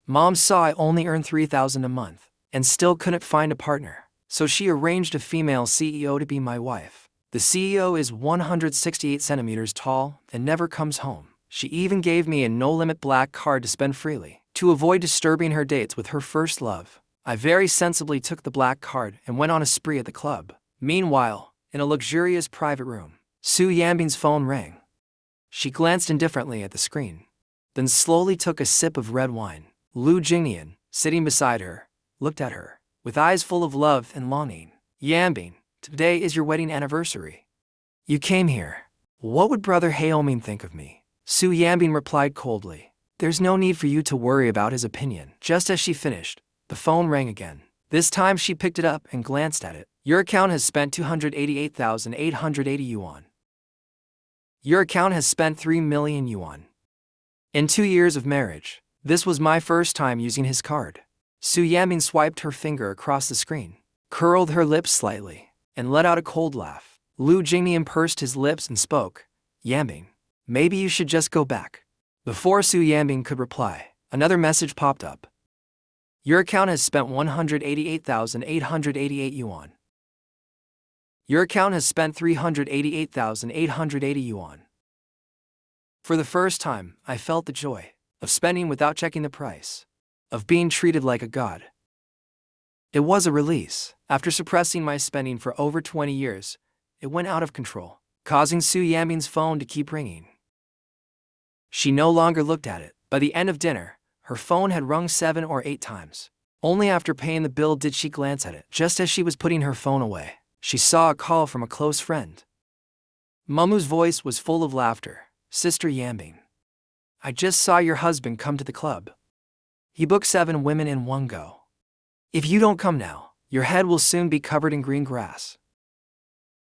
Mom saw I only earned $3,000 a month and still couldn't find a partner, so she arranged a female CEO to be my wife. The CEO is 168 centimeters tall and never comes home. She even gave me a no-limit black card to spend freely. To avoid disturbing her dates with her first love, I very sensibly took the black card and went on a spree at the club. Meanwhile, in a luxurious private room, Su Yanbing's phone rang. She glanced indifferently at the screen, then slowly took a sip of red wine. Lu Jinnian, sitting beside her, looked at her with eyes full of love and longing. Yanbing, today is your wedding anniversary. You came here. What would brother HEIRESS think of me? Su Yanbing replied coldly. There's no need for you to worry about his opinion. Just as she finished, the phone rang again. This time she picked it up and glanced at it. Your account has spent 288,880 yuan. Your account has spent 3 million yuan. In 2 years of marriage, this was my first time using his card. Su Yanbing swiped her finger across the screen, curled her lips slightly, and let out a cold laugh. Lu Jinnian pursed his lips and spoke. Yanbing, maybe you should just go back. Before Su Yanbing could reply, another message popped up. Your account has spent 188,888 yuan. Your account has spent 388,880 yuan. For the first time, I felt the joy of spending without checking the price, of being treated like a god. It was a release. After suppressing my spending for over 20 years, it went out of control, causing Su Yanbing's phone to keep ringing. She no longer looked at it. By the end of dinner, her phone had rung 7 or 8 times. Only after paying the bill did she glance at it. Just as she was putting her phone away, she saw a call from a close friend. Mumu's voice was full of laughter. Sister Yanbing, I just saw your husband come to the club. He booked 7 women in one go. If you don't come now, your head will soon be covered in green grass.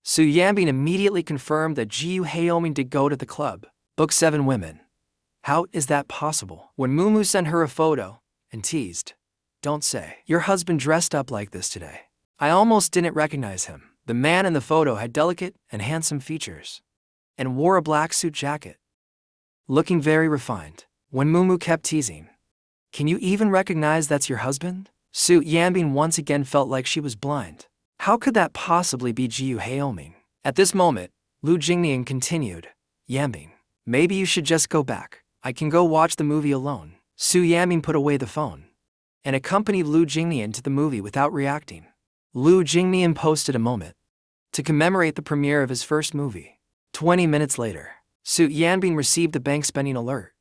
Su Yanbing immediately confirmed that HEIRESS did go to the club, book 7 women. How is that possible? When Mumu sent her a photo and teased, don't say, your husband dressed up like this today. I almost didn't recognize him. The man in the photo had delicate and handsome features and wore a black suit jacket, looking very refined. When Mumu kept teasing, can you even recognize that's your husband? Su Yanbing once again felt like she was blind. How could that possibly be HEIRESS? At this moment, Lu Jinnian continued, Yanbing, maybe you should just go back. I can go watch the movie alone. Su Yanbing put away the phone and accompanied Lu Jinnian to the movie without reacting. Lu Jinnian posted a moment to commemorate the premiere of his first movie. 20 minutes later, Su Yanbing received a bank spending alert.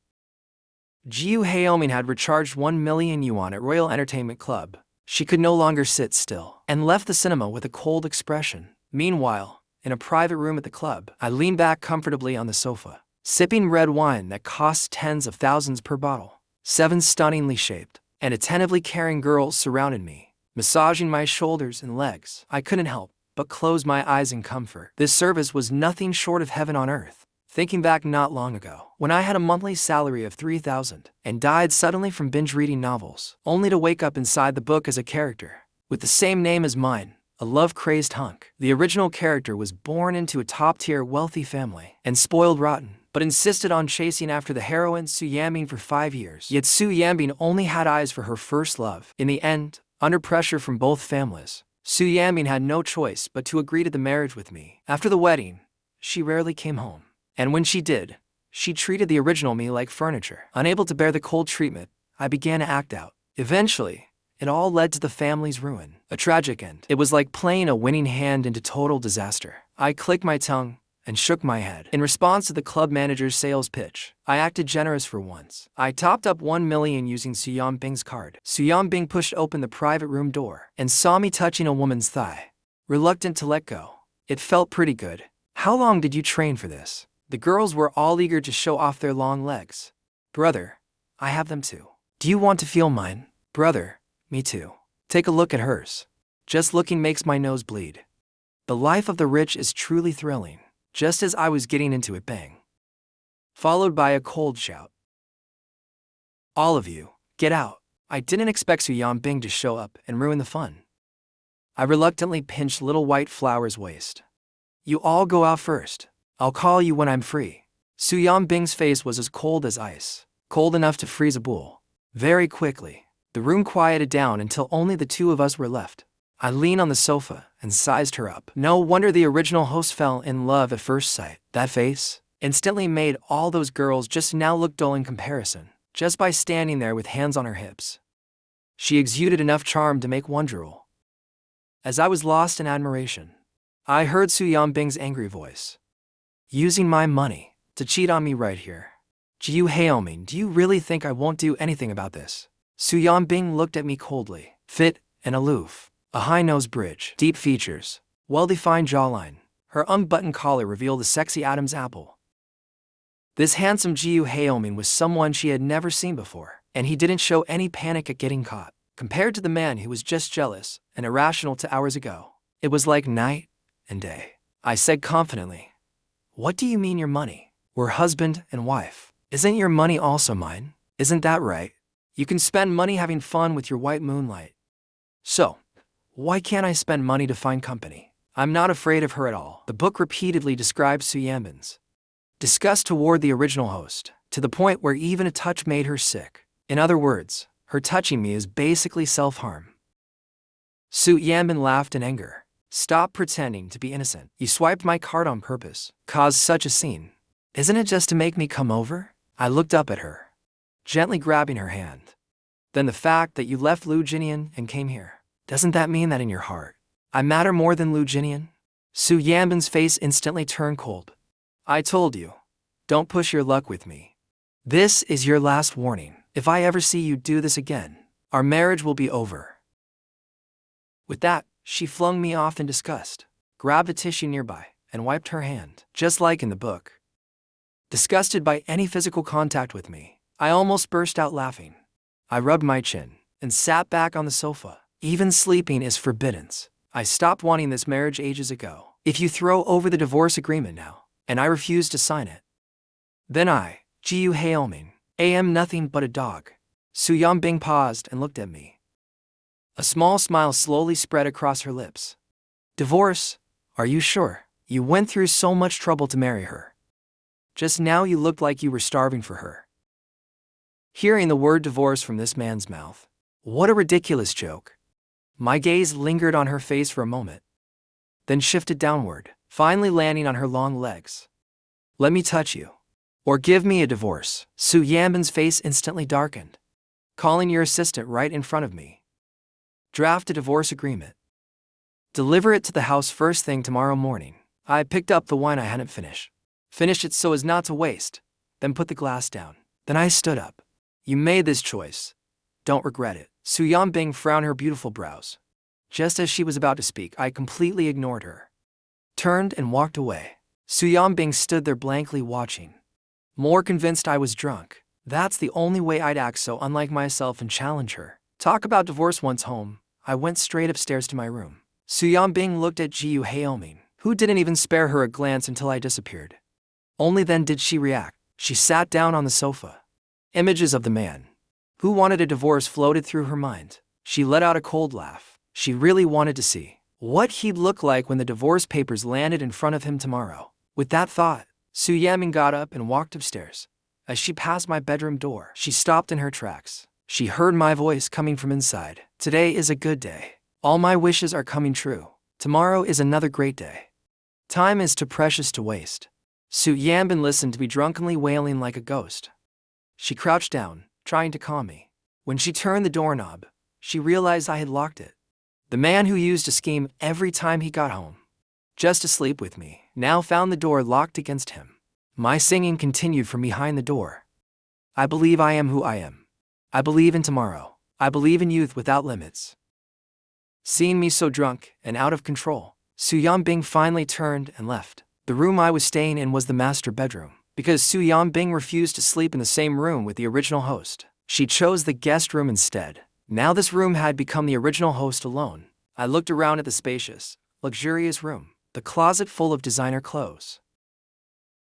HEIRESS had recharged 1 million yuan at Royal Entertainment Club. She could no longer sit still and left the cinema with a cold expression. Meanwhile, in a private room at the club, I leaned back comfortably on the sofa, sipping red wine that costs tens of thousands per bottle. 7 stunningly shaped and attentively caring girls surrounded me, massaging my shoulders and legs. I couldn't help but close my eyes in comfort. This service was nothing short of heaven on earth. Thinking back not long ago, when I had a monthly salary of 3,000 and died suddenly from binge reading novels, only to wake up inside the book as a character with the same name as mine, a love-crazed hunk. The original character was born into a top-tier wealthy family and spoiled rotten, but insisted on chasing after the heroine Su Yanbing for 5 years. Yet Su Yanbing only had eyes for her first love. In the end, under pressure from both families, Su Yanbing had no choice but to agree to the marriage with me. After the wedding, she rarely came home. And when she did, she treated the original me like furniture. Unable to bear the cold treatment, I began to act out. Eventually, it all led to the family's ruin. A tragic end. It was like playing a winning hand into total disaster. I clicked my tongue and shook my head. In response to the club manager's sales pitch, I acted generous for once. I topped up 1 million using Su Yanbing's card. Su Yanbing pushed open the private room door and saw me touching a woman's thigh, reluctant to let go. It felt pretty good. How long did you train for this? The girls were all eager to show off their long legs. Brother, I have them too. Do you want to feel mine? Brother, me too. Take a look at hers. Just looking makes my nose bleed. The life of the rich is truly thrilling. Just as I was getting into it, bang, followed by a cold shout. All of you, get out. I didn't expect Su Yanbing to show up and ruin the fun. I reluctantly pinched little white flower's waist. You all go out first. I'll call you when I'm free. Su Yanbing's face was as cold as ice, cold enough to freeze a bull. Very quickly, the room quieted down until only the two of us were left. I leaned on the sofa and sized her up. No wonder the original host fell in love at first sight. That face instantly made all those girls just now look dull in comparison, just by standing there with hands on her hips. She exuded enough charm to make one drool. As I was lost in admiration, I heard Su Yanbing's angry voice. Using my money to cheat on me right here. HEIRESS, do you really think I won't do anything about this? Su Yanbing looked at me coldly, fit and aloof. A high-nose bridge, deep features, well-defined jawline. Her unbuttoned collar revealed a sexy Adam's apple. This handsome HEIRESS was someone she had never seen before, and he didn't show any panic at getting caught. Compared to the man who was just jealous and irrational 2 hours ago, it was like night and day. I said confidently, "What do you mean your money? We're husband and wife. Isn't your money also mine? Isn't that right? You can spend money having fun with your white moonlight. So, why can't I spend money to find company? I'm not afraid of her at all." The book repeatedly describes Su Yanbing's disgust toward the original host, to the point where even a touch made her sick. In other words, her touching me is basically self-harm. Su Yanbing laughed in anger. "Stop pretending to be innocent. You swiped my card on purpose, caused such a scene. Isn't it just to make me come over?" I looked up at her, gently grabbing her hand. "Then the fact that you left Lu Jinnian and came here, doesn't that mean that in your heart I matter more than Lu Jinnian?" Su Yanbing's face instantly turned cold. "I told you, don't push your luck with me. This is your last warning. If I ever see you do this again, our marriage will be over." With that, she flung me off in disgust, grabbed a tissue nearby, and wiped her hand, just like in the book. Disgusted by any physical contact with me, I almost burst out laughing. I rubbed my chin and sat back on the sofa. Even sleeping is forbidden. I stopped wanting this marriage ages ago. If you throw over the divorce agreement now, and I refuse to sign it, then HEIRESS, am nothing but a dog. Su Yanbing paused and looked at me. A small smile slowly spread across her lips. "Divorce? Are you sure? You went through so much trouble to marry her. Just now you looked like you were starving for her." Hearing the word divorce from this man's mouth, what a ridiculous joke. My gaze lingered on her face for a moment, then shifted downward, finally landing on her long legs. "Let me touch you. Or give me a divorce." Su Yanbing's face instantly darkened. "Calling your assistant right in front of me. Draft a divorce agreement. Deliver it to the house first thing tomorrow morning." I picked up the wine I hadn't finished. Finished it so as not to waste, then put the glass down. Then I stood up. "You made this choice. Don't regret it." Su Yanbing frowned her beautiful brows. Just as she was about to speak, I completely ignored her, turned and walked away. Su Yanbing stood there blankly watching, more convinced I was drunk. That's the only way I'd act so unlike myself and challenge her. Talk about divorce once home, I went straight upstairs to my room. Su Yanbing looked at HEIRESS, who didn't even spare her a glance until I disappeared. Only then did she react. She sat down on the sofa. Images of the man who wanted a divorce floated through her mind. She let out a cold laugh. She really wanted to see what he'd look like when the divorce papers landed in front of him tomorrow. With that thought, Su Yanbing got up and walked upstairs. As she passed my bedroom door, she stopped in her tracks. She heard my voice coming from inside. "Today is a good day. All my wishes are coming true. Tomorrow is another great day. Time is too precious to waste." Su Yanbing listened to me drunkenly wailing like a ghost. She crouched down, trying to calm me. When she turned the doorknob, she realized I had locked it. The man who used to scheme every time he got home, just to sleep with me, now found the door locked against him. My singing continued from behind the door. "I believe I am who I am. I believe in tomorrow. I believe in youth without limits." Seeing me so drunk and out of control, Su Yanbing finally turned and left. The room I was staying in was the master bedroom. Because Su Yanbing refused to sleep in the same room with the original host, she chose the guest room instead. Now this room had become the original host alone. I looked around at the spacious, luxurious room, the closet full of designer clothes,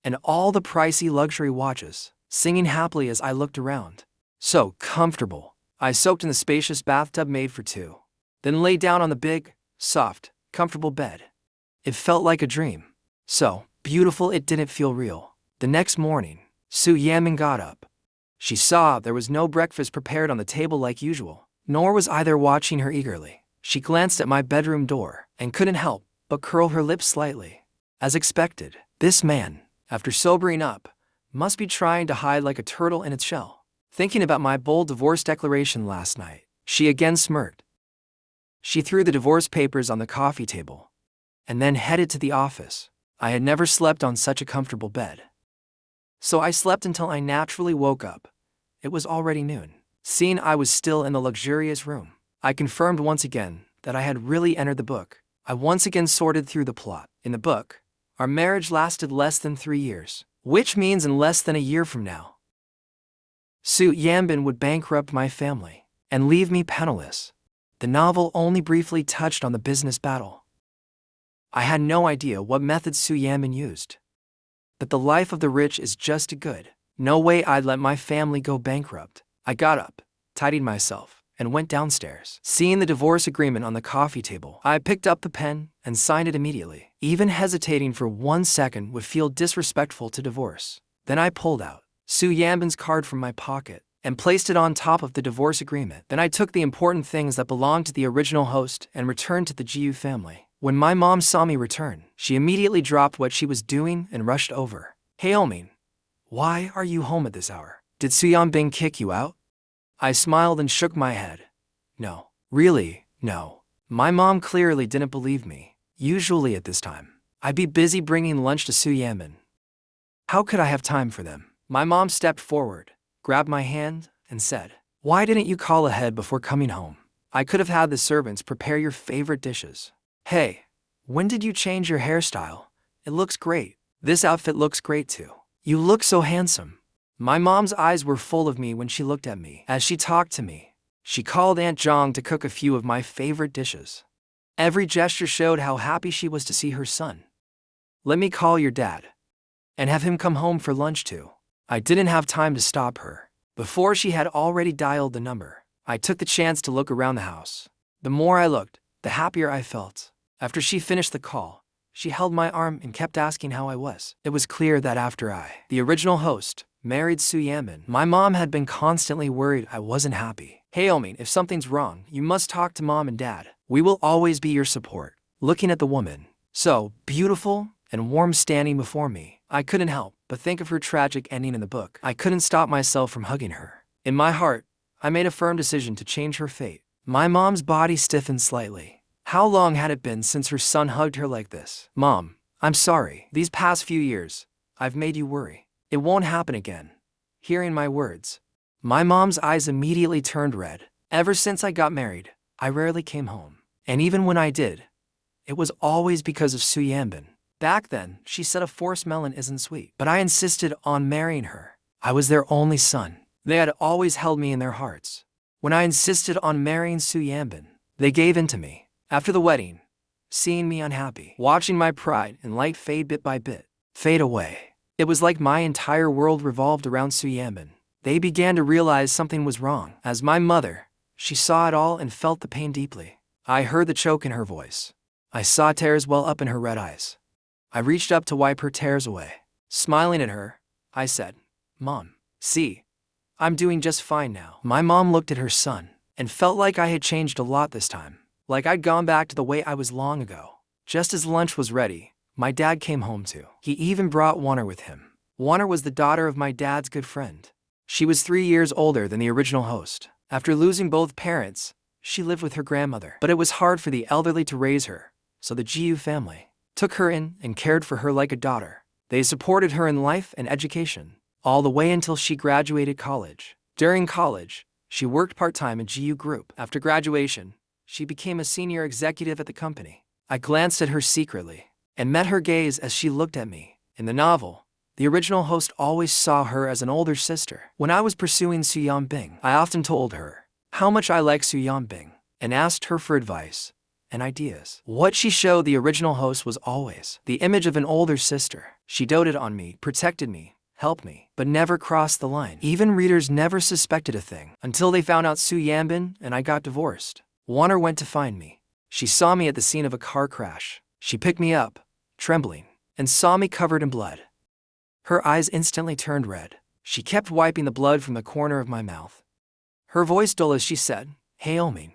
and all the pricey luxury watches, singing happily as I looked around. So comfortable. I soaked in the spacious bathtub made for two, then lay down on the big, soft, comfortable bed. It felt like a dream. So beautiful it didn't feel real. The next morning, Su Yanbing got up. She saw there was no breakfast prepared on the table like usual, nor was I there watching her eagerly. She glanced at my bedroom door and couldn't help but curl her lips slightly. As expected, this man, after sobering up, must be trying to hide like a turtle in its shell. Thinking about my bold divorce declaration last night, she again smirked. She threw the divorce papers on the coffee table and then headed to the office. I had never slept on such a comfortable bed. So I slept until I naturally woke up. It was already noon. Seeing I was still in the luxurious room, I confirmed once again that I had really entered the book. I once again sorted through the plot. In the book, our marriage lasted less than 3 years, which means in less than a year from now, Su Yanbing would bankrupt my family and leave me penniless. The novel only briefly touched on the business battle. I had no idea what methods Su Yanbing used. But the life of the rich is just as good. No way I'd let my family go bankrupt. I got up, tidied myself, and went downstairs. Seeing the divorce agreement on the coffee table, I picked up the pen and signed it immediately. Even hesitating for 1 second would feel disrespectful to divorce. Then I pulled out Su Yanbing's card from my pocket and placed it on top of the divorce agreement. Then I took the important things that belonged to the original host and returned to the Jiu family. When my mom saw me return, she immediately dropped what she was doing and rushed over. "HEIRESS, why are you home at this hour? Did Su Yanbing kick you out?" I smiled and shook my head. "No. Really, no." My mom clearly didn't believe me. Usually at this time, I'd be busy bringing lunch to Su Yanbing. How could I have time for them? My mom stepped forward, grabbed my hand, and said, "Why didn't you call ahead before coming home? I could have had the servants prepare your favorite dishes." "Hey, when did you change your hairstyle? It looks great." "This outfit looks great too. You look so handsome." My mom's eyes were full of me when she looked at me. As she talked to me, she called Aunt Zhang to cook a few of my favorite dishes. Every gesture showed how happy she was to see her son. "Let me call your dad and have him come home for lunch too." I didn't have time to stop her. Before she had already dialed the number, I took the chance to look around the house. The more I looked, the happier I felt. After she finished the call, she held my arm and kept asking how I was. It was clear that after the original host, married Su Yanbing, my mom had been constantly worried I wasn't happy. "HEIRESS, if something's wrong, you must talk to mom and dad. We will always be your support." Looking at the woman, so beautiful and warm standing before me, I couldn't help but think of her tragic ending in the book. I couldn't stop myself from hugging her. In my heart, I made a firm decision to change her fate. My mom's body stiffened slightly. How long had it been since her son hugged her like this? "Mom, I'm sorry. These past few years, I've made you worry. It won't happen again." Hearing my words, my mom's eyes immediately turned red. Ever since I got married, I rarely came home. And even when I did, it was always because of Su Yanbing. Back then, she said a forced melon isn't sweet. But I insisted on marrying her. I was their only son. They had always held me in their hearts. When I insisted on marrying Su Yanbing, they gave in to me. After the wedding, seeing me unhappy, watching my pride and light fade bit by bit, fade away, it was like my entire world revolved around Su Yanbing. They began to realize something was wrong. As my mother, she saw it all and felt the pain deeply. I heard the choke in her voice. I saw tears well up in her red eyes. I reached up to wipe her tears away. Smiling at her, I said, "Mom, see, I'm doing just fine now." My mom looked at her son and felt like I had changed a lot this time. Like I'd gone back to the way I was long ago. Just as lunch was ready, my dad came home too. He even brought Wan'er with him. Wan'er was the daughter of my dad's good friend. She was 3 years older than the original host. After losing both parents, she lived with her grandmother. But it was hard for the elderly to raise her, so the Jiu family took her in and cared for her like a daughter. They supported her in life and education, all the way until she graduated college. During college, she worked part-time in Jiu Group. After graduation, she became a senior executive at the company. I glanced at her secretly and met her gaze as she looked at me. In the novel, the original host always saw her as an older sister. When I was pursuing Su Yanbing, I often told her how much I liked Su Yanbing and asked her for advice and ideas. What she showed the original host was always the image of an older sister. She doted on me, protected me, helped me, but never crossed the line. Even readers never suspected a thing until they found out Su Yanbing and I got divorced. Wan'er went to find me. She saw me at the scene of a car crash. She picked me up, trembling, and saw me covered in blood. Her eyes instantly turned red. She kept wiping the blood from the corner of my mouth. Her voice dull as she said, "HEIRESS.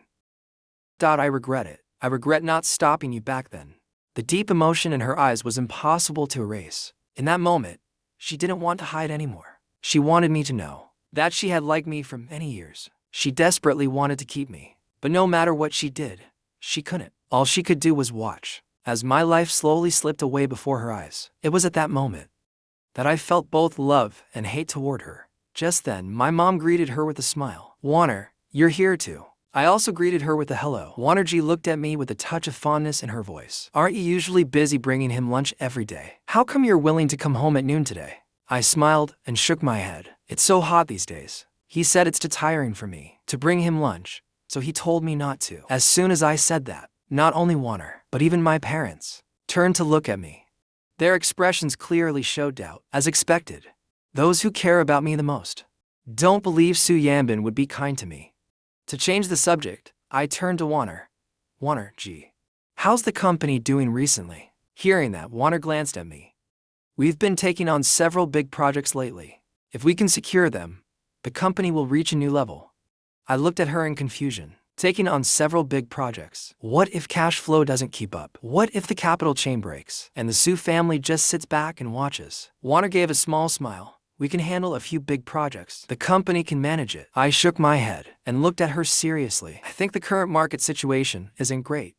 I regret it. I regret not stopping you back then." The deep emotion in her eyes was impossible to erase. In that moment, she didn't want to hide anymore. She wanted me to know that she had liked me for many years. She desperately wanted to keep me, but no matter what she did, she couldn't. All she could do was watch as my life slowly slipped away before her eyes. It was at that moment that I felt both love and hate toward her. Just then, my mom greeted her with a smile. "Wan'er, you're here too." I also greeted her with a hello. Wan'er looked at me with a touch of fondness in her voice. "Aren't you usually busy bringing him lunch every day? How come you're willing to come home at noon today?" I smiled and shook my head. "It's so hot these days. He said it's too tiring for me to bring him lunch, so he told me not to." As soon as I said that, not only Wan'er, but even my parents turned to look at me. Their expressions clearly showed doubt, as expected. Those who care about me the most don't believe Su Yanbing would be kind to me. To change the subject, I turned to Wan'er. "Wan'er, how's the company doing recently?" Hearing that, Wan'er glanced at me. "We've been taking on several big projects lately. If we can secure them, the company will reach a new level." I looked at her in confusion. Taking on several big projects. What if cash flow doesn't keep up? What if the capital chain breaks and the Su family just sits back and watches? Wan'er gave a small smile. "We can handle a few big projects. The company can manage it." I shook my head and looked at her seriously. "I think the current market situation isn't great.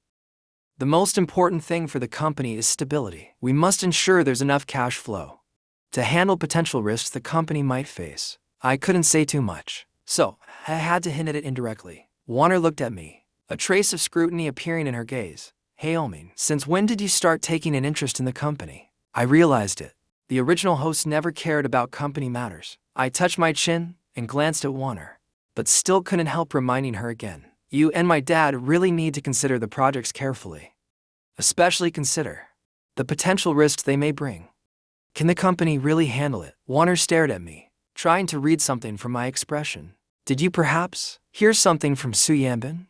The most important thing for the company is stability. We must ensure there's enough cash flow to handle potential risks the company might face." I couldn't say too much, so I had to hint at it indirectly. Wan'er looked at me, a trace of scrutiny appearing in her gaze. "HEIRESS, since when did you start taking an interest in the company?" I realized it. The original host never cared about company matters. I touched my chin and glanced at Wan'er, but still couldn't help reminding her again. "You and my dad really need to consider the projects carefully. Especially consider the potential risks they may bring. Can the company really handle it?" Wan'er stared at me, trying to read something from my expression. "Did you perhaps hear something from Su Yanbing?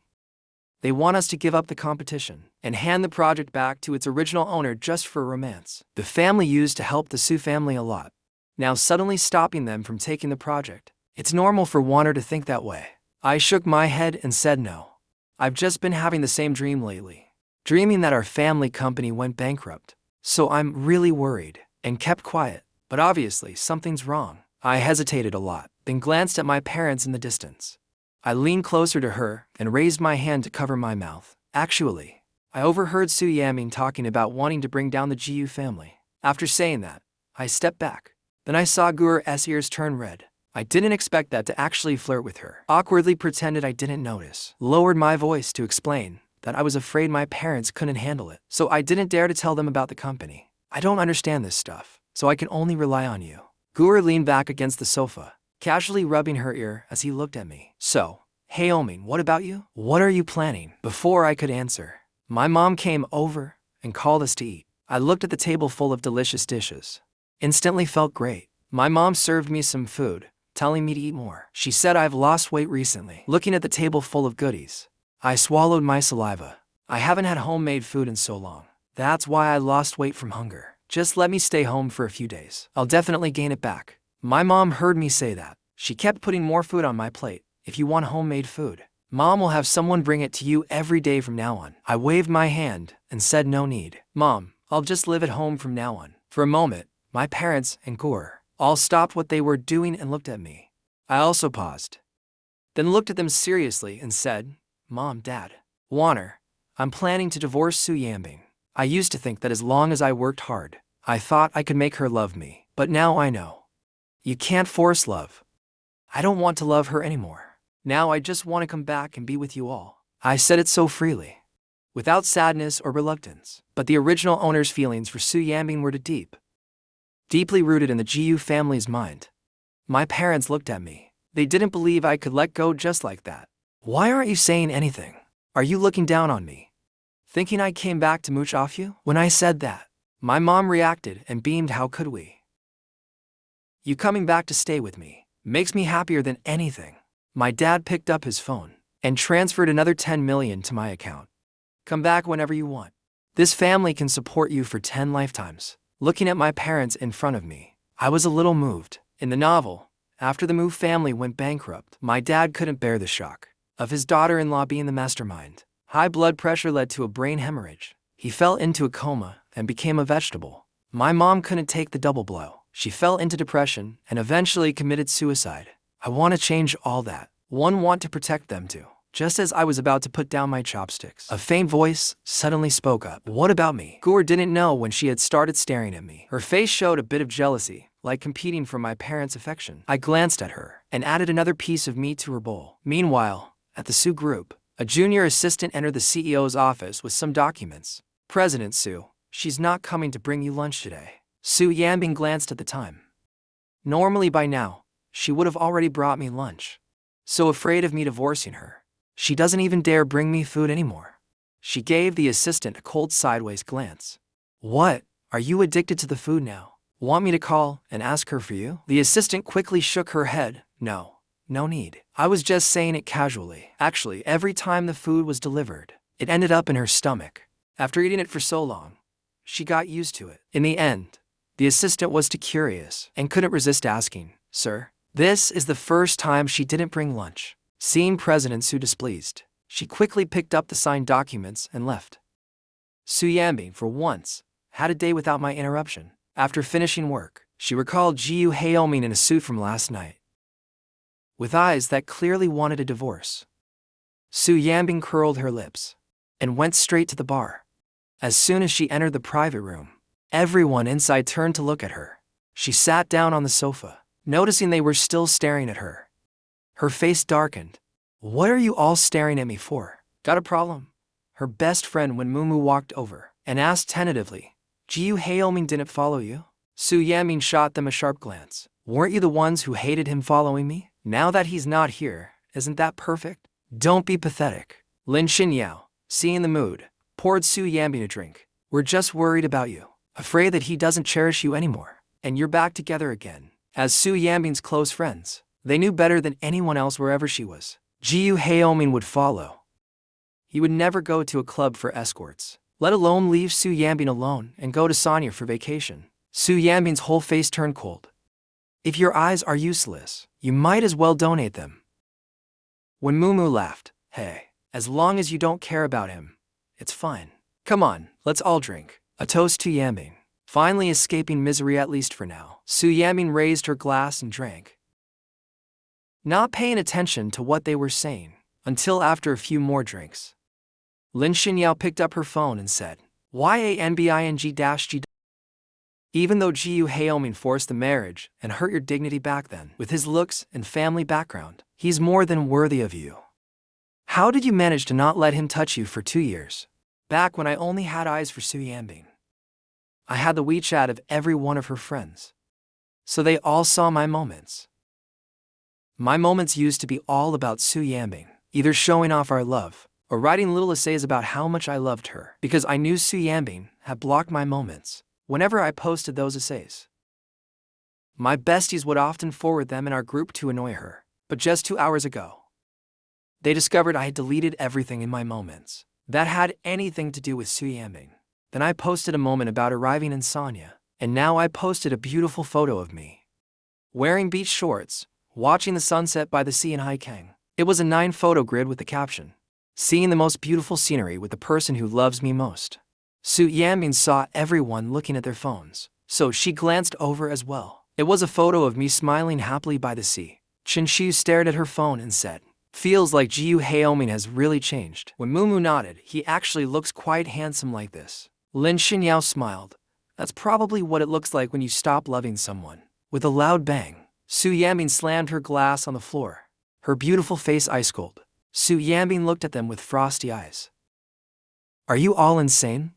They want us to give up the competition and hand the project back to its original owner just for romance. The family used to help the Su family a lot. Now suddenly stopping them from taking the project. It's normal for Wan'er to think that way." I shook my head and said no. "I've just been having the same dream lately. Dreaming that our family company went bankrupt. So I'm really worried," and kept quiet. But obviously something's wrong. I hesitated a lot, then glanced at my parents in the distance. I leaned closer to her and raised my hand to cover my mouth. "Actually, I overheard Su Yanbing talking about wanting to bring down the Gu family." After saying that, I stepped back. Then I saw Guer's ears turn red. I didn't expect that to actually flirt with her. Awkwardly pretended I didn't notice. Lowered my voice to explain that I was afraid my parents couldn't handle it. So I didn't dare to tell them about the company. "I don't understand this stuff, so I can only rely on you." Guer leaned back against the sofa, casually rubbing her ear as he looked at me. "So, HEIRESS, what about you? What are you planning?" Before I could answer, my mom came over and called us to eat. I looked at the table full of delicious dishes. Instantly felt great. My mom served me some food, telling me to eat more. She said I've lost weight recently. Looking at the table full of goodies, I swallowed my saliva. I haven't had homemade food in so long. That's why I lost weight from hunger. Just let me stay home for a few days. I'll definitely gain it back. My mom heard me say that. She kept putting more food on my plate. "If you want homemade food, Mom will have someone bring it to you every day from now on." I waved my hand and said no need. "Mom, I'll just live at home from now on." For a moment, my parents and Guer all stopped what they were doing and looked at me. I also paused, then looked at them seriously and said, "Mom, Dad, Wan'er, I'm planning to divorce Su Yanbing. I used to think that as long as I worked hard, I thought I could make her love me. But now I know. You can't force love. I don't want to love her anymore. Now I just want to come back and be with you all." I said it so freely, without sadness or reluctance. But the original owner's feelings for Su Yanbing were deeply rooted in the Gu family's mind. My parents looked at me. They didn't believe I could let go just like that. "Why aren't you saying anything? Are you looking down on me? Thinking I came back to mooch off you?" When I said that, my mom reacted and beamed. "How could we? You coming back to stay with me makes me happier than anything." My dad picked up his phone and transferred another 10 million to my account. "Come back whenever you want. This family can support you for 10 lifetimes. Looking at my parents in front of me, I was a little moved. In the novel, After the Mu family went bankrupt, my dad couldn't bear the shock of his daughter-in-law being the mastermind. High blood pressure led to a brain hemorrhage. He fell into a coma and became a vegetable. My mom couldn't take the double blow. She fell into depression and eventually committed suicide. I want to change all that. Want to protect them too. Just as I was about to put down my chopsticks, a faint voice suddenly spoke up. What about me? Gore didn't know when she had started staring at me. Her face showed a bit of jealousy, like competing for my parents' affection. I glanced at her and added another piece of meat to her bowl. Meanwhile, at the Su group, a junior assistant entered the CEO's office with some documents. President Su, she's not coming to bring you lunch today. Su Yanbing glanced at the time. Normally by now, she would have already brought me lunch. So afraid of me divorcing her, she doesn't even dare bring me food anymore. She gave the assistant a cold sideways glance. What? Are you addicted to the food now? Want me to call and ask her for you? The assistant quickly shook her head. No need. I was just saying it casually. Actually, every time the food was delivered, it ended up in her stomach. After eating it for so long, she got used to it. In the end, the assistant was too curious and couldn't resist asking, Sir, this is the first time she didn't bring lunch. Seeing President Su displeased, she quickly picked up the signed documents and left. Su Yanbing, for once, had a day without my interruption. After finishing work, she recalled Jiu Haoming in a suit from last night, with eyes that clearly wanted a divorce. Su Yanbing curled her lips and went straight to the bar. As soon as she entered the private room, everyone inside turned to look at her. She sat down on the sofa, noticing they were still staring at her. Her face darkened. What are you all staring at me for? Got a problem? Her best friend Wen Mumu walked over and asked tentatively, Jiu Haoming didn't follow you? Su Yanbing shot them a sharp glance. Weren't you the ones who hated him following me? Now that he's not here, isn't that perfect? Don't be pathetic. Lin Xinyao, seeing the mood, poured Su Yanbing a drink. We're just worried about you, afraid that he doesn't cherish you anymore, and you're back together again. As Su Yanbing's close friends, they knew better than anyone else wherever she was, Jiu Haoming would follow. He would never go to a club for escorts, let alone leave Su Yanbing alone and go to Sanya for vacation. Su Yanbing's whole face turned cold. If your eyes are useless, you might as well donate them. When Mumu laughed, hey, as long as you don't care about him, it's fine. Come on, let's all drink. A toast to Yanbing. Finally escaping misery at least for now, Su Yanbing raised her glass and drank, not paying attention to what they were saying, until after a few more drinks. Lin Xinyao picked up her phone and said, YANBING-G. Even though Jiu Haoming forced the marriage and hurt your dignity back then, with his looks and family background, he's more than worthy of you. How did you manage to not let him touch you for 2 years? Back when I only had eyes for Su Yanbing, I had the WeChat of every one of her friends, so they all saw my moments. My moments used to be all about Su Yanbing, either showing off our love or writing little essays about how much I loved her, because I knew Su Yanbing had blocked my moments whenever I posted those essays. My besties would often forward them in our group to annoy her, but just 2 hours ago, they discovered I had deleted everything in my moments that had anything to do with Su Yanbing. Then I posted a moment about arriving in Sanya, and now I posted a beautiful photo of me wearing beach shorts, watching the sunset by the sea in Haikang. It was a 9-photo grid with the caption, seeing the most beautiful scenery with the person who loves me most. Su Yanbing saw everyone looking at their phones, so she glanced over as well. It was a photo of me smiling happily by the sea. Chen Xiu stared at her phone and said, feels like Jiu Haoming has really changed. When Mumu nodded, he actually looks quite handsome like this. Lin Xinyao smiled. That's probably what it looks like when you stop loving someone. With a loud bang, Su Yanbing slammed her glass on the floor, her beautiful face ice cold. Su Yanbing looked at them with frosty eyes. Are you all insane?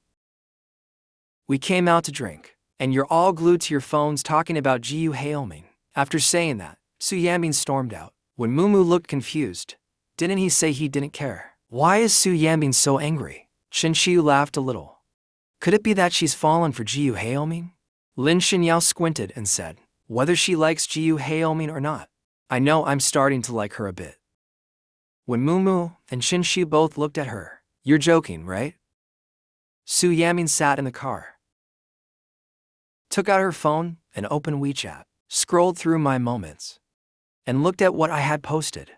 We came out to drink, and you're all glued to your phones talking about Jiu Haoming. After saying that, Su Yanbing stormed out. When Mumu looked confused, didn't he say he didn't care? Why is Su Yanbing so angry? Chen Xiu laughed a little. Could it be that she's fallen for Jiu Haoming? Lin Xinyao squinted and said, whether she likes Jiu Haoming or not, I know I'm starting to like her a bit. When Mumu and Chen Xiu both looked at her, you're joking, right? Su Yanbing sat in the car, took out her phone and opened WeChat, scrolled through my moments, and looked at what I had posted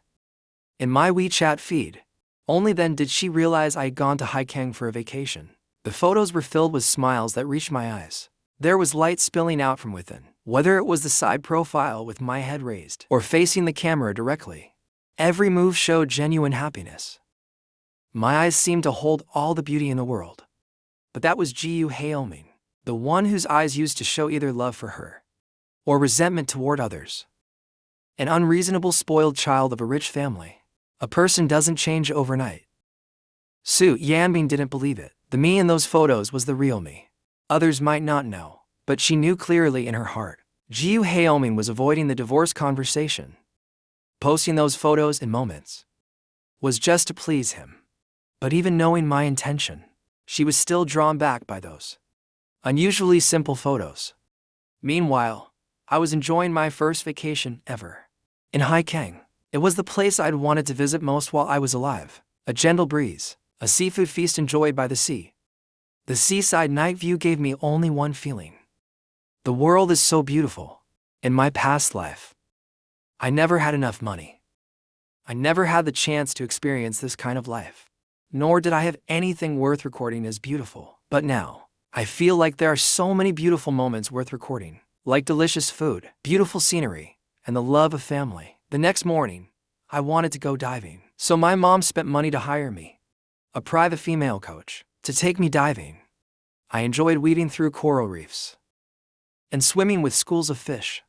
in my WeChat feed. Only then did she realize I had gone to HEIRESS for a vacation. The photos were filled with smiles that reached my eyes. There was light spilling out from within, whether it was the side profile with my head raised or facing the camera directly. Every move showed genuine happiness. My eyes seemed to hold all the beauty in the world. But that was Su Yanbing, the one whose eyes used to show either love for her or resentment toward others. An unreasonable spoiled child of a rich family. A person doesn't change overnight. Su Yanbing didn't believe it. The me in those photos was the real me. Others might not know, but she knew clearly in her heart. Su Yanbing was avoiding the divorce conversation. Posting those photos in moments was just to please him. But even knowing my intention, she was still drawn back by those unusually simple photos. Meanwhile, I was enjoying my first vacation ever. In HEIRESS, it was the place I'd wanted to visit most while I was alive. A gentle breeze, a seafood feast enjoyed by the sea. The seaside night view gave me only one feeling. The world is so beautiful. In my past life, I never had enough money. I never had the chance to experience this kind of life. Nor did I have anything worth recording as beautiful. But now, I feel like there are so many beautiful moments worth recording, like delicious food, beautiful scenery, and the love of family. The next morning, I wanted to go diving, so my mom spent money to hire me a private female coach to take me diving. I enjoyed weaving through coral reefs and swimming with schools of fish.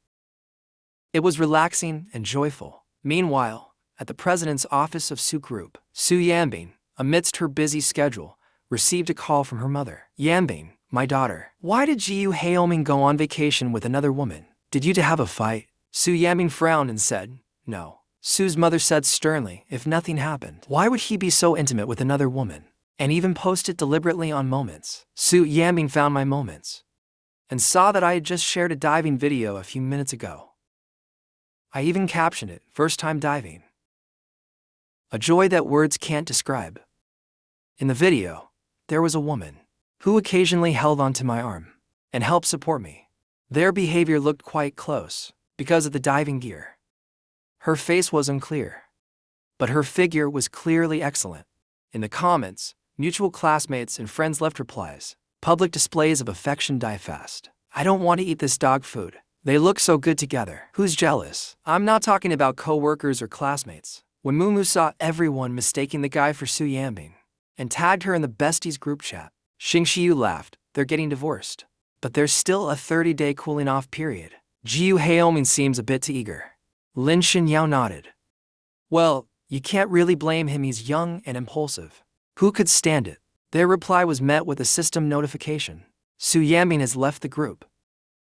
It was relaxing and joyful. Meanwhile, at the president's office of Su Group, Su Yanbing, amidst her busy schedule, received a call from her mother. Yanbing, my daughter, why did Su Yanbing go on vacation with another woman? Did you two have a fight? Su Yanbing frowned and said, no. Su's mother said sternly, if nothing happened, why would he be so intimate with another woman? And even post it deliberately on Moments. Su Yanbing found my Moments and saw that I had just shared a diving video a few minutes ago. I even captioned it, first time diving. A joy that words can't describe. In the video, there was a woman who occasionally held onto my arm and helped support me. Their behavior looked quite close because of the diving gear. Her face was unclear, but her figure was clearly excellent. In the comments, mutual classmates and friends left replies. Public displays of affection die fast. I don't want to eat this dog food. They look so good together. Who's jealous? I'm not talking about co-workers or classmates. When Mumu saw everyone mistaking the guy for Su Yanbing and tagged her in the besties group chat, Xingxiu laughed. They're getting divorced. But there's still a 30-day cooling off period. Su Yanbing seems a bit too eager. Lin Xinyao nodded. Well, you can't really blame him, he's young and impulsive. Who could stand it? Their reply was met with a system notification. Su Yanbing has left the group.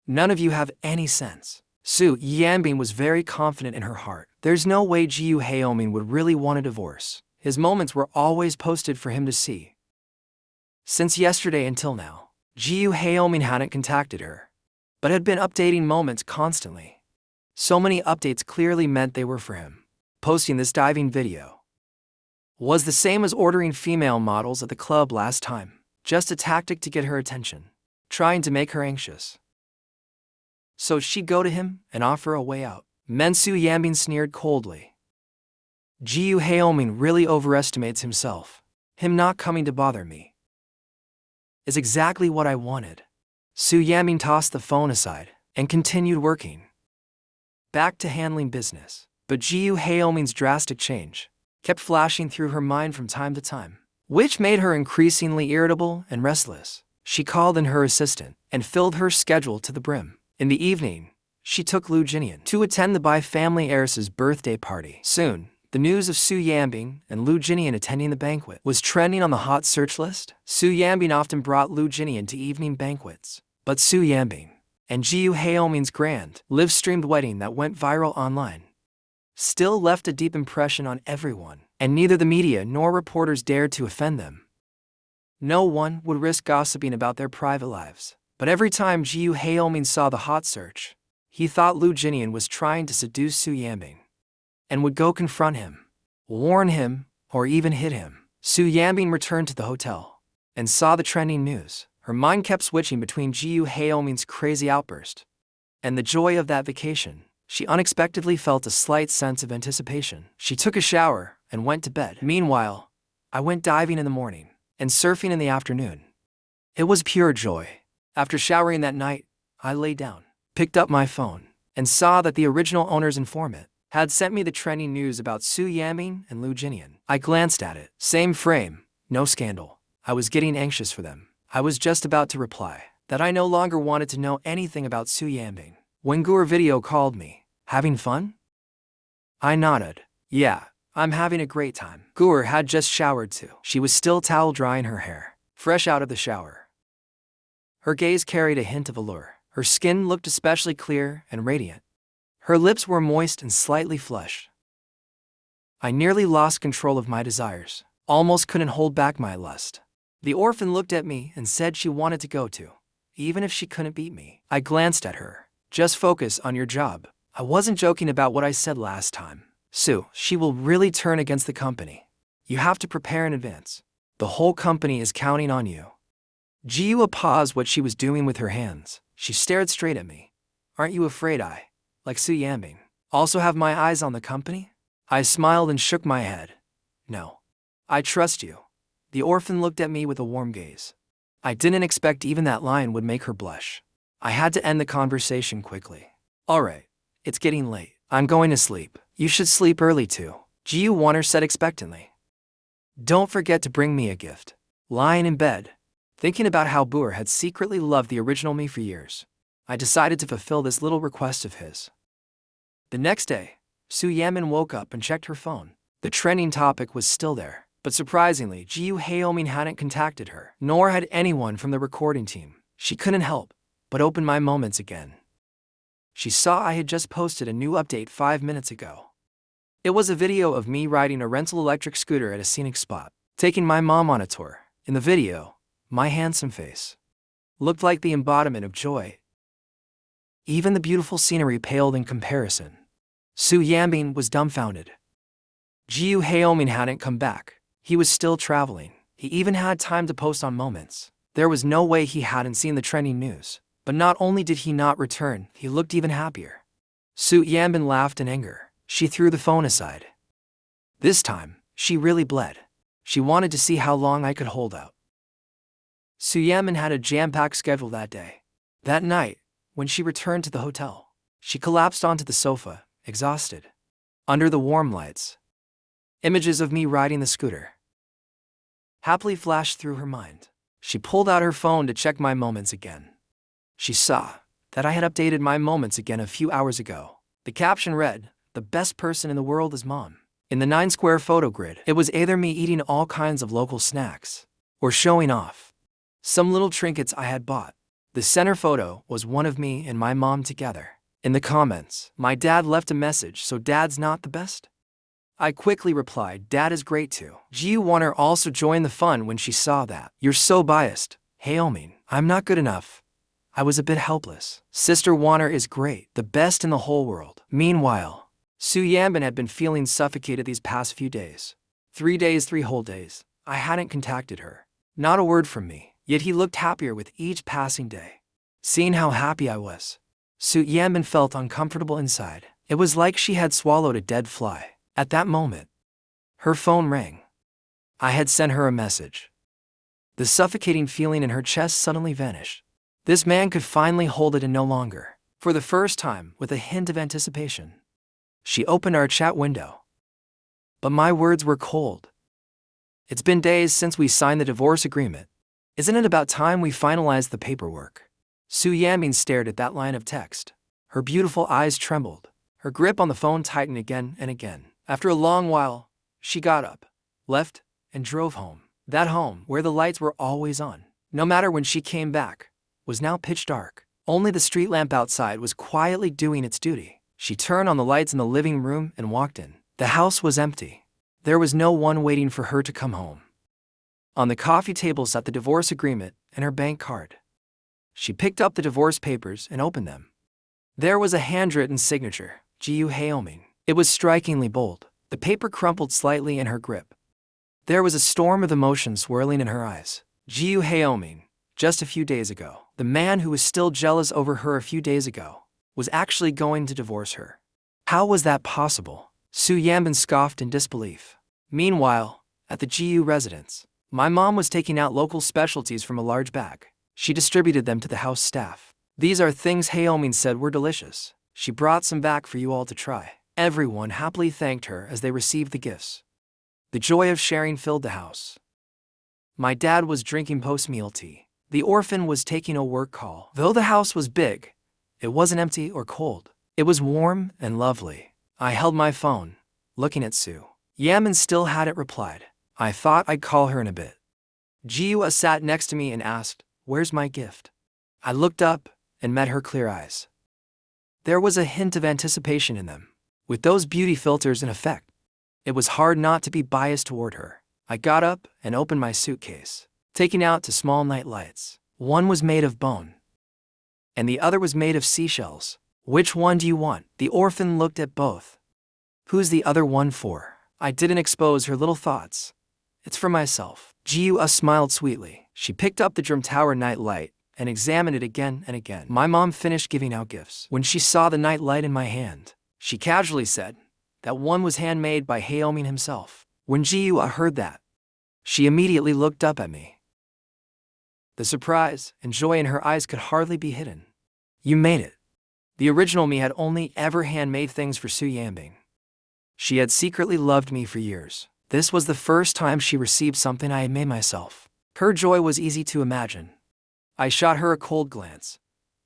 None of you have any sense. Su Yanbing was very confident in her heart. There's no way Su Yanbing would really want a divorce. His Moments were always posted for him to see. Since yesterday until now, Su Yanbing hadn't contacted her, but had been updating Moments constantly. So many updates clearly meant they were for him. Posting this diving video was the same as ordering female models at the club last time, just a tactic to get her attention, trying to make her anxious. So she'd go to him and offer a way out. Su Yanbing sneered coldly. Su Yanbing really overestimates himself. Him not coming to bother me is exactly what I wanted. Su Yanbing tossed the phone aside and continued working. Back to handling business. But Su Yanbing's drastic change kept flashing through her mind from time to time, which made her increasingly irritable and restless. She called in her assistant and filled her schedule to the brim. In the evening, she took Lu Jinnian to attend the Bai family heiress's birthday party. Soon, the news of Su Yanbing and Lu Jinnian attending the banquet was trending on the hot search list. Su Yanbing often brought Lu Jinnian to evening banquets, but Su Yanbing and Su Yanbing's grand live-streamed wedding that went viral online still left a deep impression on everyone, and neither the media nor reporters dared to offend them. No one would risk gossiping about their private lives, but every time Su Yanbing saw the hot search, he thought Lu Jinnian was trying to seduce Su Yanbing and would go confront him, warn him, or even hit him. Su Yanbing returned to the hotel and saw the trending news. Her mind kept switching between Su Yanbing's crazy outburst and the joy of that vacation. she unexpectedly felt a slight sense of anticipation. She took a shower and went to bed. Meanwhile, I went diving in the morning and surfing in the afternoon. It was pure joy. After showering that night, I lay down, picked up my phone, and saw that the original owner's informant had sent me the trending news about Su Yanbing and Lu Jinnian. I glanced at it. Same frame, no scandal. I was getting anxious for them. I was just about to reply that I no longer wanted to know anything about Su Yanbing when Gu'er video called me. Having fun? I nodded. Yeah, I'm having a great time. Gu'er had just showered too. She was still towel drying her hair, fresh out of the shower. Her gaze carried a hint of allure. Her skin looked especially clear and radiant. Her lips were moist and slightly flushed. I nearly lost control of my desires, almost couldn't hold back my lust. The orphan looked at me and said she wanted to go too, even if she couldn't beat me. I glanced at her. Just focus on your job. I wasn't joking about what I said last time. Su, she will really turn against the company. You have to prepare in advance. The whole company is counting on you. Jiwa paused what she was doing with her hands. She stared straight at me. Aren't you afraid I, like Su Yanbing, also have my eyes on the company? I smiled and shook my head. No. I trust you. The orphan looked at me with a warm gaze. I didn't expect even that line would make her blush. I had to end the conversation quickly. Alright, it's getting late. I'm going to sleep. You should sleep early too, Wan'er said expectantly. Don't forget to bring me a gift. Lying in bed, thinking about how Gu'er had secretly loved the original me for years, I decided to fulfill this little request of his. The next day, Su Yanbing woke up and checked her phone. The trending topic was still there, but surprisingly, HEIRESS hadn't contacted her, nor had anyone from the recording team. She couldn't help but open my moments again. She saw I had just posted a new update 5 minutes ago. It was a video of me riding a rental electric scooter at a scenic spot, taking my mom on a tour. In the video, my handsome face looked like the embodiment of joy. Even the beautiful scenery paled in comparison. Su Yanbing was dumbfounded. HEIRESS hadn't come back. He was still traveling. He even had time to post on Moments. There was no way he hadn't seen the trending news. But not only did he not return, he looked even happier. Su Yanbing laughed in anger. She threw the phone aside. This time, she really bled. She wanted to see how long I could hold out. Su Yanbing had a jam-packed schedule that day. That night, when she returned to the hotel, she collapsed onto the sofa, exhausted. Under the warm lights, images of me riding the scooter happily flashed through her mind. She pulled out her phone to check my Moments again. She saw that I had updated my Moments again a few hours ago. The caption read, "The best person in the world is Mom." In the 9-square photo grid, it was either me eating all kinds of local snacks or showing off some little trinkets I had bought. The center photo was one of me and my mom together. In the comments, my dad left a message, "So dad's not the best?" I quickly replied, "Dad is great too." Wan'er also joined the fun when she saw that. "You're so biased, HEIRESS. I'm not good enough." I was a bit helpless. Sister Wan'er is great, the best in the whole world. Meanwhile, Su Yanbing had been feeling suffocated these past few days. 3 days, 3 whole days. I hadn't contacted her. Not a word from me. Yet he looked happier with each passing day. Seeing how happy I was, Su Yanbing felt uncomfortable inside. It was like she had swallowed a dead fly. At that moment, her phone rang. I had sent her a message. The suffocating feeling in her chest suddenly vanished. This man could finally hold it in no longer. For the first time, with a hint of anticipation, she opened our chat window. But my words were cold. "It's been days since we signed the divorce agreement. Isn't it about time we finalized the paperwork?" Su Yanbing stared at that line of text. Her beautiful eyes trembled. Her grip on the phone tightened again and again. After a long while, she got up, left, and drove home. That home, where the lights were always on, no matter when she came back, was now pitch dark. Only the street lamp outside was quietly doing its duty. She turned on the lights in the living room and walked in. The house was empty. There was no one waiting for her to come home. On the coffee table sat the divorce agreement and her bank card. She picked up the divorce papers and opened them. There was a handwritten signature, HEIRESS. It was strikingly bold. The paper crumpled slightly in her grip. There was a storm of emotion swirling in her eyes. HEIRESS. Just a few days ago, the man who was still jealous over her a few days ago was actually going to divorce her. How was that possible? Su Yanbing scoffed in disbelief. Meanwhile, at the GU residence, my mom was taking out local specialties from a large bag. She distributed them to the house staff. These are things HEIRESS said were delicious. She brought some back for you all to try. Everyone happily thanked her as they received the gifts. The joy of sharing filled the house. My dad was drinking post-meal tea. The orphan was taking a work call. Though the house was big, it wasn't empty or cold. It was warm and lovely. I held my phone, looking at Su Yanbing still hadn't replied. I thought I'd call her in a bit. Jiu sat next to me and asked, "Where's my gift?" I looked up and met her clear eyes. There was a hint of anticipation in them. With those beauty filters in effect, it was hard not to be biased toward her. I got up and opened my suitcase, taking out two small night lights. One was made of bone, and the other was made of seashells. Which one do you want? The orphan looked at both. Who's the other one for? I didn't expose her little thoughts. It's for myself. Jiu smiled sweetly. She picked up the Drum Tower night light and examined it again and again. My mom finished giving out gifts. When she saw the night light in my hand, she casually said that one was handmade by HEIRESS himself. When Jiu heard that, she immediately looked up at me. The surprise and joy in her eyes could hardly be hidden. You made it. The original me had only ever handmade things for Su Yanbing. She had secretly loved me for years. This was the first time she received something I had made myself. Her joy was easy to imagine. I shot her a cold glance.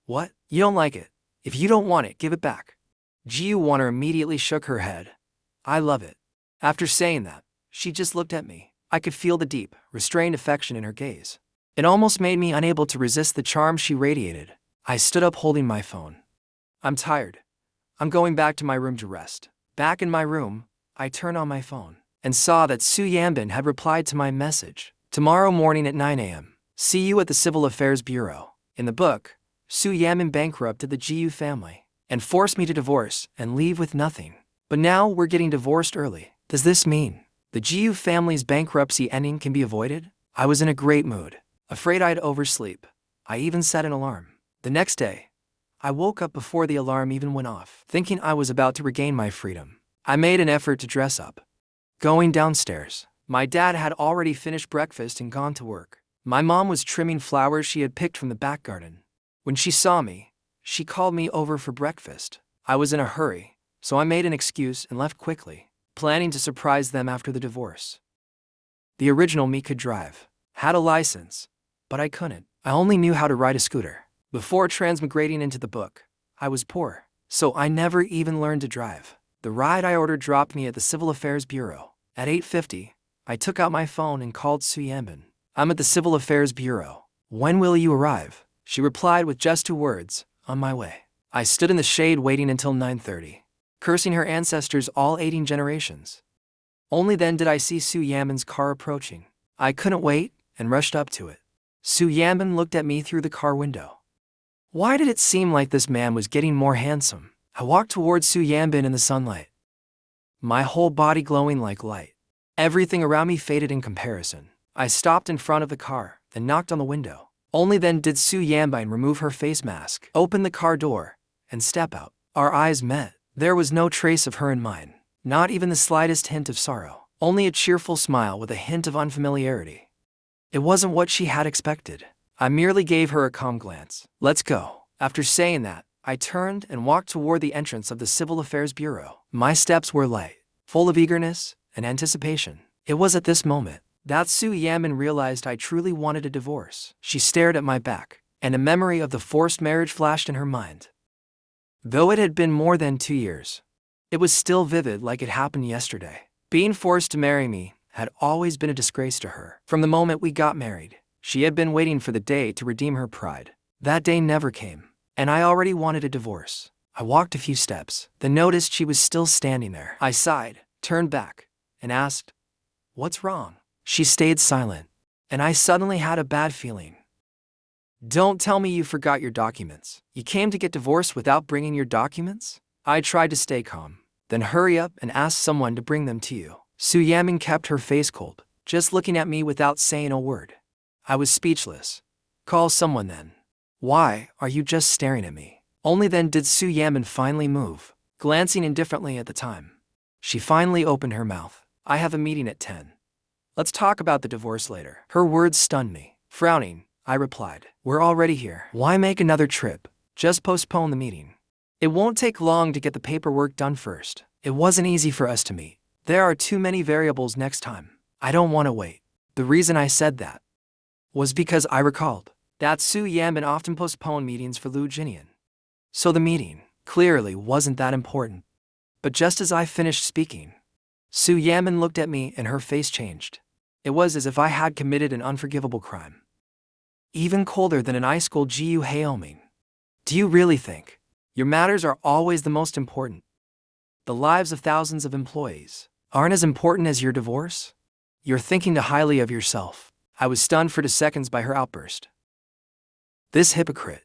What? You don't like it? If you don't want it, give it back. Wan'er immediately shook her head. I love it. After saying that, she just looked at me. I could feel the deep, restrained affection in her gaze. It almost made me unable to resist the charm she radiated. I stood up holding my phone. I'm tired. I'm going back to my room to rest. Back in my room, I turned on my phone and saw that Su Yanbing had replied to my message. Tomorrow morning at 9 a.m. See you at the Civil Affairs Bureau. In the book, Su Yanbing bankrupted the GU family and forced me to divorce and leave with nothing. But now we're getting divorced early. Does this mean the GU family's bankruptcy ending can be avoided? I was in a great mood, afraid I'd oversleep. I even set an alarm. The next day, I woke up before the alarm even went off, thinking I was about to regain my freedom. I made an effort to dress up. Going downstairs, my dad had already finished breakfast and gone to work. My mom was trimming flowers she had picked from the back garden. When she saw me, she called me over for breakfast. I was in a hurry, so I made an excuse and left quickly, planning to surprise them after the divorce. The original me could drive, had a license, but I couldn't. I only knew how to ride a scooter. Before transmigrating into the book, I was poor, so I never even learned to drive. The ride I ordered dropped me at the Civil Affairs Bureau. At 8:50, I took out my phone and called Su Yanbing. I'm at the Civil Affairs Bureau. When will you arrive? She replied with just 2 words, on my way. I stood in the shade waiting until 9:30, cursing her ancestors all 18 generations. Only then did I see Su Yanbing's car approaching. I couldn't wait and rushed up to it. Su Yanbing looked at me through the car window. Why did it seem like this man was getting more handsome? I walked towards Su Yanbing in the sunlight, my whole body glowing like light. Everything around me faded in comparison. I stopped in front of the car, then knocked on the window. Only then did Su Yanbing remove her face mask, open the car door, and step out. Our eyes met. There was no trace of her in mine, not even the slightest hint of sorrow, only a cheerful smile with a hint of unfamiliarity. It wasn't what she had expected. I merely gave her a calm glance. Let's go. After saying that, I turned and walked toward the entrance of the Civil Affairs Bureau. My steps were light, full of eagerness and anticipation. It was at this moment that Su Yanbing realized I truly wanted a divorce. She stared at my back, and a memory of the forced marriage flashed in her mind. Though it had been more than 2 years, it was still vivid like it happened yesterday. Being forced to marry me had always been a disgrace to her. From the moment we got married, she had been waiting for the day to redeem her pride. That day never came, and I already wanted a divorce. I walked a few steps, then noticed she was still standing there. I sighed, turned back, and asked, "What's wrong?" She stayed silent, and I suddenly had a bad feeling. Don't tell me you forgot your documents. You came to get divorced without bringing your documents? I tried to stay calm, then hurry up and ask someone to bring them to you. Su Yanbing kept her face cold, just looking at me without saying a word. I was speechless. Call someone then. Why are you just staring at me? Only then did Su Yanbing finally move. glancing indifferently at the time. She finally opened her mouth. I have a meeting at 10. Let's talk about the divorce later. Her words stunned me. Frowning, I replied, we're already here. Why make another trip? Just postpone the meeting. It won't take long to get the paperwork done first. It wasn't easy for us to meet. There are too many variables next time. I don't want to wait. The reason I said that was because I recalled that Su Yanbing often postponed meetings for Lu Jinnian. So the meeting clearly wasn't that important. But just as I finished speaking, Su Yanbing looked at me and her face changed. It was as if I had committed an unforgivable crime. Even colder than an ice-cold HEIRESS. Do you really think your matters are always the most important? The lives of thousands of employees aren't as important as your divorce? You're thinking too highly of yourself. I was stunned for 2 seconds by her outburst. This hypocrite.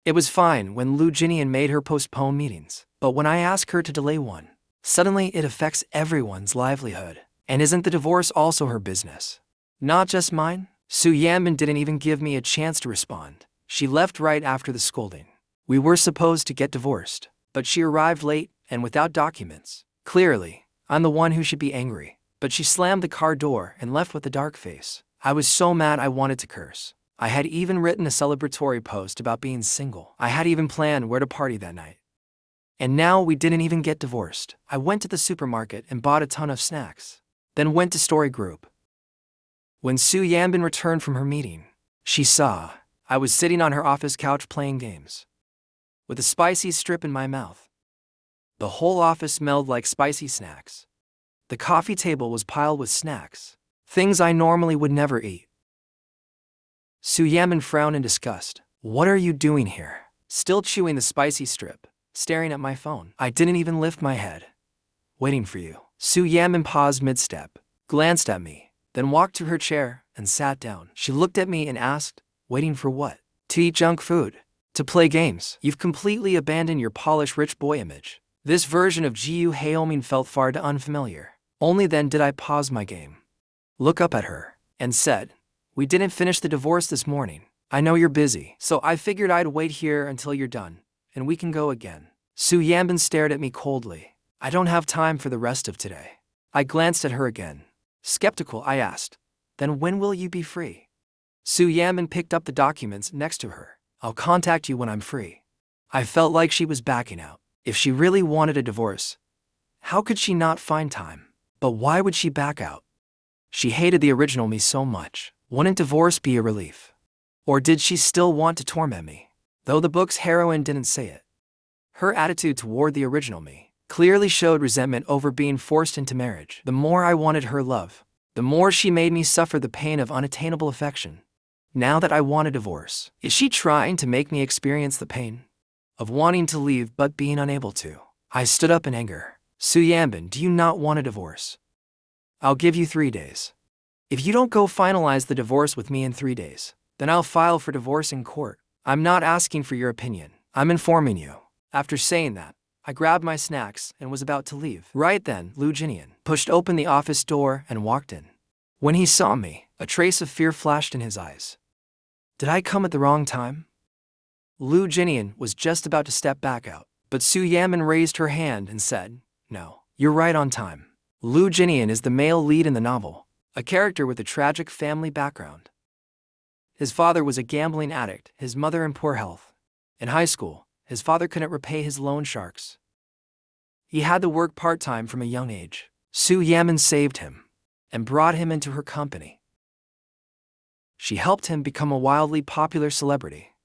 It was fine when Lu Jinnian made her postpone meetings, but when I ask her to delay one, suddenly it affects everyone's livelihood. And isn't the divorce also her business? Not just mine? Su Yanbing didn't even give me a chance to respond. She left right after the scolding. We were supposed to get divorced, but she arrived late and without documents. Clearly, I'm the one who should be angry. But she slammed the car door and left with a dark face. I was so mad I wanted to curse. I had even written a celebratory post about being single. I had even planned where to party that night. And now we didn't even get divorced. I went to the supermarket and bought a ton of snacks. Then went to Story Group. When Su Yanbing returned from her meeting, she saw I was sitting on her office couch playing games, with a spicy strip in my mouth. The whole office smelled like spicy snacks. The coffee table was piled with snacks, things I normally would never eat. Su Yanbing frowned in disgust. What are you doing here? Still chewing the spicy strip, staring at my phone. I didn't even lift my head. Waiting for you. Su Yanbing paused mid-step, glanced at me, then walked to her chair and sat down. She looked at me and asked, waiting for what? To eat junk food. To play games. You've completely abandoned your polished rich boy image. This version of HEIRESS felt far too unfamiliar. Only then did I pause my game, look up at her, and said, we didn't finish the divorce this morning. I know you're busy, so I figured I'd wait here until you're done, and we can go again. Su Yanbing stared at me coldly. I don't have time for the rest of today. I glanced at her again. Skeptical, I asked, then when will you be free? Su Yanbing picked up the documents next to her. I'll contact you when I'm free. I felt like she was backing out. If she really wanted a divorce, how could she not find time? But why would she back out? She hated the original me so much. Wouldn't divorce be a relief? Or did she still want to torment me? Though the book's heroine didn't say it. Her attitude toward the original me clearly showed resentment over being forced into marriage. The more I wanted her love, the more she made me suffer the pain of unattainable affection. Now that I want a divorce, is she trying to make me experience the pain of wanting to leave but being unable to? I stood up in anger. Su Yanbing, do you not want a divorce? I'll give you 3 days. If you don't go finalize the divorce with me in 3 days, then I'll file for divorce in court. I'm not asking for your opinion. I'm informing you. After saying that, I grabbed my snacks and was about to leave. Right then, Lu Jinnian pushed open the office door and walked in. When he saw me, a trace of fear flashed in his eyes. Did I come at the wrong time? Lu Jinnian was just about to step back out, but Su Yanbing raised her hand and said, no, you're right on time. Lu Jinnian is the male lead in the novel, a character with a tragic family background. His father was a gambling addict, his mother in poor health. In high school, his father couldn't repay his loan sharks. He had to work part-time from a young age. Su Yanbing saved him and brought him into her company. She helped him become a wildly popular celebrity.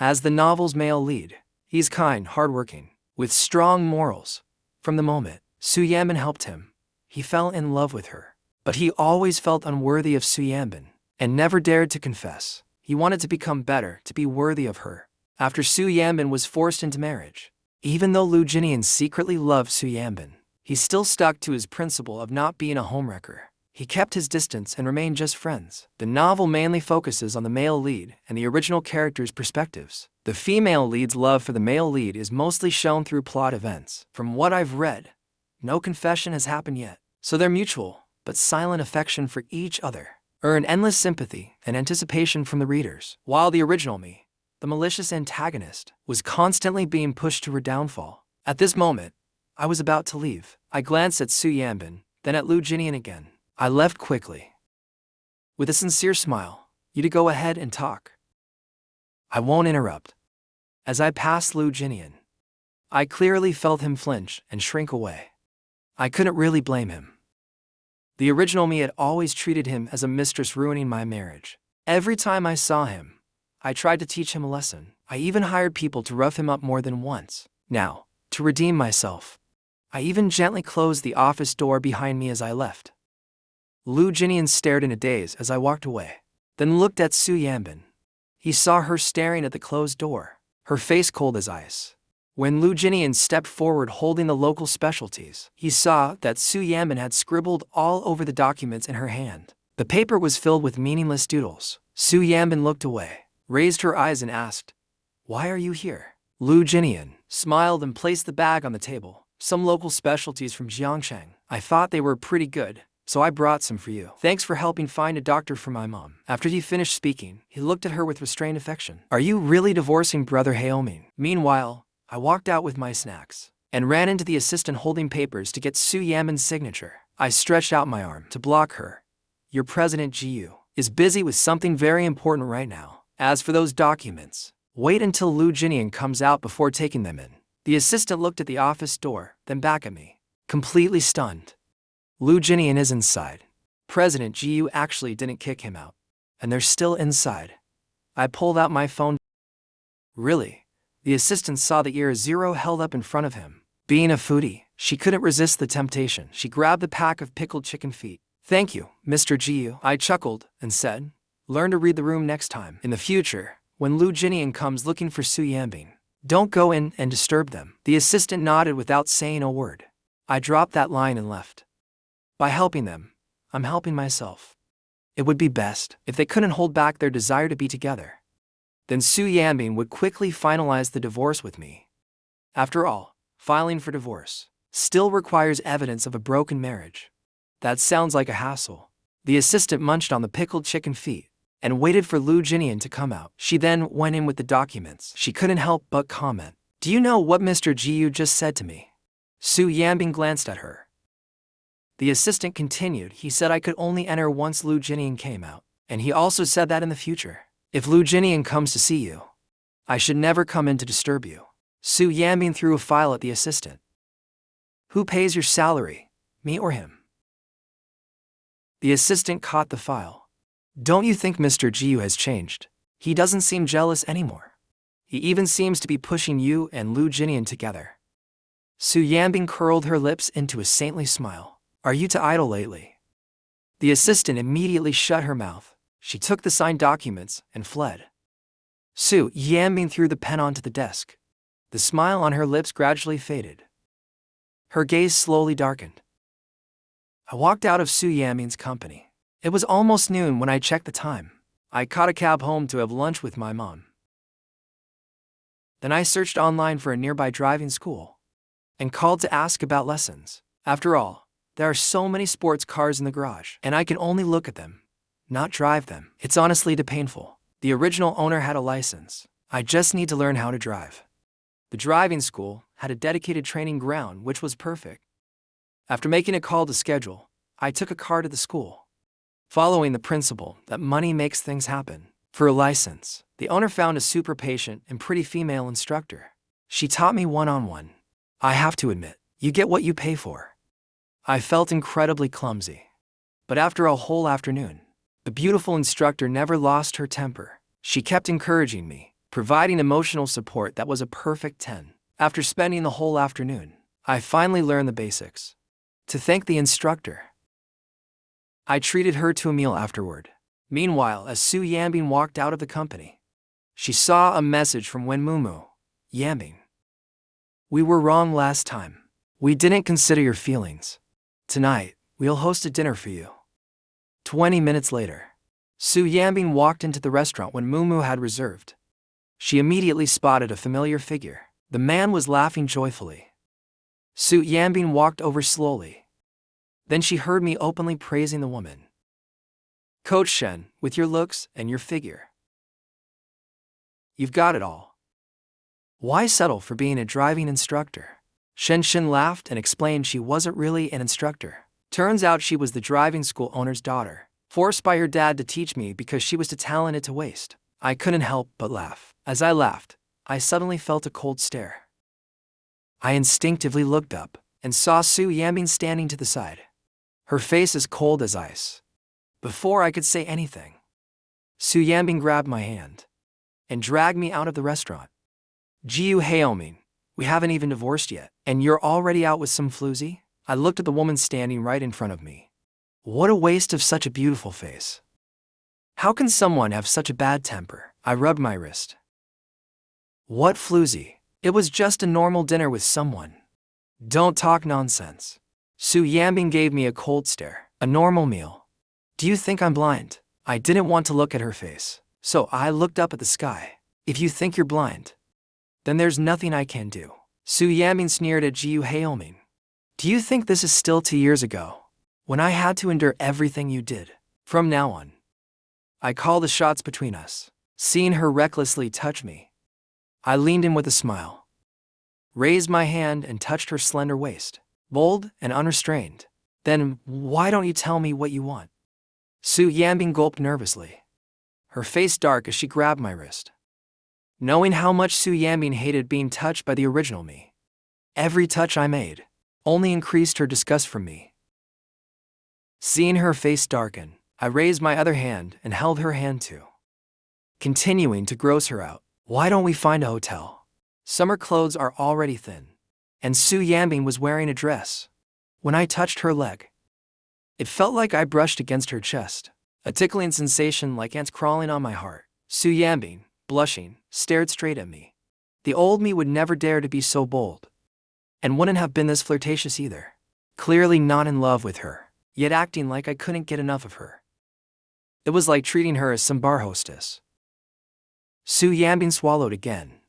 As the novel's male lead, he's kind, hardworking, with strong morals. From the moment Su Yanbing helped him, he fell in love with her. But he always felt unworthy of Su Yanbing and never dared to confess. He wanted to become better, to be worthy of her. After Su Yanbing was forced into marriage, even though Lu Jinnian secretly loved Su Yanbing, he still stuck to his principle of not being a homewrecker. He kept his distance and remained just friends. The novel mainly focuses on the male lead and the original characters' perspectives. The female lead's love for the male lead is mostly shown through plot events. From what I've read, no confession has happened yet, so their mutual but silent affection for each other earn endless sympathy and anticipation from the readers. While the original me, the malicious antagonist, was constantly being pushed to her downfall. At this moment, I was about to leave. I glanced at Su Yanbing, then at Lu Jinnian again. I left quickly. With a sincere smile, you to go ahead and talk. I won't interrupt. As I passed Lu Jinnian, I clearly felt him flinch and shrink away. I couldn't really blame him. The original me had always treated him as a mistress ruining my marriage. Every time I saw him, I tried to teach him a lesson. I even hired people to rough him up more than once. Now, to redeem myself, I even gently closed the office door behind me as I left. Lu Jinnian stared in a daze as I walked away, then looked at Su Yanbing. He saw her staring at the closed door, her face cold as ice. When Lu Jinnian stepped forward holding the local specialties, he saw that Su Yanbing had scribbled all over the documents in her hand. The paper was filled with meaningless doodles. Su Yanbing looked away, raised her eyes and asked, "Why are you here?" Lu Jinnian smiled and placed the bag on the table. "Some local specialties from Jiangsheng. I thought they were pretty good, so I brought some for you. Thanks for helping find a doctor for my mom." After he finished speaking, he looked at her with restrained affection. "Are you really divorcing brother HEIRESS?" Meanwhile, I walked out with my snacks and ran into the assistant holding papers to get Su Yanbing's signature. I stretched out my arm to block her. "Your President Jiu is busy with something very important right now. As for those documents, wait until Lu Jinnian comes out before taking them in." The assistant looked at the office door, then back at me, completely stunned. "Lu Jinnian is inside. President Jiu actually didn't kick him out, and they're still inside." I pulled out my phone. "Really?" The assistant saw the ear zero held up in front of him. Being a foodie, she couldn't resist the temptation. She grabbed the pack of pickled chicken feet. "Thank you, Mr. Jiu." I chuckled and said, "Learn to read the room next time. In the future, when Lu Jinnian comes looking for Su Yanbing, don't go in and disturb them." The assistant nodded without saying a word. I dropped that line and left. By helping them, I'm helping myself. It would be best if they couldn't hold back their desire to be together. Then Su Yanbing would quickly finalize the divorce with me. After all, filing for divorce still requires evidence of a broken marriage. That sounds like a hassle. The assistant munched on the pickled chicken feet and waited for Lu Jinnian to come out. She then went in with the documents. She couldn't help but comment, "Do you know what Mr. Jiu just said to me?" Su Yanbing glanced at her. The assistant continued, "He said I could only enter once Lu Jinnian came out, and he also said that in the future, if Lu Jinnian comes to see you, I should never come in to disturb you." Su Yanbing threw a file at the assistant. "Who pays your salary, me or him?" The assistant caught the file. "Don't you think Mr. Jiu has changed? He doesn't seem jealous anymore. He even seems to be pushing you and Lu Jinnian together." Su Yanbing curled her lips into a saintly smile. "Are you to idle lately?" The assistant immediately shut her mouth. She took the signed documents and fled. Su Yanbing threw the pen onto the desk. The smile on her lips gradually faded. Her gaze slowly darkened. I walked out of Su Yanbing's company. It was almost noon when I checked the time. I caught a cab home to have lunch with my mom. Then I searched online for a nearby driving school and called to ask about lessons. After all, there are so many sports cars in the garage, and I can only look at them, not drive them. It's honestly too painful. The original owner had a license. I just need to learn how to drive. The driving school had a dedicated training ground, which was perfect. After making a call to schedule, I took a car to the school. Following the principle that money makes things happen, for a license, the owner found a super patient and pretty female instructor. She taught me one-on-one. I have to admit, you get what you pay for. I felt incredibly clumsy. But after a whole afternoon, the beautiful instructor never lost her temper. She kept encouraging me, providing emotional support that was a perfect 10. After spending the whole afternoon, I finally learned the basics. To thank the instructor, I treated her to a meal afterward. Meanwhile, as Su Yanbing walked out of the company, she saw a message from Wan'er Yanbing. "We were wrong last time. We didn't consider your feelings. Tonight, we'll host a dinner for you." 20 minutes later, Su Yanbing walked into the restaurant when Mumu had reserved. She immediately spotted a familiar figure. The man was laughing joyfully. Su Yanbing walked over slowly. Then she heard me openly praising the woman. "Coach Shen, with your looks and your figure, you've got it all. Why settle for being a driving instructor?" Shen laughed and explained she wasn't really an instructor. Turns out she was the driving school owner's daughter, forced by her dad to teach me because she was too talented to waste. I couldn't help but laugh. As I laughed, I suddenly felt a cold stare. I instinctively looked up and saw Su Yanbing standing to the side. Her face as cold as ice. Before I could say anything, Su Yanbing grabbed my hand and dragged me out of the restaurant. HEIRESS, we haven't even divorced yet, and you're already out with some floozy? I looked at the woman standing right in front of me. What a waste of such a beautiful face. How can someone have such a bad temper? I rubbed my wrist. What floozy? It was just a normal dinner with someone. Don't talk nonsense. Su Yanbing gave me a cold stare. A normal meal. Do you think I'm blind? I didn't want to look at her face, so I looked up at the sky. If you think you're blind, then there's nothing I can do. Su Yanbing sneered at HEIRESS. Do you think this is still 2 years ago, when I had to endure everything you did? From now on, I call the shots between us. Seeing her recklessly touch me, I leaned in with a smile, raised my hand and touched her slender waist, bold and unrestrained. Then why don't you tell me what you want? Su Yanbing gulped nervously, her face dark as she grabbed my wrist. Knowing how much Su Yanbing hated being touched by the original me, every touch I made only increased her disgust for me. Seeing her face darken, I raised my other hand and held her hand too, continuing to gross her out. Why don't we find a hotel? Summer clothes are already thin, and Su Yanbing was wearing a dress. When I touched her leg, it felt like I brushed against her chest, a tickling sensation like ants crawling on my heart. Su Yanbing, blushing, stared straight at me. The old me would never dare to be so bold, and wouldn't have been this flirtatious either. Clearly not in love with her, yet acting like I couldn't get enough of her. It was like treating her as some bar hostess. Su Yanbing swallowed again,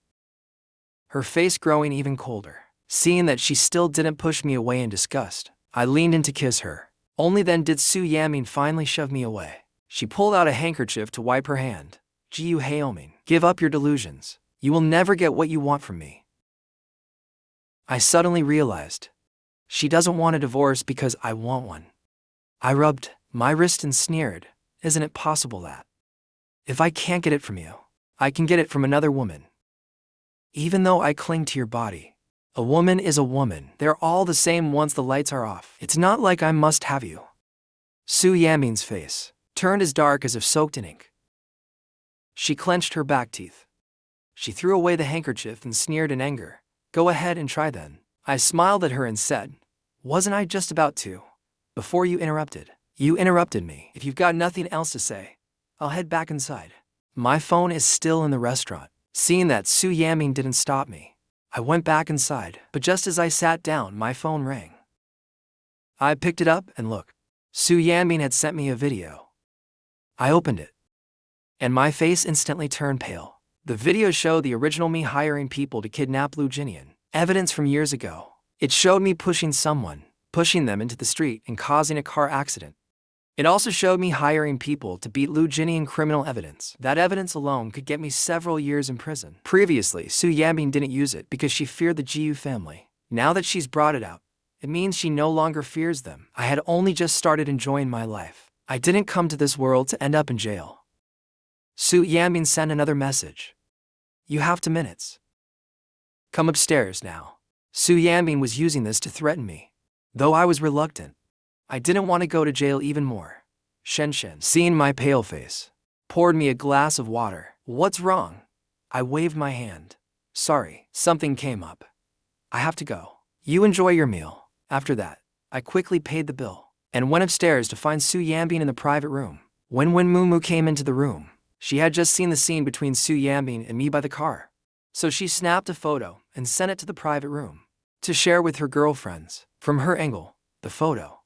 her face growing even colder. Seeing that she still didn't push me away in disgust, I leaned in to kiss her. Only then did Su Yanbing finally shove me away. She pulled out a handkerchief to wipe her hand. HEIRESS, give up your delusions. You will never get what you want from me. I suddenly realized, she doesn't want a divorce because I want one. I rubbed my wrist and sneered, isn't it possible that, if I can't get it from you, I can get it from another woman? Even though I cling to your body, a woman is a woman. They're all the same once the lights are off. It's not like I must have you. Su Yanbing's face turned as dark as if soaked in ink. She clenched her back teeth. She threw away the handkerchief and sneered in anger. Go ahead and try then. I smiled at her and said, wasn't I just about to? Before you interrupted. You interrupted me. If you've got nothing else to say, I'll head back inside. My phone is still in the restaurant. Seeing that Su Yanbing didn't stop me, I went back inside, but just as I sat down, my phone rang. I picked it up and looked. Su Yanbing had sent me a video. I opened it, and my face instantly turned pale. The video showed the original me hiring people to kidnap Lu Jinnian. Evidence from years ago. It showed me pushing them into the street and causing a car accident. It also showed me hiring people to beat Lu Jinnian criminal evidence. That evidence alone could get me several years in prison. Previously, Su Yanbing didn't use it because she feared the Jiu family. Now that she's brought it out, it means she no longer fears them. I had only just started enjoying my life. I didn't come to this world to end up in jail. Su Yanbing sent another message. You have 2 minutes. Come upstairs now. Su Yanbing was using this to threaten me. Though I was reluctant, I didn't want to go to jail even more. Shen, seeing my pale face, poured me a glass of water. What's wrong? I waved my hand. Sorry, something came up. I have to go. You enjoy your meal. After that, I quickly paid the bill and went upstairs to find Su Yanbing in the private room. When Mumu came into the room, she had just seen the scene between Su Yanbing and me by the car. So she snapped a photo and sent it to the private room to share with her girlfriends. From her angle, the photo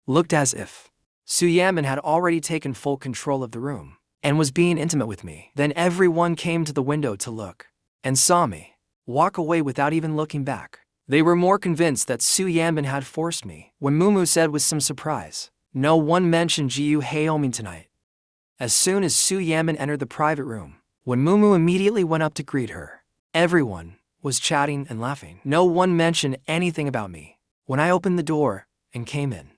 looked as if Su Yanbing had already taken full control of the room and was being intimate with me. Then everyone came to the window to look and saw me walk away without even looking back. They were more convinced that Su Yanbing had forced me. When Mumu said with some surprise, no one mentioned HEIRESS tonight. As soon as Su Yanbing entered the private room, when Mumu immediately went up to greet her, everyone was chatting and laughing. No one mentioned anything about me. When I opened the door and came in,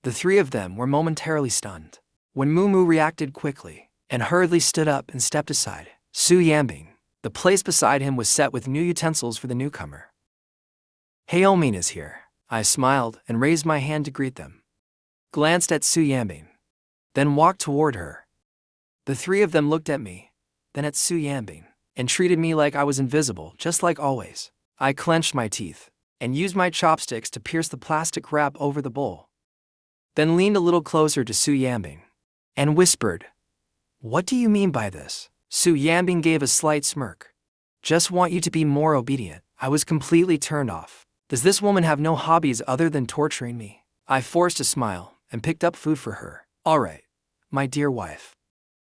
the three of them were momentarily stunned. When Mumu reacted quickly and hurriedly stood up and stepped aside, Su Yanbing, the place beside him was set with new utensils for the newcomer. HEIRESS is here. I smiled and raised my hand to greet them. Glanced at Su Yanbing, then walked toward her. The three of them looked at me, then at Su Yanbing, and treated me like I was invisible, just like always. I clenched my teeth and used my chopsticks to pierce the plastic wrap over the bowl. Then leaned a little closer to Su Yanbing and whispered, "What do you mean by this?" Su Yanbing gave a slight smirk. "Just want you to be more obedient." I was completely turned off. Does this woman have no hobbies other than torturing me? I forced a smile and picked up food for her. "All right, my dear wife.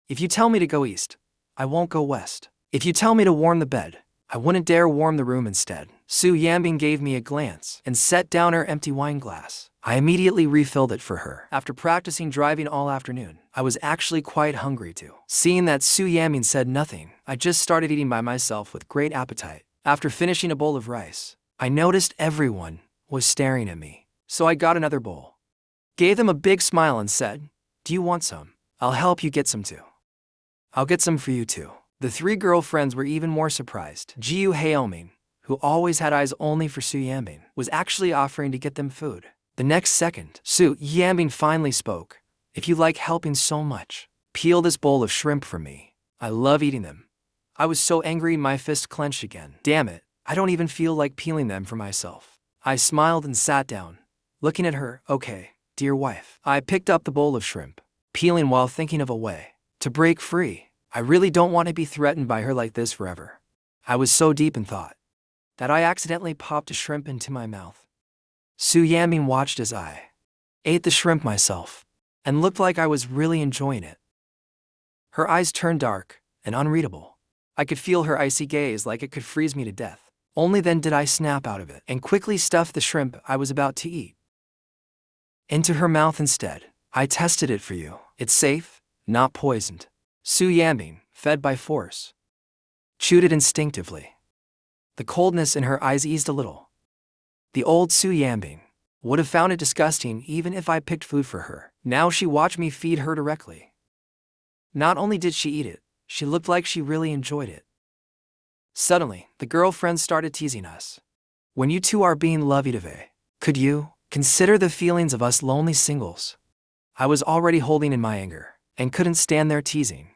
If you tell me to go east, I won't go west. If you tell me to warm the bed, I wouldn't dare warm the room instead." Su Yanbing gave me a glance and set down her empty wine glass. I immediately refilled it for her. After practicing driving all afternoon, I was actually quite hungry too. Seeing that Su Yanbing said nothing, I just started eating by myself with great appetite. After finishing a bowl of rice, I noticed everyone was staring at me, so I got another bowl. Gave them a big smile and said, "Do you want some? I'll help you get some too." "I'll get some for you too." The three girlfriends were even more surprised. HEIRESS, who always had eyes only for Su Yanbing, was actually offering to get them food. The next second, Su Yanbing finally spoke. "If you like helping so much, peel this bowl of shrimp for me. I love eating them." I was so angry my fist clenched again. Damn it, I don't even feel like peeling them for myself. I smiled and sat down, looking at her. "Okay, dear wife." I picked up the bowl of shrimp, peeling while thinking of a way to break free. I really don't want to be threatened by her like this forever. I was so deep in thought that I accidentally popped a shrimp into my mouth. Su Yanbing watched as I ate the shrimp myself and looked like I was really enjoying it. Her eyes turned dark and unreadable. I could feel her icy gaze like it could freeze me to death. Only then did I snap out of it and quickly stuff the shrimp I was about to eat into her mouth instead. "I tested it for you. It's safe, not poisoned." Su Yanbing, fed by force, chewed it instinctively. The coldness in her eyes eased a little. The old Su Yanbing would have found it disgusting even if I picked food for her. Now she watched me feed her directly. Not only did she eat it, she looked like she really enjoyed it. Suddenly, the girlfriends started teasing us. "When you two are being lovey-dovey, could you consider the feelings of us lonely singles?" I was already holding in my anger and couldn't stand their teasing.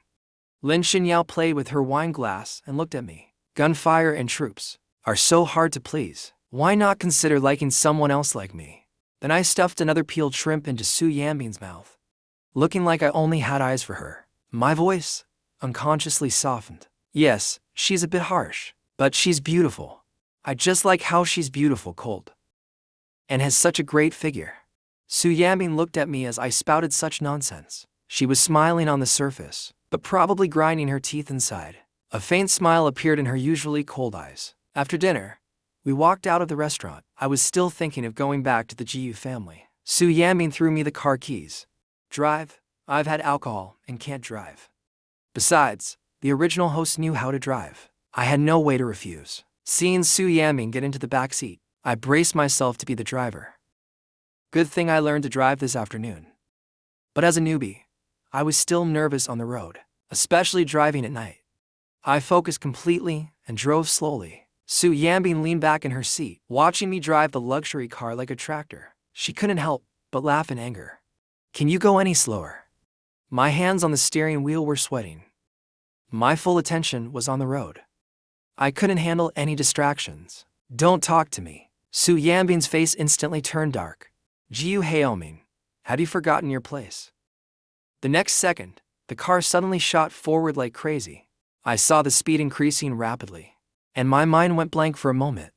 Lin Xinyao played with her wine glass and looked at me. "Gunfire and troops are so hard to please. Why not consider liking someone else like me?" Then I stuffed another peeled shrimp into Su Yanbing's mouth, looking like I only had eyes for her. My voice unconsciously softened. "Yes, she's a bit harsh, but she's beautiful. I just like how she's beautiful cold and has such a great figure." Su Yanbing looked at me as I spouted such nonsense. She was smiling on the surface, but probably grinding her teeth inside. A faint smile appeared in her usually cold eyes. After dinner, we walked out of the restaurant. I was still thinking of going back to the Jiu family. Su Yanbing threw me the car keys. "Drive? I've had alcohol and can't drive. Besides, the original host knew how to drive." I had no way to refuse. Seeing Su Yanbing get into the back seat, I braced myself to be the driver. Good thing I learned to drive this afternoon. But as a newbie, I was still nervous on the road, especially driving at night. I focused completely and drove slowly. Su Yanbing leaned back in her seat, watching me drive the luxury car like a tractor. She couldn't help but laugh in anger. "Can you go any slower?" My hands on the steering wheel were sweating. My full attention was on the road. I couldn't handle any distractions. "Don't talk to me." Su Yanbing's face instantly turned dark. "HEIRESS, have you forgotten your place?" The next second, the car suddenly shot forward like crazy. I saw the speed increasing rapidly, and my mind went blank for a moment.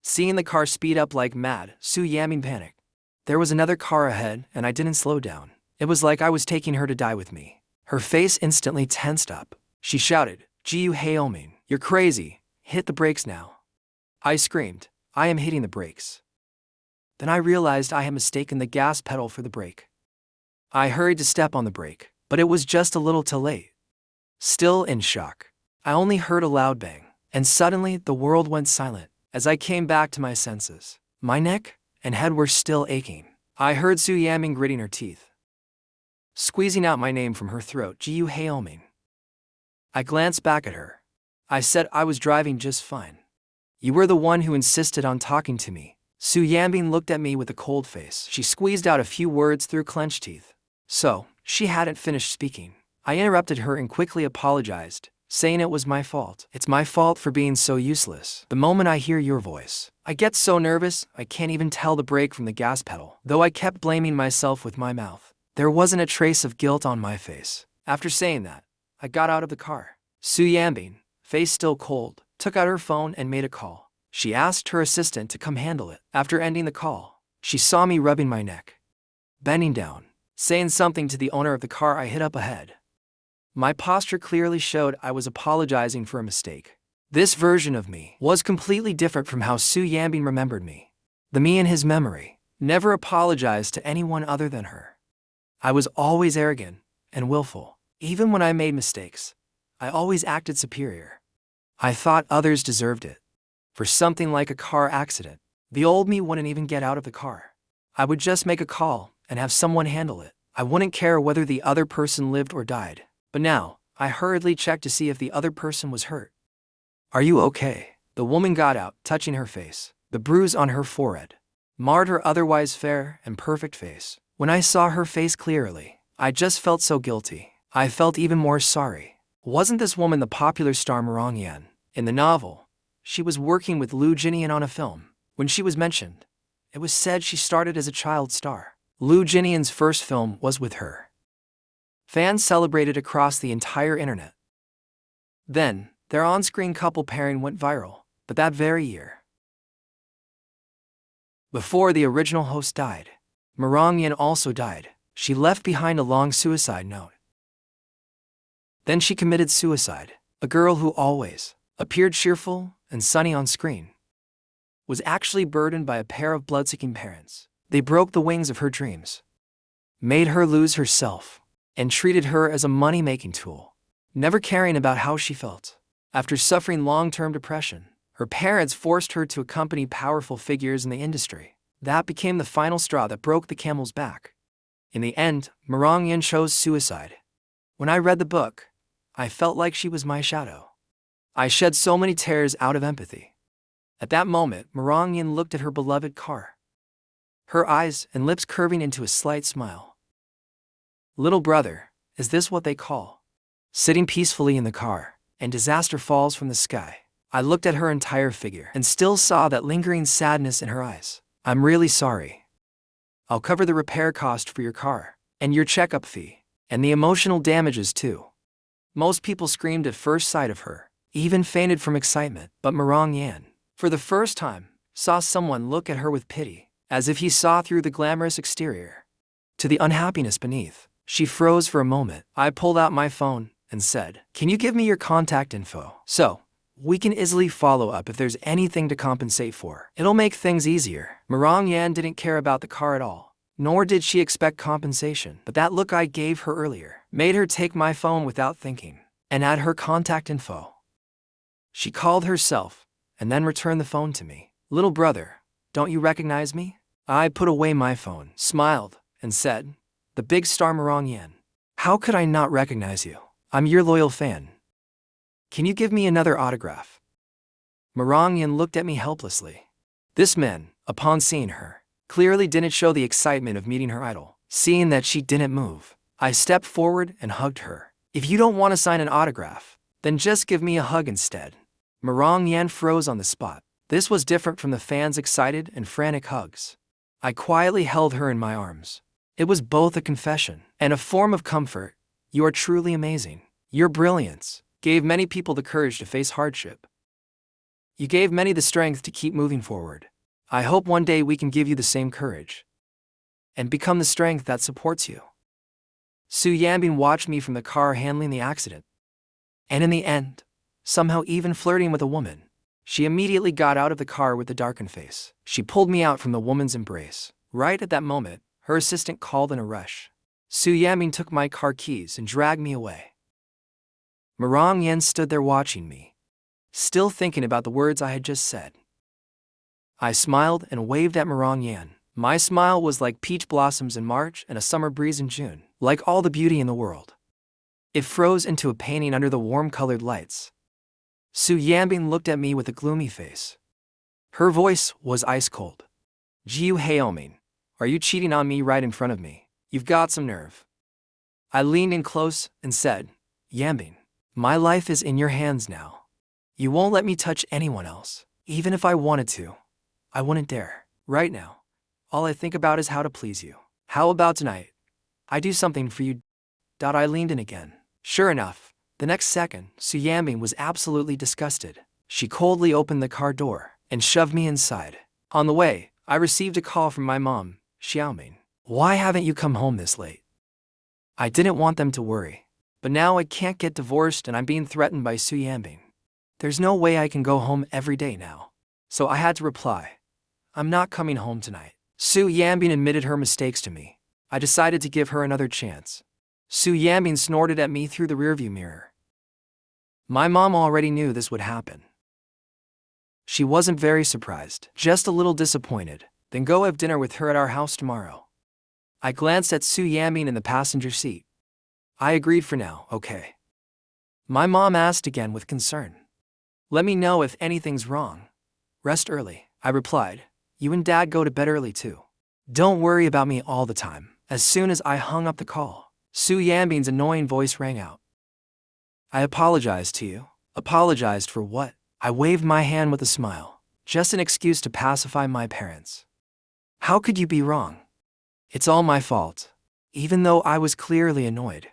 Seeing the car speed up like mad, Su Yanbing panicked. There was another car ahead, and I didn't slow down. It was like I was taking her to die with me. Her face instantly tensed up. She shouted, "HEIRESS, you're crazy. Hit the brakes now." I screamed, "I am hitting the brakes." Then I realized I had mistaken the gas pedal for the brake. I hurried to step on the brake, but it was just a little too late. Still in shock, I only heard a loud bang, And suddenly, the world went silent. As I came back to my senses, my neck and head were still aching. I heard Su Yanbing gritting her teeth, squeezing out my name from her throat, Gu HEIRESS. I glanced back at her. I said I was driving just fine. You were the one who insisted on talking to me. Su Yanbing looked at me with a cold face. She squeezed out a few words through clenched teeth. So, she hadn't finished speaking. I interrupted her and quickly apologized, saying it was my fault. It's my fault for being so useless. The moment I hear your voice, I get so nervous, I can't even tell the brake from the gas pedal. Though I kept blaming myself with my mouth, there wasn't a trace of guilt on my face. After saying that, I got out of the car. Su Yanbing, face still cold, took out her phone and made a call. She asked her assistant to come handle it. After ending the call, she saw me rubbing my neck. Bending down, saying something to the owner of the car, I hit up ahead. My posture clearly showed I was apologizing for a mistake. This version of me was completely different from how Su Yanbing remembered me. The me in his memory never apologized to anyone other than her. I was always arrogant and willful. Even when I made mistakes, I always acted superior. I thought others deserved it. For something like a car accident, the old me wouldn't even get out of the car. I would just make a call and have someone handle it. I wouldn't care whether the other person lived or died. But now, I hurriedly checked to see if the other person was hurt. Are you okay? The woman got out, touching her face. The bruise on her forehead marred her otherwise fair and perfect face. When I saw her face clearly, I just felt so guilty. I felt even more sorry. Wasn't this woman the popular star Morang Yan? In the novel, she was working with Lu Jinnian on a film. When she was mentioned, it was said she started as a child star. Lu Jinnian's first film was with her. Fans celebrated across the entire internet. Then, their on-screen couple pairing went viral, but that very year, before the original host died, Morang Yan also died. She left behind a long suicide note. Then she committed suicide. A girl who always appeared cheerful and sunny on screen was actually burdened by a pair of blood-seeking parents. They broke the wings of her dreams, made her lose herself, and treated her as a money-making tool, never caring about how she felt. After suffering long-term depression, her parents forced her to accompany powerful figures in the industry. That became the final straw that broke the camel's back. In the end, Morang Yan chose suicide. When I read the book, I felt like she was my shadow. I shed so many tears out of empathy. At that moment, Morang Yan looked at her beloved car, her eyes and lips curving into a slight smile. Little brother, is this what they call sitting peacefully in the car, and disaster falls from the sky? I looked at her entire figure and still saw that lingering sadness in her eyes. I'm really sorry. I'll cover the repair cost for your car, and your checkup fee, and the emotional damages too. Most people screamed at first sight of her, even fainted from excitement, but Morang Yan, for the first time, saw someone look at her with pity, as if he saw through the glamorous exterior to the unhappiness beneath. She froze for a moment. I pulled out my phone and said, "Can you give me your contact info? So we can easily follow up if there's anything to compensate for. It'll make things easier." Morang Yan didn't care about the car at all, nor did she expect compensation. But that look I gave her earlier made her take my phone without thinking and add her contact info. She called herself and then returned the phone to me. "Little brother, don't you recognize me?" I put away my phone, smiled, and said, "The big star Morang Yan. How could I not recognize you? I'm your loyal fan. Can you give me another autograph?" Morang Yan looked at me helplessly. This man, upon seeing her, clearly didn't show the excitement of meeting her idol. Seeing that she didn't move, I stepped forward and hugged her. "If you don't want to sign an autograph, then just give me a hug instead." Morang Yan froze on the spot. This was different from the fans' excited and frantic hugs. I quietly held her in my arms. It was both a confession and a form of comfort. "You are truly amazing. Your brilliance gave many people the courage to face hardship. You gave many the strength to keep moving forward. I hope one day we can give you the same courage and become the strength that supports you." Su Yanbing watched me from the car handling the accident. And in the end, somehow even flirting with a woman, she immediately got out of the car with a darkened face. She pulled me out from the woman's embrace. Right at that moment, her assistant called in a rush. Su Yanbing took my car keys and dragged me away. Morang Yan stood there watching me, still thinking about the words I had just said. I smiled and waved at Morang Yan. My smile was like peach blossoms in March and a summer breeze in June, like all the beauty in the world. It froze into a painting under the warm-colored lights. Su Yanbing looked at me with a gloomy face. Her voice was ice-cold. Jiu Haoming, are you cheating on me right in front of me? You've got some nerve. I leaned in close and said, Yanbing, my life is in your hands now. You won't let me touch anyone else. Even if I wanted to, I wouldn't dare. Right now, all I think about is how to please you. How about tonight? I do something for you. I leaned in again. Sure enough, the next second, Su Yanbing was absolutely disgusted. She coldly opened the car door and shoved me inside. On the way, I received a call from my mom, Xiaoming. Why haven't you come home this late? I didn't want them to worry, but now I can't get divorced and I'm being threatened by Su Yanbing. There's no way I can go home every day now. So I had to reply, I'm not coming home tonight. Su Yanbing admitted her mistakes to me. I decided to give her another chance. Su Yanbing snorted at me through the rearview mirror. My mom already knew this would happen. She wasn't very surprised, just a little disappointed. Then go have dinner with her at our house tomorrow. I glanced at Su Yanbing in the passenger seat. I agreed for now, okay. My mom asked again with concern. Let me know if anything's wrong. Rest early, I replied. You and Dad go to bed early too. Don't worry about me all the time. As soon as I hung up the call, Su Yanbing's annoying voice rang out. I apologized to you. Apologized for what? I waved my hand with a smile. Just an excuse to pacify my parents. How could you be wrong? It's all my fault. Even though I was clearly annoyed,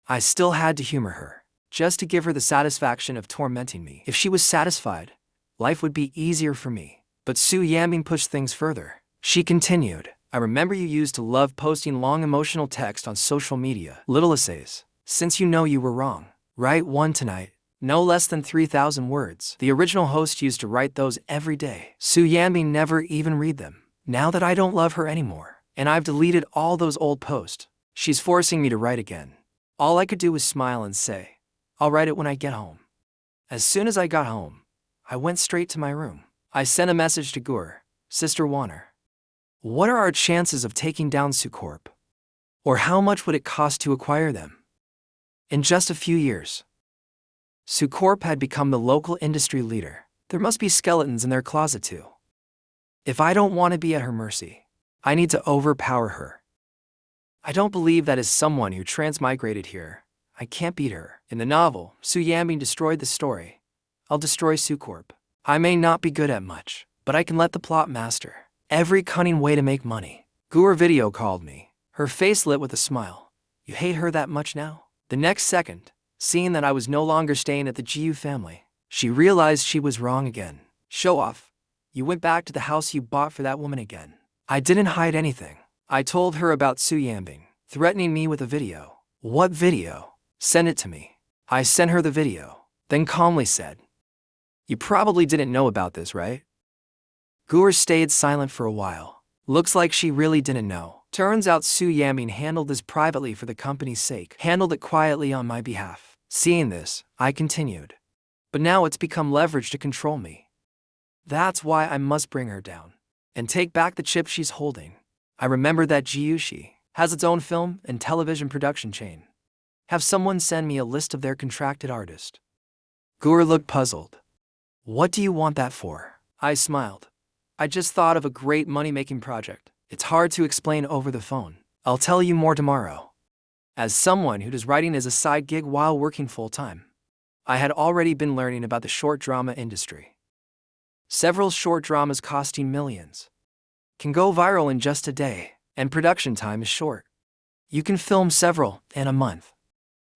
I still had to humor her, just to give her the satisfaction of tormenting me. If she was satisfied, life would be easier for me. But Su Yanbing pushed things further. She continued, I remember you used to love posting long emotional text on social media, little essays. Since you know you were wrong, write one tonight. No less than 3,000 words. The original host used to write those every day. Su Yanbing never even read them. Now that I don't love her anymore, and I've deleted all those old posts, she's forcing me to write again. All I could do was smile and say, I'll write it when I get home. As soon as I got home, I went straight to my room. I sent a message to Gur, Sister Wan'er. What are our chances of taking down Sucorp? Or how much would it cost to acquire them? In just a few years, Sucorp had become the local industry leader. There must be skeletons in their closet too. If I don't want to be at her mercy, I need to overpower her. I don't believe that as someone who transmigrated here, I can't beat her. In the novel, Su Yanbing destroyed the story. I'll destroy Sucorp. I may not be good at much, but I can let the plot master every cunning way to make money. Gur video called me, her face lit with a smile. You hate her that much now? The next second, seeing that I was no longer staying at the Jiu family, she realized she was wrong again. Show off. You went back to the house you bought for that woman again. I didn't hide anything. I told her about Su Yanbing, threatening me with a video. What video? Send it to me. I sent her the video, then calmly said, You probably didn't know about this, right? Gur stayed silent for a while. Looks like she really didn't know. Turns out Su Yanbing handled this privately for the company's sake, handled it quietly on my behalf. Seeing this, I continued. But now it's become leverage to control me. That's why I must bring her down and take back the chip she's holding. I remember that Jiushi has its own film and television production chain. Have someone send me a list of their contracted artists. Gur looked puzzled. What do you want that for? I smiled. I just thought of a great money-making project. It's hard to explain over the phone. I'll tell you more tomorrow. As someone who does writing as a side gig while working full-time, I had already been learning about the short drama industry. Several short dramas costing millions can go viral in just a day, and production time is short. You can film several in a month.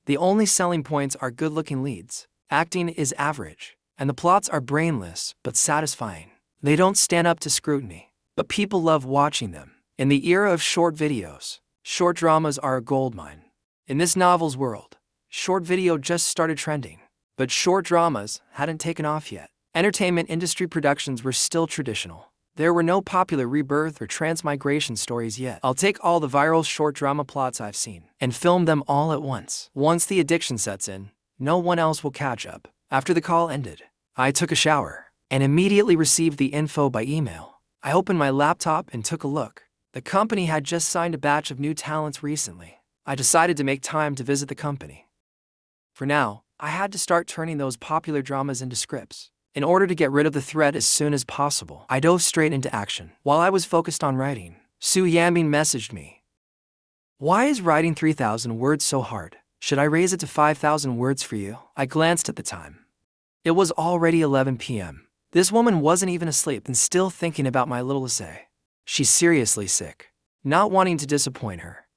The only selling points are good-looking leads, acting is average, and the plots are brainless but satisfying. They don't stand up to scrutiny, but people love watching them. In the era of short videos, short dramas are a goldmine. In this novel's world, short video just started trending, but short dramas hadn't taken off yet. Entertainment industry productions were still traditional. There were no popular rebirth or transmigration stories yet. I'll take all the viral short drama plots I've seen and film them all at once. Once the addiction sets in, no one else will catch up. After the call ended, I took a shower and immediately received the info by email. I opened my laptop and took a look. The company had just signed a batch of new talents recently. I decided to make time to visit the company. For now, I had to start turning those popular dramas into scripts. In order to get rid of the threat as soon as possible, I dove straight into action. While I was focused on writing, Su Yanbing messaged me. Why is writing 3,000 words so hard? Should I raise it to 5,000 words for you? I glanced at the time. It was already 11 p.m. This woman wasn't even asleep and still thinking about my little essay. She's seriously sick. Not wanting to disappoint her,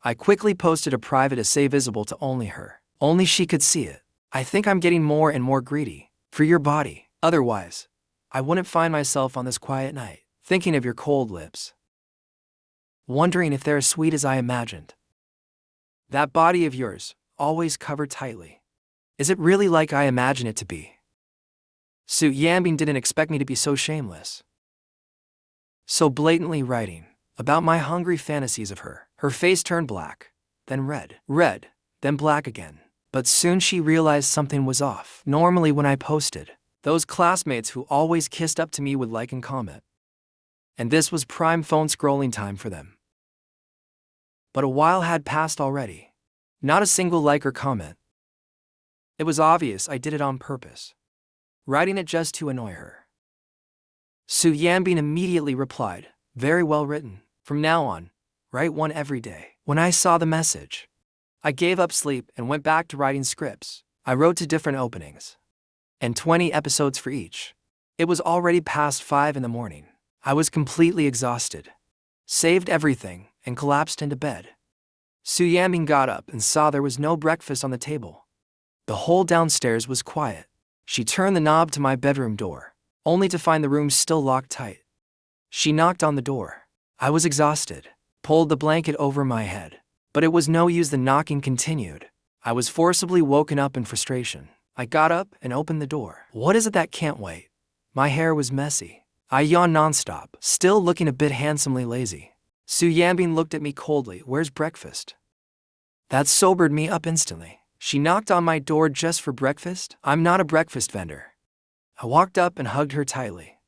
I quickly posted a private essay visible to only her. Only she could see it. I think I'm getting more and more greedy for your body. Otherwise, I wouldn't find myself on this quiet night, thinking of your cold lips, wondering if they're as sweet as I imagined. That body of yours, always covered tightly. Is it really like I imagine it to be? Su Yanbing didn't expect me to be so shameless, so blatantly writing about my hungry fantasies of her. Her face turned black, then red, then black again. But soon she realized something was off. Normally when I posted, those classmates who always kissed up to me would like and comment. And this was prime phone scrolling time for them. But a while had passed already. Not a single like or comment. It was obvious I did it on purpose, writing it just to annoy her. Su Yanbing immediately replied, very well written. From now on, write one every day. When I saw the message, I gave up sleep and went back to writing scripts. I wrote to different openings, and 20 episodes for each. It was already past 5 in the morning. I was completely exhausted, saved everything, and collapsed into bed. Su Yanbing got up and saw there was no breakfast on the table. The whole downstairs was quiet. She turned the knob to my bedroom door, only to find the room still locked tight. She knocked on the door. I was exhausted, pulled the blanket over my head. But it was no use, the knocking continued. I was forcibly woken up in frustration. I got up and opened the door. What is it that can't wait? My hair was messy. I yawned nonstop, still looking a bit handsomely lazy. Su Yanbing looked at me coldly. Where's breakfast? That sobered me up instantly. She knocked on my door just for breakfast? I'm not a breakfast vendor. I walked up and hugged her tightly,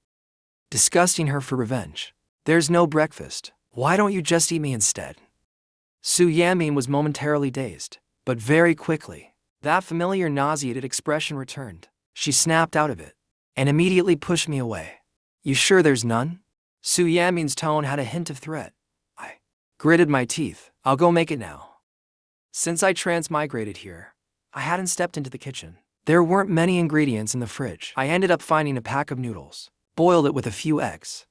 disgusting her for revenge. There's no breakfast. Why don't you just eat me instead? Su Yanbing was momentarily dazed, but very quickly, that familiar nauseated expression returned. She snapped out of it and immediately pushed me away. You sure there's none? Su Yanbing's tone had a hint of threat. I gritted my teeth. I'll go make it now. Since I transmigrated here, I hadn't stepped into the kitchen. There weren't many ingredients in the fridge. I ended up finding a pack of noodles, boiled it with a few eggs.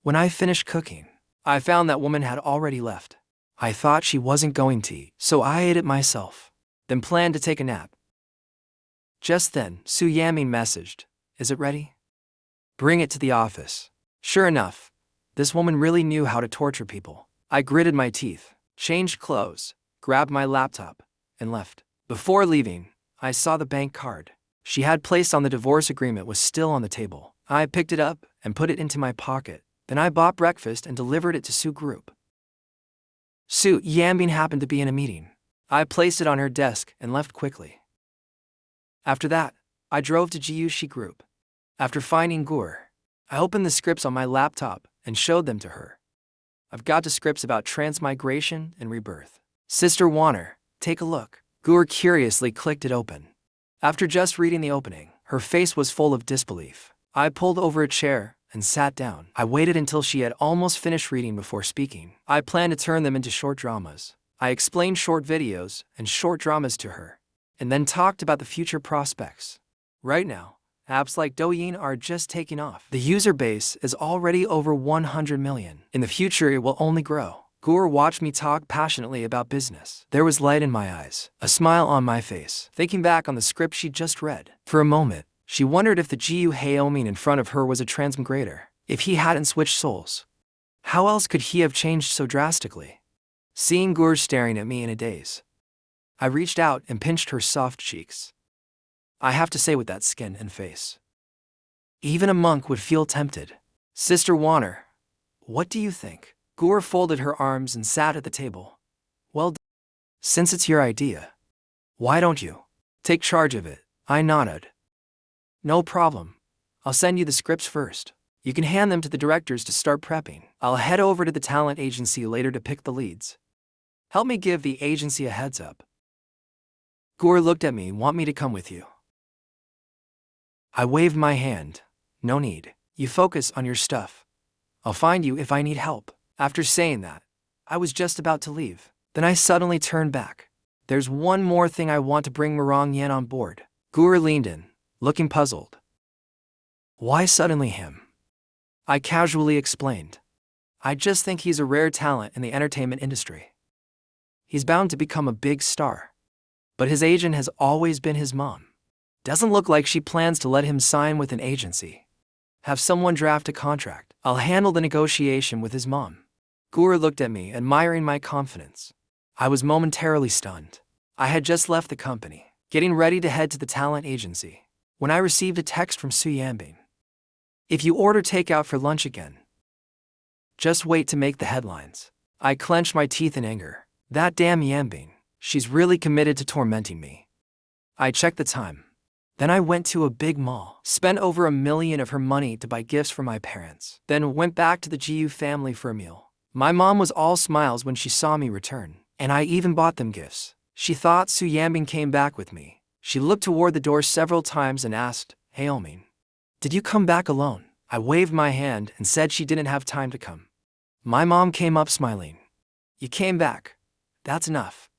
When I finished cooking, I found that woman had already left. I thought she wasn't going to eat, so I ate it myself, then planned to take a nap. Just then, Su Yanbing messaged, "Is it ready? Bring it to the office." Sure enough, this woman really knew how to torture people. I gritted my teeth, changed clothes, grabbed my laptop, and left. Before leaving, I saw the bank card she had placed on the divorce agreement was still on the table. I picked it up and put it into my pocket. Then I bought breakfast and delivered it to Su Group. Su Yanbing happened to be in a meeting. I placed it on her desk and left quickly. After that, I drove to Jiushi Group. After finding Gur, I opened the scripts on my laptop and showed them to her. I've got the scripts about transmigration and rebirth. Sister Wan'er, take a look. Gur curiously clicked it open. After just reading the opening, her face was full of disbelief. I pulled over a chair and sat down. I waited until she had almost finished reading before speaking. I planned to turn them into short dramas. I explained short videos and short dramas to her, and then talked about the future prospects. Right now, apps like Douyin are just taking off. The user base is already over 100 million. In the future, it will only grow. Gur watched me talk passionately about business. There was light in my eyes, a smile on my face, thinking back on the script she just read. For a moment, she wondered if the Jiu Heiress's in front of her was a transmigrator, if he hadn't switched souls. How else could he have changed so drastically? Seeing Gur staring at me in a daze, I reached out and pinched her soft cheeks. I have to say, with that skin and face, even a monk would feel tempted. Sister Wan'er, what do you think? Gur folded her arms and sat at the table. Well, since it's your idea, why don't you take charge of it? I nodded. No problem. I'll send you the scripts first. You can hand them to the directors to start prepping. I'll head over to the talent agency later to pick the leads. Help me give the agency a heads up. Gore looked at me, want me to come with you. I waved my hand. No need. You focus on your stuff. I'll find you if I need help. After saying that, I was just about to leave. Then I suddenly turned back. There's one more thing I want to bring Morang Yan on board. Gore leaned in, looking puzzled. Why suddenly him? I casually explained. I just think he's a rare talent in the entertainment industry. He's bound to become a big star. But his agent has always been his mom. Doesn't look like she plans to let him sign with an agency. Have someone draft a contract. I'll handle the negotiation with his mom. Gore looked at me, admiring my confidence. I was momentarily stunned. I had just left the company, getting ready to head to the talent agency, when I received a text from Su Yanbing. If you order takeout for lunch again, just wait to make the headlines. I clenched my teeth in anger. That damn Yanbing, she's really committed to tormenting me. I checked the time. Then I went to a big mall, spent over $1 million of her money to buy gifts for my parents, then went back to the GU family for a meal. My mom was all smiles when she saw me return, and I even bought them gifts. She thought Su Yanbing came back with me. She looked toward the door several times and asked, "Hey, Oming, did you come back alone?" I waved my hand and said she didn't have time to come. My mom came up smiling. "You came back. That's enough.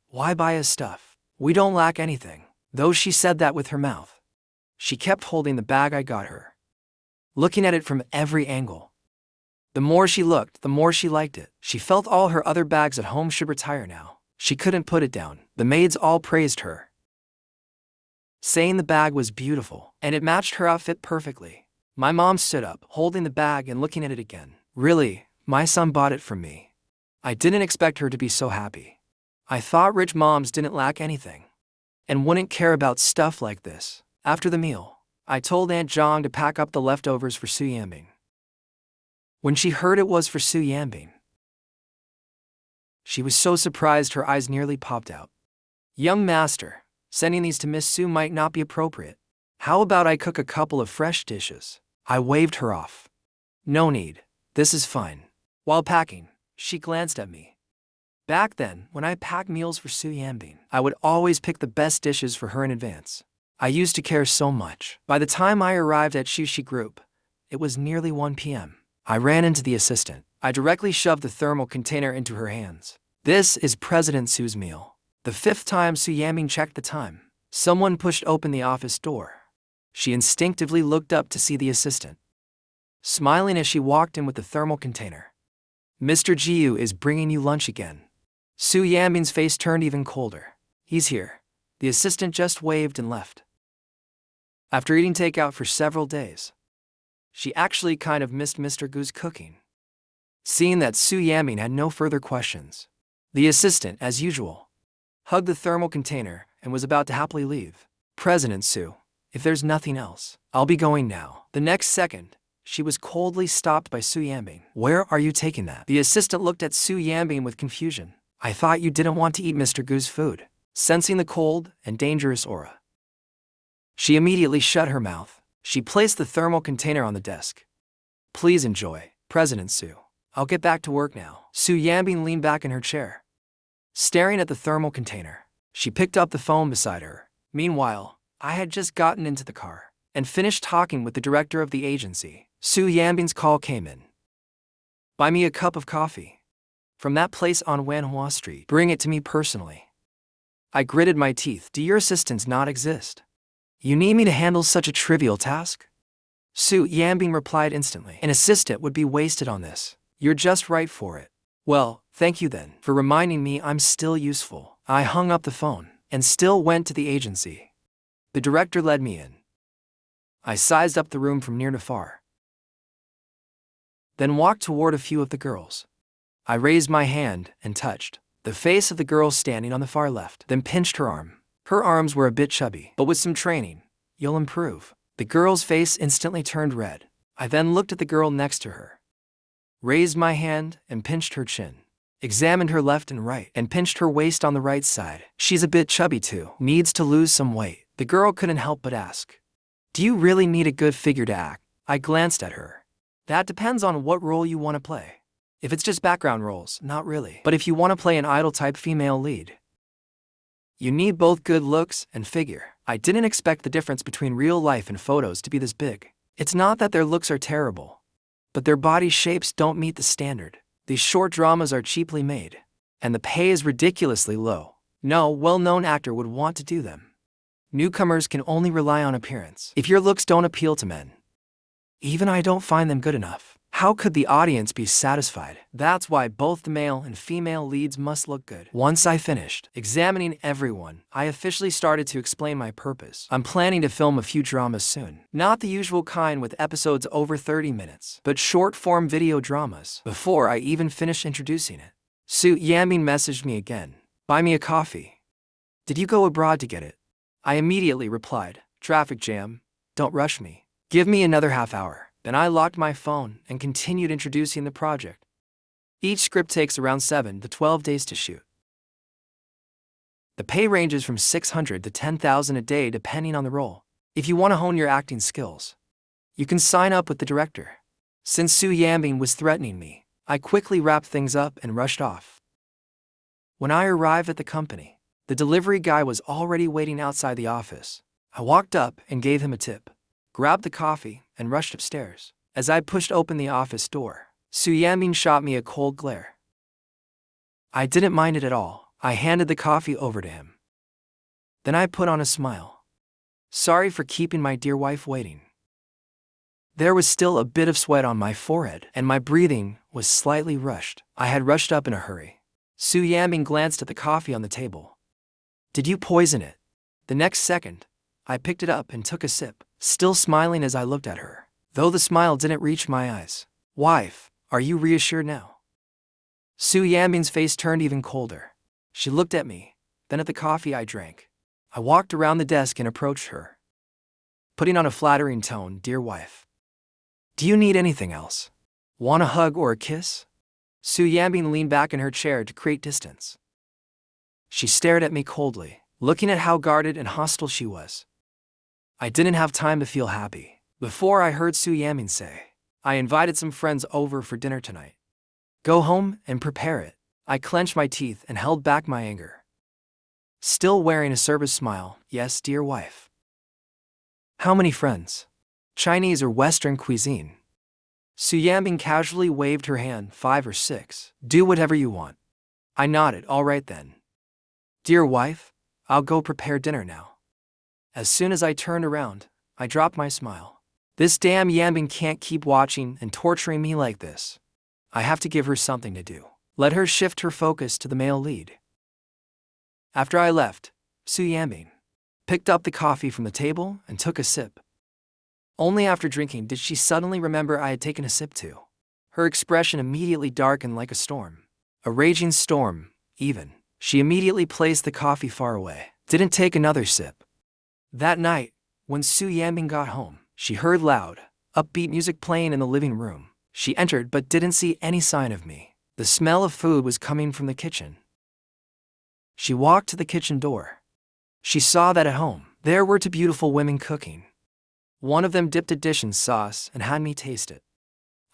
Why buy us stuff? We don't lack anything." Though she said that with her mouth, she kept holding the bag I got her, looking at it from every angle. The more she looked, the more she liked it. She felt all her other bags at home should retire now. She couldn't put it down. The maids all praised her, saying the bag was beautiful, and it matched her outfit perfectly. My mom stood up, holding the bag and looking at it again. Really, my son bought it from me. I didn't expect her to be so happy. I thought rich moms didn't lack anything and wouldn't care about stuff like this. After the meal, I told Aunt Zhang to pack up the leftovers for Su Yanbing. When she heard it was for Su Yanbing, she was so surprised her eyes nearly popped out. "Young master, sending these to Miss Su might not be appropriate. How about I cook a couple of fresh dishes?" I waved her off. "No need, this is fine." While packing, she glanced at me. Back then, when I packed meals for Su Yanbing, I would always pick the best dishes for her in advance. I used to care so much. By the time I arrived at Sushi Group, it was nearly 1 p.m. I ran into the assistant. I directly shoved the thermal container into her hands. "This is President Su's meal." The 5th time Su Yanbing checked the time, someone pushed open the office door. She instinctively looked up to see the assistant, smiling as she walked in with the thermal container. "Mr. Jiu is bringing you lunch again." Su Yanbing's face turned even colder. "He's here." The assistant just waved and left. After eating takeout for several days, she actually kind of missed Mr. Gu's cooking. Seeing that Su Yanbing had no further questions, the assistant, as usual, hugged the thermal container and was about to happily leave. "President Su, if there's nothing else, I'll be going now." The next second, she was coldly stopped by Su Yanbing. "Where are you taking that?" The assistant looked at Su Yanbing with confusion. "I thought you didn't want to eat Mr. Gu's food." Sensing the cold and dangerous aura, she immediately shut her mouth. She placed the thermal container on the desk. "Please enjoy, President Su. I'll get back to work now." Su Yanbing leaned back in her chair, staring at the thermal container. She picked up the phone beside her. Meanwhile, I had just gotten into the car and finished talking with the director of the agency. Su Yanbing's call came in. "Buy me a cup of coffee from that place on Wanhwa Street. Bring it to me personally." I gritted my teeth. "Do your assistants not exist? You need me to handle such a trivial task?" Su Yanbing replied instantly. "An assistant would be wasted on this. You're just right for it." "Well, thank you then for reminding me I'm still useful." I hung up the phone and still went to the agency. The director led me in. I sized up the room from near to far, then walked toward a few of the girls. I raised my hand and touched the face of the girl standing on the far left, then pinched her arm. Her arms were a bit chubby, but with some training, you'll improve. The girl's face instantly turned red. I then looked at the girl next to her, raised my hand and pinched her chin, examined her left and right, and pinched her waist on the right side. "She's a bit chubby too. Needs to lose some weight." The girl couldn't help but ask, Do you really need a good figure to act? I glanced at her. That depends on what role you want to play. If it's just background roles, not really. But if you want to play an idol-type female lead, you need both good looks and figure. I didn't expect the difference between real life and photos to be this big. It's not that their looks are terrible, but their body shapes don't meet the standard. These short dramas are cheaply made, and the pay is ridiculously low. No well-known actor would want to do them. Newcomers can only rely on appearance. If your looks don't appeal to men, even I don't find them good enough, how could the audience be satisfied? That's why both the male and female leads must look good. Once I finished examining everyone, I officially started to explain my purpose. I'm planning to film a few dramas soon. Not the usual kind with episodes over 30 minutes, but short-form video dramas. Before I even finish introducing it, Su Yanbing messaged me again. Buy me a coffee. Did you go abroad to get it? I immediately replied, traffic jam, don't rush me. Give me another half hour. Then I locked my phone and continued introducing the project. Each script takes around 7 to 12 days to shoot. The pay ranges from 600 to 10,000 a day depending on the role. If you want to hone your acting skills, you can sign up with the director. Since Su Yanbing was threatening me, I quickly wrapped things up and rushed off. When I arrived at the company, the delivery guy was already waiting outside the office. I walked up and gave him a tip, grabbed the coffee, and rushed upstairs. As I pushed open the office door, Su Yanbing shot me a cold glare. I didn't mind it at all. I handed the coffee over to him. Then I put on a smile. Sorry for keeping my dear wife waiting. There was still a bit of sweat on my forehead, and my breathing was slightly rushed. I had rushed up in a hurry. Su Yanbing glanced at the coffee on the table. Did you poison it? The next second, I picked it up and took a sip, still smiling as I looked at her, though the smile didn't reach my eyes. Wife, are you reassured now? Su Yanbing's face turned even colder. She looked at me, then at the coffee I drank. I walked around the desk and approached her, putting on a flattering tone, dear wife. Do you need anything else? Want a hug or a kiss? Su Yanbing leaned back in her chair to create distance. She stared at me coldly, looking at how guarded and hostile she was. I didn't have time to feel happy. Before I heard Su Yanbing say, I invited some friends over for dinner tonight. Go home and prepare it. I clenched my teeth and held back my anger. Still wearing a service smile, yes, dear wife. How many friends? Chinese or Western cuisine? Su Yanbing casually waved her hand, 5 or 6. Do whatever you want. I nodded, all right then. Dear wife, I'll go prepare dinner now. As soon as I turned around, I dropped my smile. This damn Yanbing can't keep watching and torturing me like this. I have to give her something to do. Let her shift her focus to the male lead. After I left, Su Yanbing picked up the coffee from the table and took a sip. Only after drinking did she suddenly remember I had taken a sip too. Her expression immediately darkened like a storm. A raging storm, even. She immediately placed the coffee far away. Didn't take another sip. That night, when Su Yanbing got home, she heard loud, upbeat music playing in the living room. She entered but didn't see any sign of me. The smell of food was coming from the kitchen. She walked to the kitchen door. She saw that at home, there were 2 beautiful women cooking. One of them dipped a dish in sauce and had me taste it.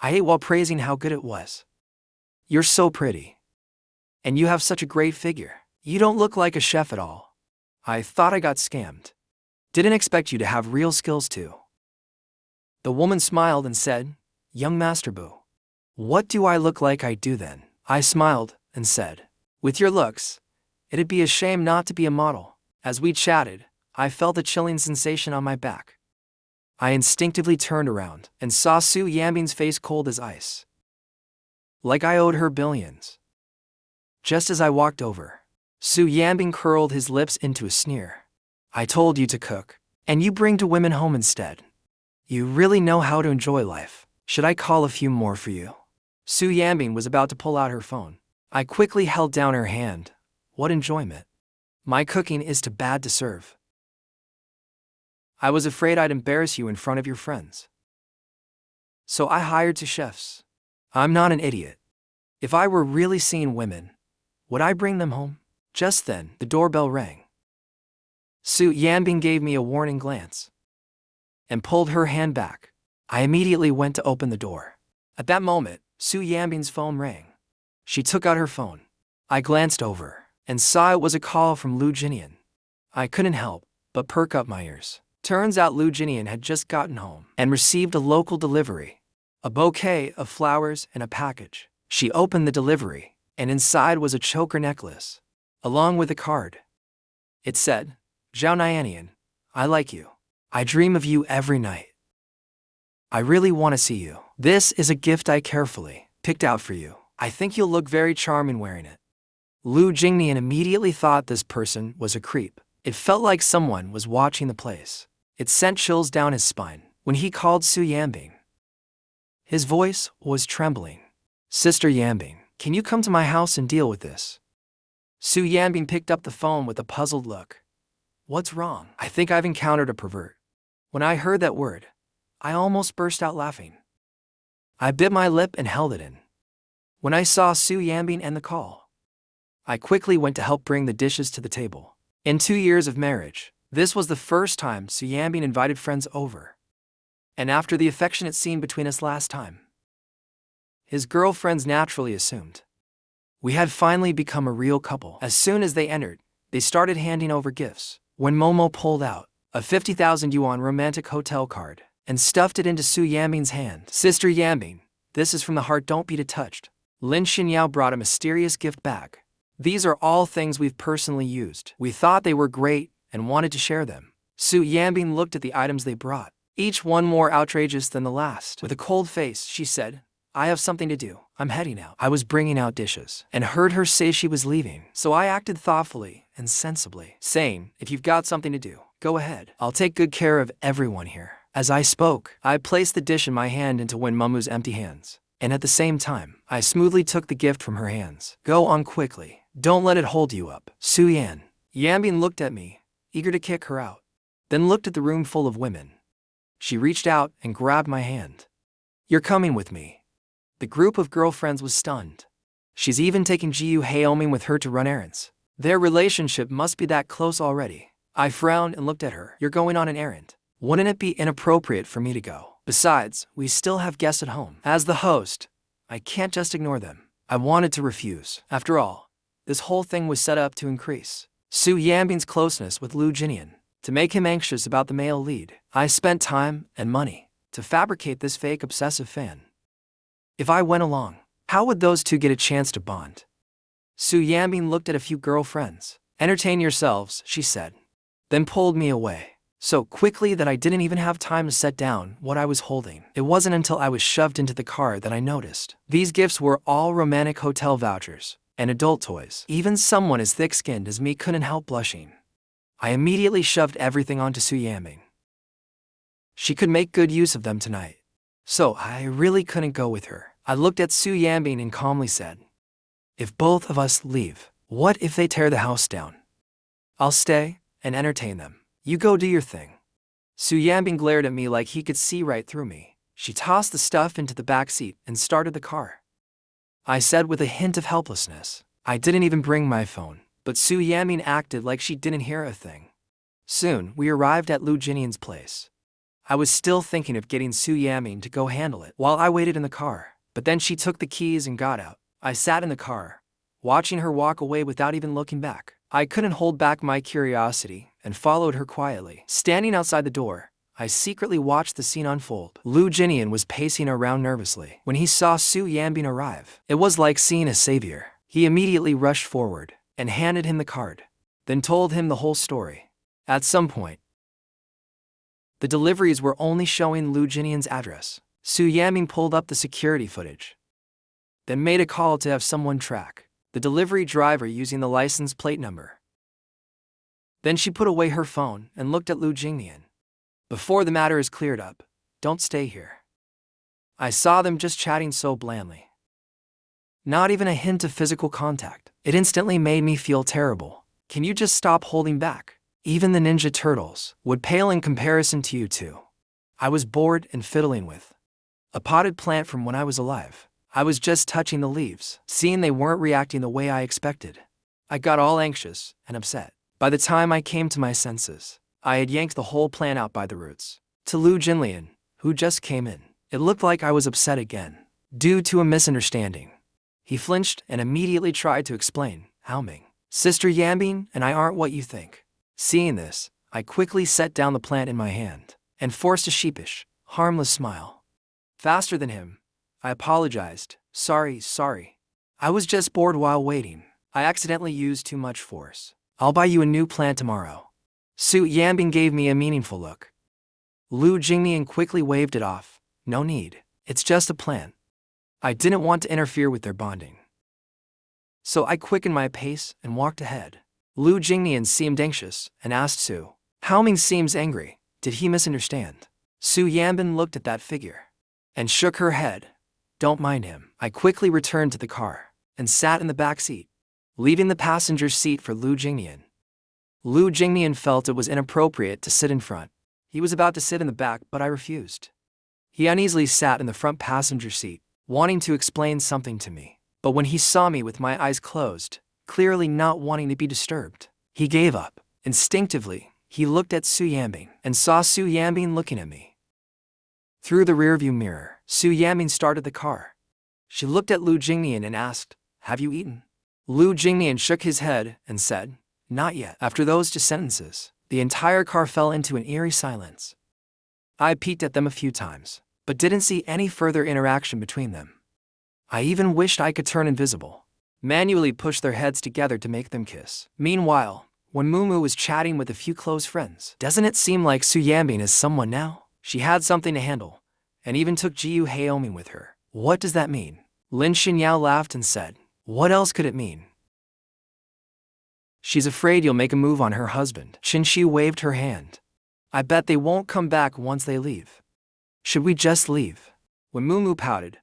I ate while praising how good it was. You're so pretty. And you have such a great figure. You don't look like a chef at all. I thought I got scammed. Didn't expect you to have real skills too. The woman smiled and said, Young Master Boo, what do I look like I do then? I smiled and said, with your looks, it'd be a shame not to be a model. As we chatted, I felt a chilling sensation on my back. I instinctively turned around and saw Su Yanbing's face cold as ice. Like I owed her billions. Just as I walked over, Su Yanbing curled his lips into a sneer. I told you to cook, and you bring 2 women home instead. You really know how to enjoy life. Should I call a few more for you? Su Yanbing was about to pull out her phone. I quickly held down her hand. What enjoyment. My cooking is too bad to serve. I was afraid I'd embarrass you in front of your friends. So I hired 2 chefs. I'm not an idiot. If I were really seeing women, would I bring them home? Just then, the doorbell rang. Su Yanbing gave me a warning glance. and pulled her hand back. I immediately went to open the door. At that moment, Su Yanbing's phone rang. She took out her phone. I glanced over and saw it was a call from Lu Jinnian. I couldn't help but perk up my ears. Turns out Lu Jinnian had just gotten home and received a local delivery. A bouquet of flowers and a package. She opened the delivery, and inside was a choker necklace, along with a card. It said, "Zhao Nianian, I like you. I dream of you every night. I really want to see you. This is a gift I carefully picked out for you. I think you'll look very charming wearing it." Lu Jinnian immediately thought this person was a creep. It felt like someone was watching the place. It sent chills down his spine when he called Su Yanbing. His voice was trembling. "Sister Yanbing, can you come to my house and deal with this?" Su Yanbing picked up the phone with a puzzled look. "What's wrong? I think I've encountered a pervert." When I heard that word, I almost burst out laughing. I bit my lip and held it in. When I saw Su Yanbing end the call, I quickly went to help bring the dishes to the table. In 2 years of marriage, this was the first time Su Yanbing invited friends over. And after the affectionate scene between us last time, his girlfriends naturally assumed we had finally become a real couple. As soon as they entered, they started handing over gifts. When Momo pulled out a 50,000 yuan romantic hotel card and stuffed it into Su Yanbing's hand. "Sister Yanbing, this is from the heart, don't be touched." Lin Xinyao brought a mysterious gift bag. "These are all things we've personally used. We thought they were great and wanted to share them." Su Yanbing looked at the items they brought, each one more outrageous than the last. With a cold face, she said, "I have something to do. I'm heading out." I was bringing out dishes and heard her say she was leaving, so I acted thoughtfully and sensibly, saying, "If you've got something to do, go ahead. I'll take good care of everyone here." As I spoke, I placed the dish in my hand into Wen Mumu's empty hands, and at the same time, I smoothly took the gift from her hands. "Go on quickly. Don't let it hold you up." Su Yanbing looked at me, eager to kick her out, then looked at the room full of women. She reached out and grabbed my hand. "You're coming with me." The group of girlfriends was stunned. She's even taking Jiu Haoming with her to run errands. Their relationship must be that close already. I frowned and looked at her. "You're going on an errand. Wouldn't it be inappropriate for me to go? Besides, we still have guests at home." As the host, I can't just ignore them. I wanted to refuse. After all, this whole thing was set up to increase Su Yanbing's closeness with Lu Jinnian, to make him anxious about the male lead. I spent time and money to fabricate this fake obsessive fan. If I went along, how would those two get a chance to bond? Su Yanbing looked at a few girlfriends. "Entertain yourselves," she said, then pulled me away, so quickly that I didn't even have time to set down what I was holding. It wasn't until I was shoved into the car that I noticed. These gifts were all romantic hotel vouchers and adult toys. Even someone as thick-skinned as me couldn't help blushing. I immediately shoved everything onto Su Yanbing. She could make good use of them tonight, so I really couldn't go with her. I looked at Su Yanbing and calmly said, "If both of us leave, what if they tear the house down? I'll stay and entertain them. You go do your thing." Su Yanbing glared at me like he could see right through me. She tossed the stuff into the back seat and started the car. I said with a hint of helplessness, "I didn't even bring my phone." But Su Yanbing acted like she didn't hear a thing. Soon, we arrived at Lu Jinnian's place. I was still thinking of getting Su Yanbing to go handle it while I waited in the car, but then she took the keys and got out. I sat in the car, watching her walk away without even looking back. I couldn't hold back my curiosity and followed her quietly. Standing outside the door, I secretly watched the scene unfold. Lu Jinnian was pacing around nervously. When he saw Su Yanbing arrive, it was like seeing a savior. He immediately rushed forward and handed him the card, then told him the whole story. At some point, the deliveries were only showing Lu Jinnian's address. Su Yanbing pulled up the security footage, then made a call to have someone track the delivery driver using the license plate number. Then she put away her phone and looked at Lu Jinnian. "Before the matter is cleared up, don't stay here." I saw them just chatting so blandly. Not even a hint of physical contact. It instantly made me feel terrible. Can you just stop holding back? Even the Ninja Turtles would pale in comparison to you two. I was bored and fiddling with a potted plant from when I was alive. I was just touching the leaves, seeing they weren't reacting the way I expected. I got all anxious and upset. By the time I came to my senses, I had yanked the whole plant out by the roots. To Lu Jinnian, who just came in, it looked like I was upset again, due to a misunderstanding. He flinched and immediately tried to explain, "HEIRESS, Sister Yanbing and I aren't what you think." Seeing this, I quickly set down the plant in my hand and forced a sheepish, harmless smile. Faster than him, I apologized. Sorry. I was just bored while waiting. I accidentally used too much force. I'll buy you a new plant tomorrow." Su Yanbing gave me a meaningful look. Lu Jinnian quickly waved it off. "No need, it's just a plant." I didn't want to interfere with their bonding, so I quickened my pace and walked ahead. Lu Jinnian seemed anxious and asked Su. "Haoming seems angry. Did he misunderstand?" Su Yanbing looked at that figure and shook her head. "Don't mind him." I quickly returned to the car and sat in the back seat, leaving the passenger seat for Lu Jinnian. Lu Jinnian felt it was inappropriate to sit in front. He was about to sit in the back, but I refused. He uneasily sat in the front passenger seat, wanting to explain something to me. But when he saw me with my eyes closed, clearly not wanting to be disturbed, he gave up. Instinctively, he looked at Su Yanbing and saw Su Yanbing looking at me. Through the rearview mirror, Su Yanbing started the car. She looked at Lu Jinnian and asked, "Have you eaten?" Lu Jinnian shook his head and said, "Not yet." After those two sentences, the entire car fell into an eerie silence. I peeked at them a few times, but didn't see any further interaction between them. I even wished I could turn invisible, manually push their heads together to make them kiss. Meanwhile, when Mumu was chatting with a few close friends, doesn't it seem like Su Yanbing is someone now? She had something to handle, and even took Jiu Haoming with her. What does that mean? Lin Xinyao laughed and said, "What else could it mean?" She's afraid you'll make a move on her husband. Qin Shi waved her hand. I bet they won't come back once they leave. Should we just leave? When Mumu pouted,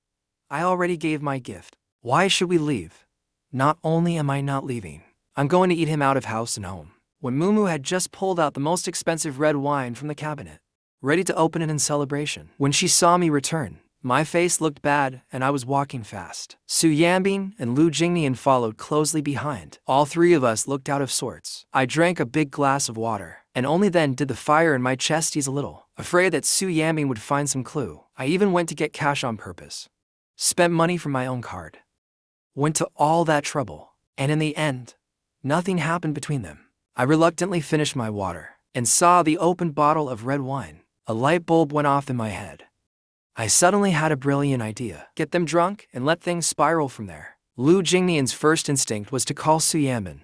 I already gave my gift. Why should we leave? Not only am I not leaving, I'm going to eat him out of house and home. When Mumu had just pulled out the most expensive red wine from the cabinet, ready to open it in celebration. When she saw me return, my face looked bad and I was walking fast. Su Yanbing and Lu Jinnian followed closely behind. All three of us looked out of sorts. I drank a big glass of water, and only then did the fire in my chest ease a little. Afraid that Su Yanbing would find some clue, I even went to get cash on purpose. Spent money from my own card. Went to all that trouble, and in the end, nothing happened between them. I reluctantly finished my water and saw the opened bottle of red wine. A light bulb went off in my head. I suddenly had a brilliant idea. Get them drunk and let things spiral from there. Lu Jinnian's first instinct was to call Su Yanbing.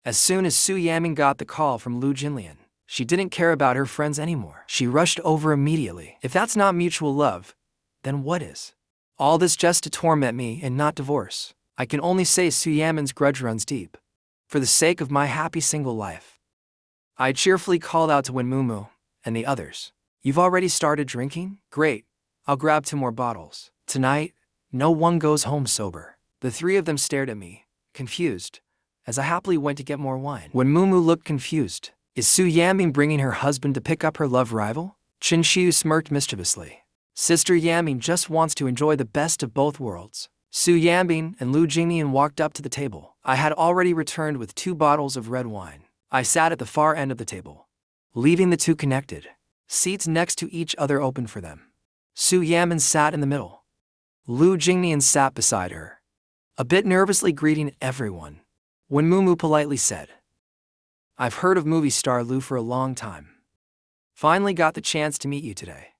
As soon as Su Yanbing got the call from Lu Jinnian, she didn't care about her friends anymore. She rushed over immediately. If that's not mutual love, then what is? All this just to torment me and not divorce. I can only say Su Yanbing's grudge runs deep. For the sake of my happy single life. I cheerfully called out to Mumu and the others. You've already started drinking? Great. I'll grab 2 more bottles. Tonight, no one goes home sober. The 3 of them stared at me, confused, as I happily went to get more wine. When Mumu looked confused, is Su Yanbing bringing her husband to pick up her love rival? Qin Shi smirked mischievously. Sister Yanbing just wants to enjoy the best of both worlds. Su Yanbing and Lu Jinnian walked up to the table. I had already returned with 2 bottles of red wine. I sat at the far end of the table, leaving the 2 connected. Seats next to each other open for them. Su Yanbing sat in the middle. Lu Jinnian sat beside her, a bit nervously greeting everyone. When Mumu politely said, "I've heard of movie star Lu for a long time. Finally got the chance to meet you today."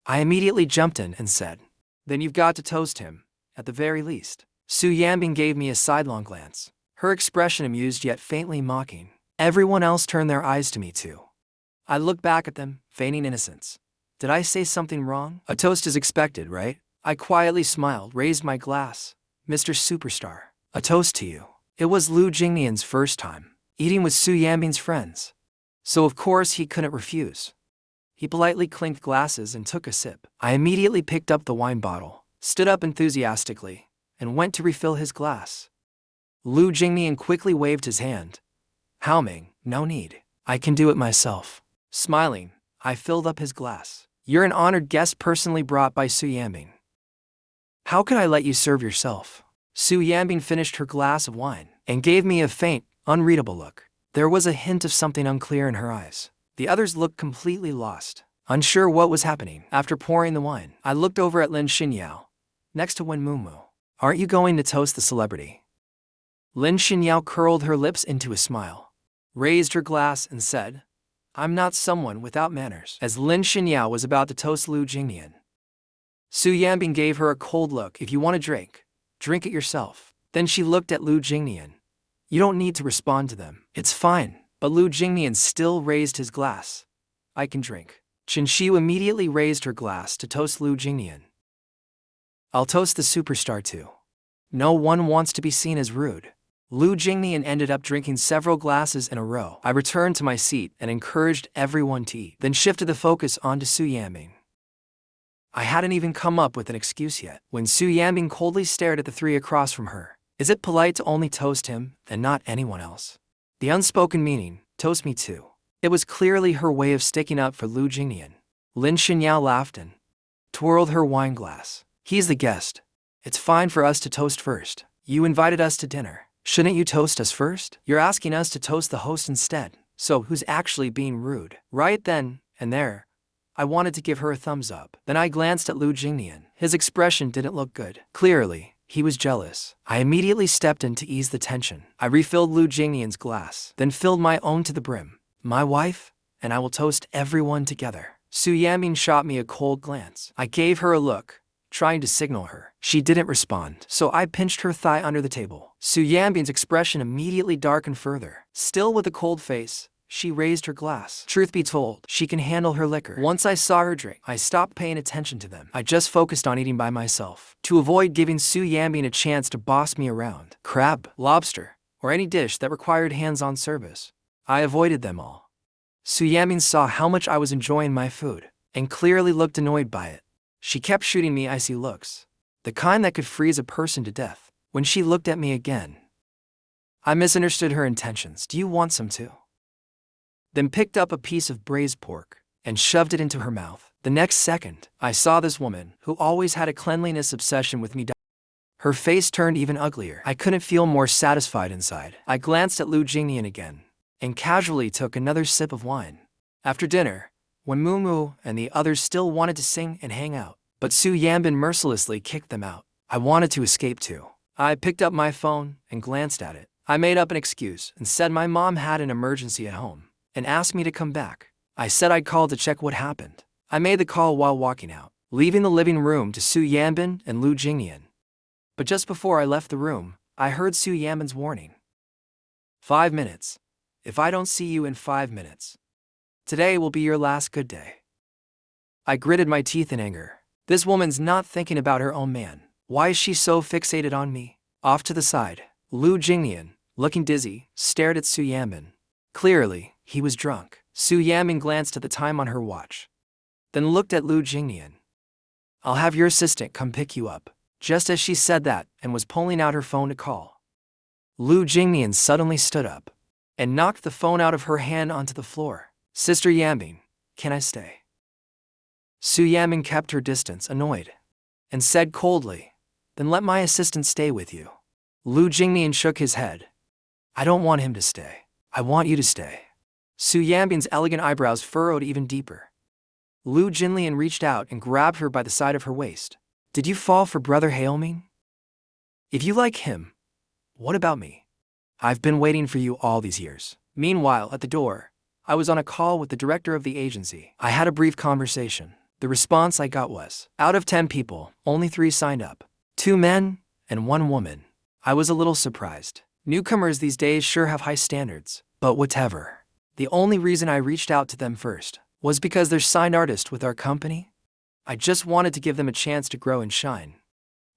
I immediately jumped in and said, "Then you've got to toast him, at the very least." Su Yanbing gave me a sidelong glance, her expression amused yet faintly mocking. Everyone else turned their eyes to me too. I looked back at them, feigning innocence. Did I say something wrong? A toast is expected, right? I quietly smiled, raised my glass. Mr. Superstar, a toast to you. It was Lu Jinnian's first time eating with Su Yanbing's friends, so of course he couldn't refuse. He politely clinked glasses and took a sip. I immediately picked up the wine bottle, stood up enthusiastically, and went to refill his glass. Lu Jinnian quickly waved his hand. "Haoming, no need. I can do it myself." Smiling, I filled up his glass. "You're an honored guest personally brought by Su Yanbing. How could I let you serve yourself?" Su Yanbing finished her glass of wine and gave me a faint, unreadable look. There was a hint of something unclear in her eyes. The others looked completely lost. unsure what was happening. After pouring the wine, I looked over at Lin Xinyao, next to Wen Mumu. Aren't you going to toast the celebrity? Lin Xinyao curled her lips into a smile, raised her glass and said, I'm not someone without manners. As Lin Xinyao was about to toast Lu Jinnian, Su Yanbing gave her a cold look. If you want a drink, drink it yourself. Then she looked at Lu Jinnian. You don't need to respond to them. It's fine. But Lu Jinnian still raised his glass. I can drink. Chen Xiu immediately raised her glass to toast Lu Jinnian. I'll toast the superstar too. No one wants to be seen as rude. Lu Jinnian ended up drinking several glasses in a row. I returned to my seat and encouraged everyone to eat, then shifted the focus onto Su Yanbing. I hadn't even come up with an excuse yet, when Su Yanbing coldly stared at the three across from her. Is it polite to only toast him and not anyone else? The unspoken meaning, toast me too. It was clearly her way of sticking up for Lu Jinnian. Lin Xinyao laughed and twirled her wine glass. He's the guest. It's fine for us to toast first. You invited us to dinner. Shouldn't you toast us first? You're asking us to toast the host instead. So who's actually being rude? Right then and there, I wanted to give her a thumbs up. Then I glanced at Lu Jinnian. His expression didn't look good. Clearly, he was jealous. I immediately stepped in to ease the tension. I refilled Lu Jinnian's glass, then filled my own to the brim. My wife, and I will toast everyone together. Su Yanbing shot me a cold glance. I gave her a look, trying to signal her. She didn't respond, so I pinched her thigh under the table. Su Yanbing's expression immediately darkened further. Still with a cold face, she raised her glass. Truth be told, she can handle her liquor. Once I saw her drink, I stopped paying attention to them. I just focused on eating by myself, to avoid giving Su Yanbing a chance to boss me around. Crab, lobster, or any dish that required hands-on service, I avoided them all. Su Yanbing saw how much I was enjoying my food, and clearly looked annoyed by it. She kept shooting me icy looks, the kind that could freeze a person to death. When she looked at me again, I misunderstood her intentions. Do you want some too? Then picked up a piece of braised pork and shoved it into her mouth. The next second, I saw this woman, who always had a cleanliness obsession with me. Her face turned even uglier. I couldn't feel more satisfied inside. I glanced at Lu Jinnian again, and casually took another sip of wine. After dinner, when Mumu and the others still wanted to sing and hang out, but Su Yanbing mercilessly kicked them out, I wanted to escape too. I picked up my phone and glanced at it. I made up an excuse and said my mom had an emergency at home and asked me to come back. I said I'd call to check what happened. I made the call while walking out, leaving the living room to Su Yanbing and Lu Jinnian. But just before I left the room, I heard Su Yanbing's warning. 5 minutes. If I don't see you in 5 minutes, today will be your last good day. I gritted my teeth in anger. This woman's not thinking about her own man. Why is she so fixated on me? Off to the side, Lu Jinnian, looking dizzy, stared at Su Yanbing. Clearly, he was drunk. Su Yanbing glanced at the time on her watch, then looked at Lu Jinnian. I'll have your assistant come pick you up. Just as she said that and was pulling out her phone to call, Lu Jinnian suddenly stood up and knocked the phone out of her hand onto the floor. Sister Yanbing, can I stay? Su Yanbing kept her distance, annoyed, and said coldly, then let my assistant stay with you. Lu Jinnian shook his head. I don't want him to stay. I want you to stay. Su Yanbing's elegant eyebrows furrowed even deeper. Lu Jinnian reached out and grabbed her by the side of her waist. Did you fall for Brother Heilming? If you like him, what about me? I've been waiting for you all these years. Meanwhile, at the door, I was on a call with the director of the agency. I had a brief conversation. The response I got was, out of 10 people, only 3 signed up. 2 men and 1 woman. I was a little surprised. Newcomers these days sure have high standards, but whatever. The only reason I reached out to them first was because they're signed artists with our company. I just wanted to give them a chance to grow and shine.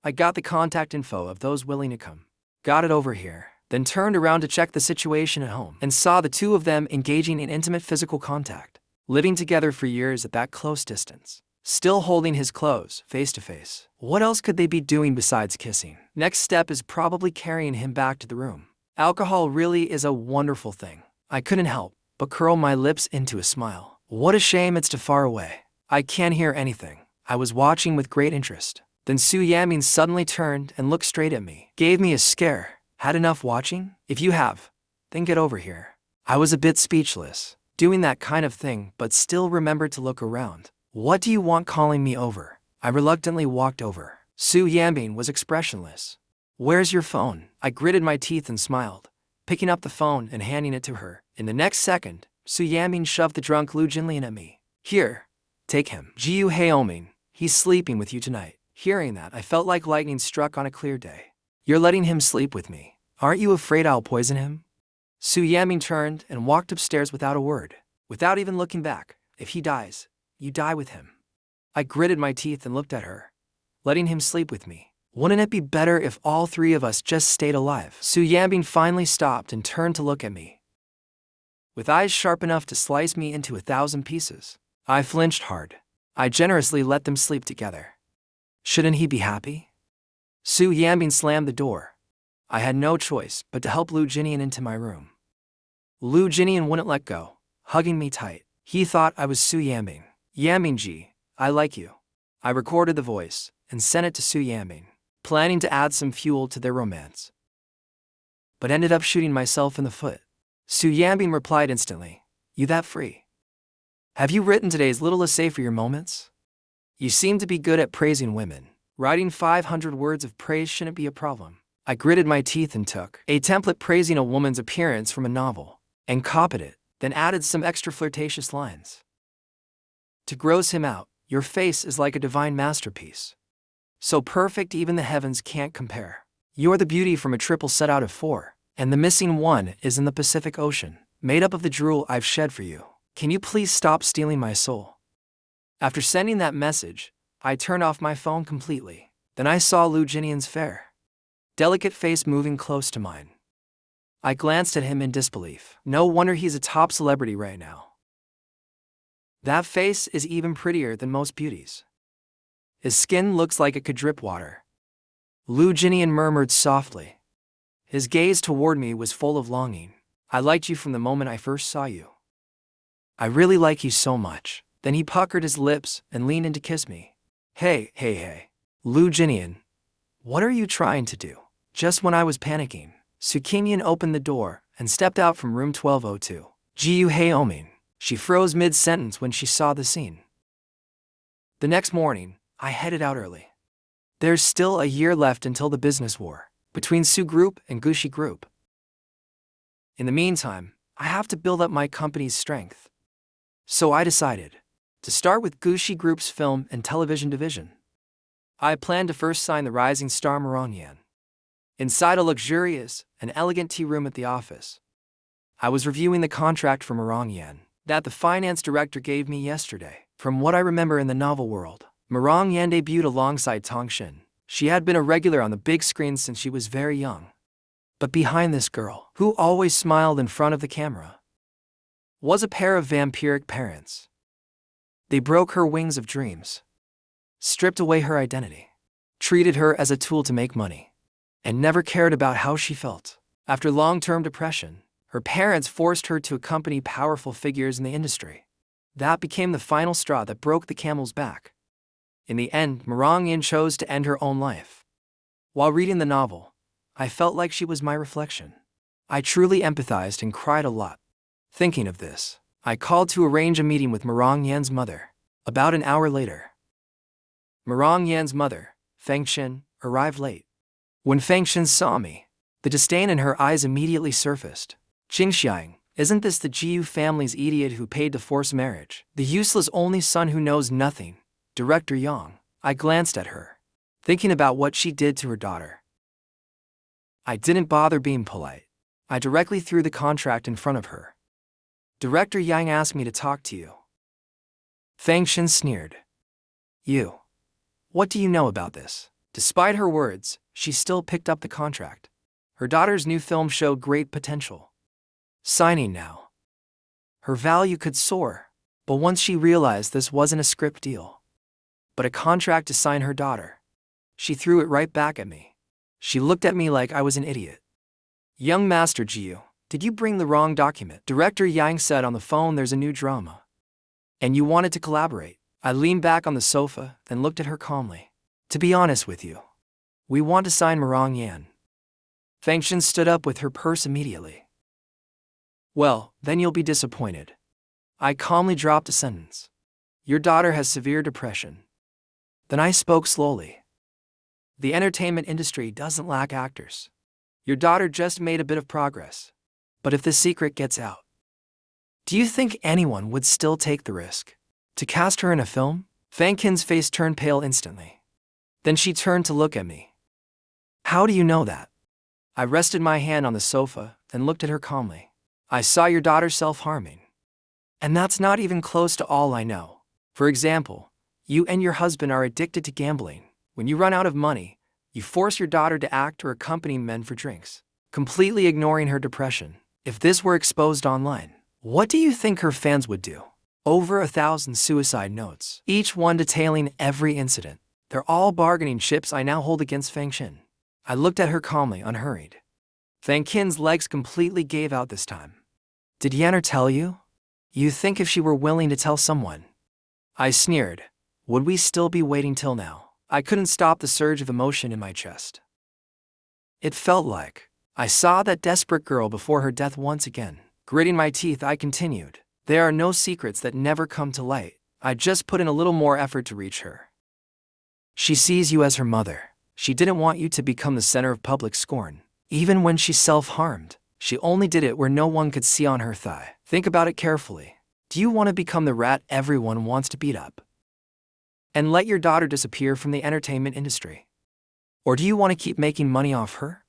I got the contact info of those willing to come. Got it over here, then turned around to check the situation at home and saw the 2 of them engaging in intimate physical contact, living together for years at that close distance, still holding his clothes face to face. What else could they be doing besides kissing? Next step is probably carrying him back to the room. Alcohol really is a wonderful thing. I couldn't help but curl my lips into a smile. What a shame it's too far away. I can't hear anything. I was watching with great interest. Then Su Yanbing suddenly turned and looked straight at me. Gave me a scare. Had enough watching? If you have, then get over here. I was a bit speechless. doing that kind of thing but still remembered to look around. What do you want calling me over? I reluctantly walked over. Su Yanbing was expressionless. Where's your phone? I gritted my teeth and smiled, picking up the phone and handing it to her. In the next second, Su Yanbing shoved the drunk Lu Jinnian at me. Here, take him. HEIRESS, he's sleeping with you tonight. Hearing that, I felt like lightning struck on a clear day. You're letting him sleep with me. Aren't you afraid I'll poison him? Su Yanbing turned and walked upstairs without a word, without even looking back. If he dies, you die with him. I gritted my teeth and looked at her. Letting him sleep with me. Wouldn't it be better if all three of us just stayed alive? Su Yanbing finally stopped and turned to look at me, with eyes sharp enough to slice me into 1,000 pieces. I flinched hard. I generously let them sleep together. Shouldn't he be happy? Su Yanbing slammed the door. I had no choice but to help Lu Jinnian into my room. Lu Jinnian wouldn't let go, hugging me tight. He thought I was Su Yanbing. Yanbing, I like you. I recorded the voice and sent it to Su Yanbing, planning to add some fuel to their romance, but ended up shooting myself in the foot. Su Yanbing replied instantly, You that free? Have you written today's little essay for your moments? You seem to be good at praising women. Writing 500 words of praise shouldn't be a problem. I gritted my teeth and took a template praising a woman's appearance from a novel and copied it, then added some extra flirtatious lines. To gross him out, your face is like a divine masterpiece. So perfect even the heavens can't compare. You're the beauty from a triple set out of 4, and the missing one is in the Pacific Ocean, made up of the drool I've shed for you. Can you please stop stealing my soul? After sending that message, I turned off my phone completely. Then I saw Lu Jinnian's fair, delicate face moving close to mine. I glanced at him in disbelief. No wonder he's a top celebrity right now. That face is even prettier than most beauties. His skin looks like it could drip water. Lu Jinnian murmured softly. His gaze toward me was full of longing. I liked you from the moment I first saw you. I really like you so much. Then he puckered his lips and leaned in to kiss me. Hey. Lu Jinnian, what are you trying to do? Just when I was panicking, Su Yanbing opened the door and stepped out from room 1202. HEIRESS. She froze mid-sentence when she saw the scene. The next morning, I headed out early. There's still a year left until the business war between Su Group and Gucci Group. In the meantime, I have to build up my company's strength. So I decided to start with Gucci Group's film and television division. I planned to first sign the rising star Morang Yan inside a luxurious and elegant tea room at the office. I was reviewing the contract for Morang Yan that the finance director gave me yesterday. From what I remember in the novel world, Morang Yan debuted alongside Tong Xin. She had been a regular on the big screen since she was very young. But behind this girl, who always smiled in front of the camera, was a pair of vampiric parents. They broke her wings of dreams, stripped away her identity, treated her as a tool to make money, and never cared about how she felt. After long-term depression, her parents forced her to accompany powerful figures in the industry. That became the final straw that broke the camel's back. In the end, Morang Yan chose to end her own life. While reading the novel, I felt like she was my reflection. I truly empathized and cried a lot. Thinking of this, I called to arrange a meeting with Morang Yan's mother. About an hour later, Morang Yan's mother, Fengxian, arrived late. When Fengxian saw me, the disdain in her eyes immediately surfaced. Qingxiang, isn't this the Jiu family's idiot who paid to force marriage? The useless only son who knows nothing, Director Yang. I glanced at her, thinking about what she did to her daughter. I didn't bother being polite. I directly threw the contract in front of her. Director Yang asked me to talk to you. Fengxian sneered. You. What do you know about this? Despite her words, she still picked up the contract. Her daughter's new film showed great potential. Signing now, her value could soar. But once she realized this wasn't a script deal, but a contract to sign her daughter, she threw it right back at me. She looked at me like I was an idiot. Young Master Jiu, did you bring the wrong document? Director Yang said on the phone, there's a new drama, and you wanted to collaborate. I leaned back on the sofa, then looked at her calmly. To be honest with you, we want to sign Morang Yan. Fengxian stood up with her purse immediately. Well, then you'll be disappointed. I calmly dropped a sentence. Your daughter has severe depression. Then I spoke slowly. The entertainment industry doesn't lack actors. Your daughter just made a bit of progress. But if the secret gets out, do you think anyone would still take the risk to cast her in a film? Fang Qin's face turned pale instantly. Then she turned to look at me. How do you know that? I rested my hand on the sofa and looked at her calmly. I saw your daughter self-harming. And that's not even close to all I know. For example, you and your husband are addicted to gambling. When you run out of money, you force your daughter to act or accompany men for drinks, completely ignoring her depression. If this were exposed online, what do you think her fans would do? Over 1,000 suicide notes, each one detailing every incident. They're all bargaining chips I now hold against Fang Qin. I looked at her calmly, unhurried. Fang Qin's legs completely gave out this time. Did Wan'er tell you? You think if she were willing to tell someone? I sneered. Would we still be waiting till now? I couldn't stop the surge of emotion in my chest. It felt like I saw that desperate girl before her death once again. Gritting my teeth, I continued. There are no secrets that never come to light. I just put in a little more effort to reach her. She sees you as her mother. She didn't want you to become the center of public scorn. Even when she self-harmed, she only did it where no one could see on her thigh. Think about it carefully. Do you want to become the rat everyone wants to beat up and let your daughter disappear from the entertainment industry? Or do you want to keep making money off her?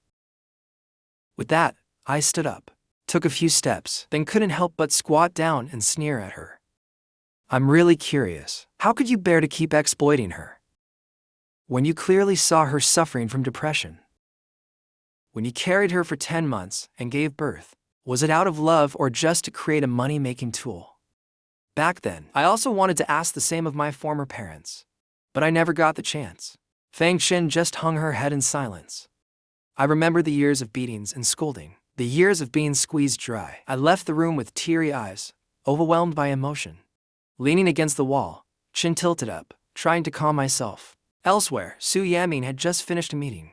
With that, I stood up, took a few steps, then couldn't help but squat down and sneer at her. I'm really curious. How could you bear to keep exploiting her when you clearly saw her suffering from depression? When you carried her for 10 months and gave birth, was it out of love or just to create a money-making tool? Back then, I also wanted to ask the same of my former parents, but I never got the chance. Fang Qin just hung her head in silence. I remember the years of beatings and scolding, the years of being squeezed dry. I left the room with teary eyes, overwhelmed by emotion. Leaning against the wall, chin tilted up, trying to calm myself. Elsewhere, Su Yanbing had just finished a meeting.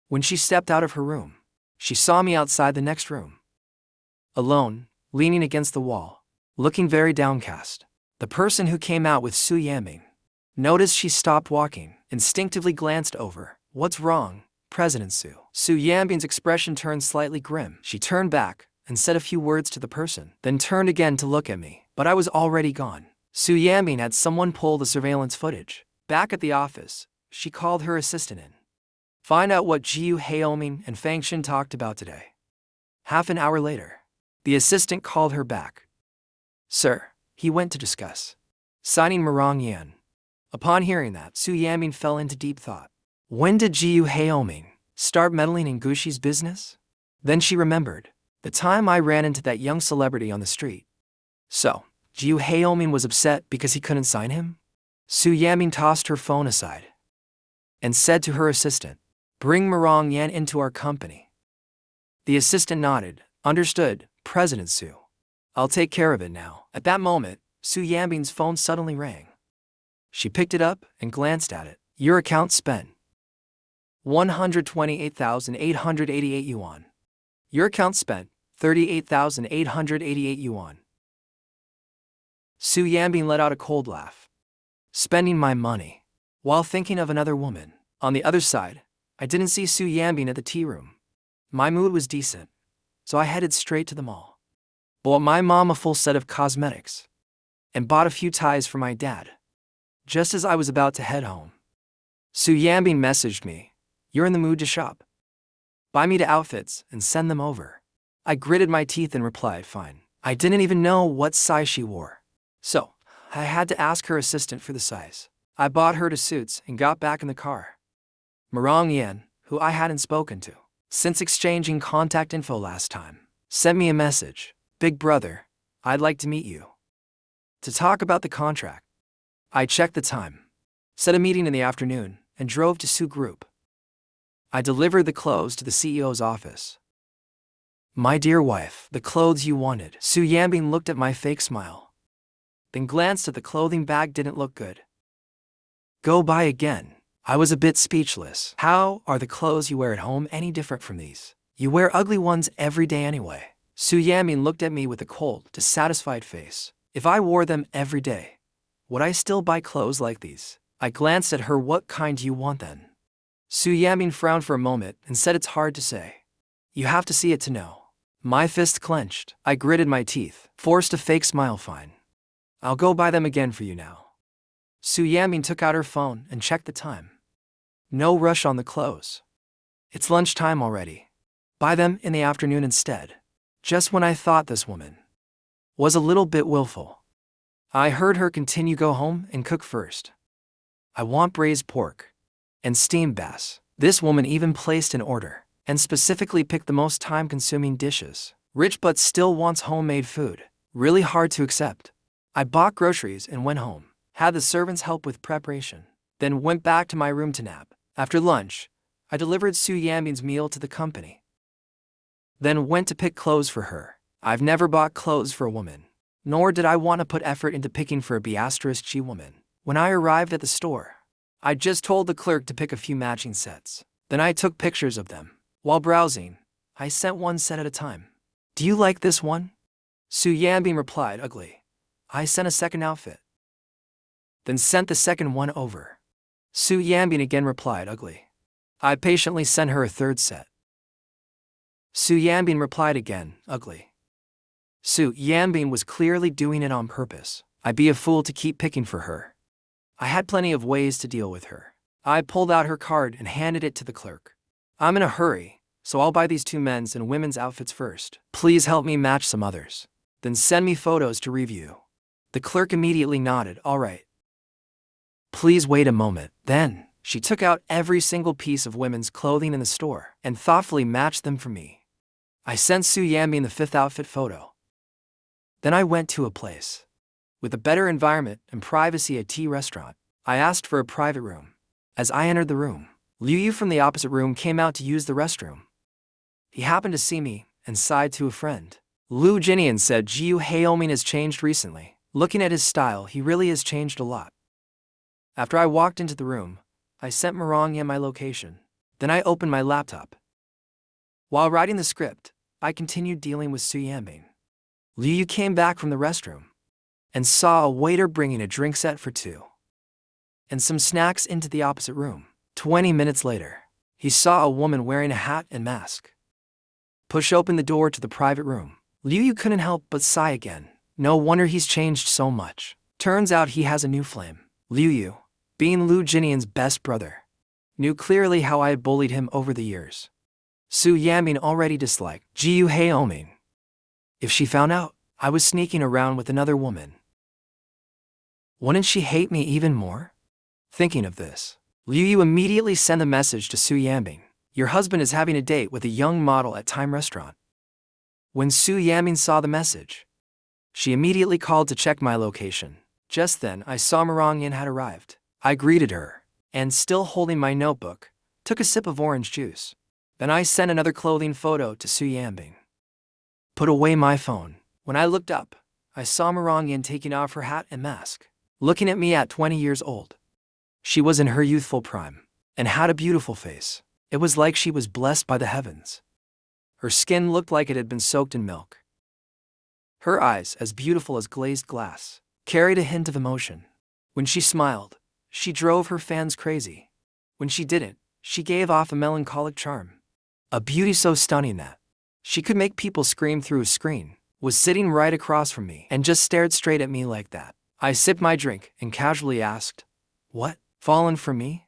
When she stepped out of her room, she saw me outside the next room. Alone, leaning against the wall, looking very downcast. The person who came out with Su Yanbing noticed she stopped walking, instinctively glanced over. What's wrong, President Su? Su Yanbing's expression turned slightly grim. She turned back and said a few words to the person, then turned again to look at me, but I was already gone. Su Yanbing had someone pull the surveillance footage. Back at the office, she called her assistant in. Find out what HEIRESS and Fang Qin talked about today. Half an hour later, the assistant called her back. Sir, he went to discuss signing Morang Yan. Upon hearing that, Su Yanbing fell into deep thought. When did HEIRESS start meddling in Gushi's business? Then she remembered the time I ran into that young celebrity on the street. So, HEIRESS was upset because he couldn't sign him? Su Yanbing tossed her phone aside and said to her assistant, Bring Morang Yan into our company. The assistant nodded. Understood, President Su. I'll take care of it now. At that moment, Su Yanbing's phone suddenly rang. She picked it up and glanced at it. Your account spent 128,888 yuan. Your account spent 38,888 yuan. Su Yanbing let out a cold laugh. Spending my money while thinking of another woman. On the other side, I didn't see Su Yanbing at the tea room. My mood was decent, so I headed straight to the mall. Bought my mom a full set of cosmetics and bought a few ties for my dad. Just as I was about to head home, Su Yanbing messaged me, You're in the mood to shop. Buy me the outfits and send them over. I gritted my teeth and replied, Fine. I didn't even know what size she wore, so I had to ask her assistant for the size. I bought her the suits and got back in the car. Morang Yan, who I hadn't spoken to since exchanging contact info last time, sent me a message. Big brother, I'd like to meet you to talk about the contract. I checked the time, set a meeting in the afternoon, and drove to Su Group. I delivered the clothes to the CEO's office. My dear wife, the clothes you wanted. Su Yanbing looked at my fake smile, then glanced at the clothing bag. Didn't look good. Go buy again. I was a bit speechless. How are the clothes you wear at home any different from these? You wear ugly ones every day anyway. Su Yanbing looked at me with a cold, dissatisfied face. If I wore them every day, would I still buy clothes like these? I glanced at her. What kind do you want then? Su Yanbing frowned for a moment and said, it's hard to say. You have to see it to know. My fist clenched. I gritted my teeth, forced a fake smile. Fine. I'll go buy them again for you now. Su Yanbing took out her phone and checked the time. No rush on the clothes. It's lunchtime already. Buy them in the afternoon instead. Just when I thought this woman was a little bit willful. I heard her continue. Go home and cook first. I want braised pork and steamed bass. This woman even placed an order and specifically picked the most time-consuming dishes. Rich but still wants homemade food. Really hard to accept. I bought groceries and went home. Had the servants help with preparation. Then went back to my room to nap. After lunch, I delivered Su Yanbing's meal to the company. Then went to pick clothes for her. I've never bought clothes for a woman, nor did I want to put effort into picking for a B*G woman. When I arrived at the store, I just told the clerk to pick a few matching sets. Then I took pictures of them. While browsing, I sent one set at a time. Do you like this one? Su Yanbing replied, ugly. I sent a second outfit. Then sent the second one over. Su Yanbing again replied, ugly. I patiently sent her a third set. Su Yanbing replied again, ugly. Su Yanbing was clearly doing it on purpose. I'd be a fool to keep picking for her. I had plenty of ways to deal with her. I pulled out her card and handed it to the clerk. I'm in a hurry, so I'll buy these 2 men's and women's outfits first. Please help me match some others. Then send me photos to review. The clerk immediately nodded, all right. Please wait a moment. Then, she took out every single piece of women's clothing in the store and thoughtfully matched them for me. I sent Su Yanbing the 5th outfit photo. Then I went to a place with a better environment and privacy, a tea restaurant. I asked for a private room. As I entered the room, Liu from the opposite room came out to use the restroom. He happened to see me and sighed to a friend. Lu Jinnian said HEIRESS has changed recently. Looking at his style, he really has changed a lot. After I walked into the room, I sent Morang Yan my location. Then I opened my laptop. While writing the script, I continued dealing with Su Yanbing. Liu came back from the restroom and saw a waiter bringing a drink set for 2 and some snacks into the opposite room. 20 minutes later, he saw a woman wearing a hat and mask push open the door to the private room. Liu couldn't help but sigh again. No wonder he's changed so much. Turns out he has a new flame. Liu, being Lu Jinnian's best brother, knew clearly how I had bullied him over the years. Su Yanbing already disliked HEIRESS. If she found out I was sneaking around with another woman, wouldn't she hate me even more? Thinking of this, Liu immediately sent a message to Su Yanbing. Your husband is having a date with a young model at Time Restaurant. When Su Yanbing saw the message, she immediately called to check my location. Just then, I saw Morang Yan had arrived. I greeted her, and still holding my notebook, took a sip of orange juice. Then I sent another clothing photo to Su Yanbing. Put away my phone. When I looked up, I saw Morang Yan taking off her hat and mask, looking at me at 20 years old. She was in her youthful prime, and had a beautiful face. It was like she was blessed by the heavens. Her skin looked like it had been soaked in milk. Her eyes, as beautiful as glazed glass, carried a hint of emotion. When she smiled, she drove her fans crazy. When she didn't, she gave off a melancholic charm. A beauty so stunning that she could make people scream through a screen, was sitting right across from me and just stared straight at me like that. I sipped my drink and casually asked, "What, fallen for me?"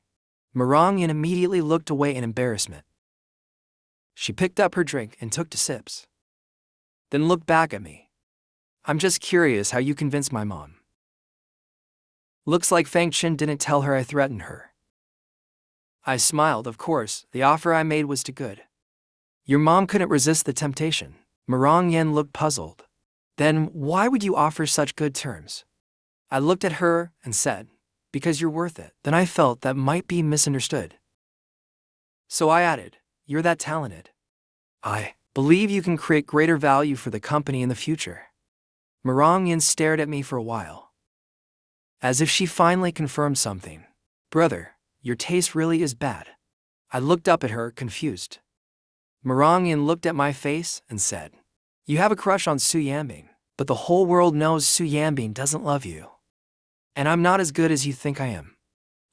Morang Yan immediately looked away in embarrassment. She picked up her drink and took 2 sips. Then looked back at me. I'm just curious how you convinced my mom. Looks like Fang Chen didn't tell her I threatened her. I smiled. Of course, the offer I made was too good. Your mom couldn't resist the temptation. Morang Yan looked puzzled. Then why would you offer such good terms? I looked at her and said, because you're worth it. Then I felt that might be misunderstood. So I added, you're that talented. I believe you can create greater value for the company in the future. Morang Yan stared at me for a while, as if she finally confirmed something. Brother, your taste really is bad. I looked up at her, confused. Morang Yan looked at my face and said, you have a crush on Su Yanbing. But the whole world knows Su Yanbing doesn't love you. And I'm not as good as you think I am.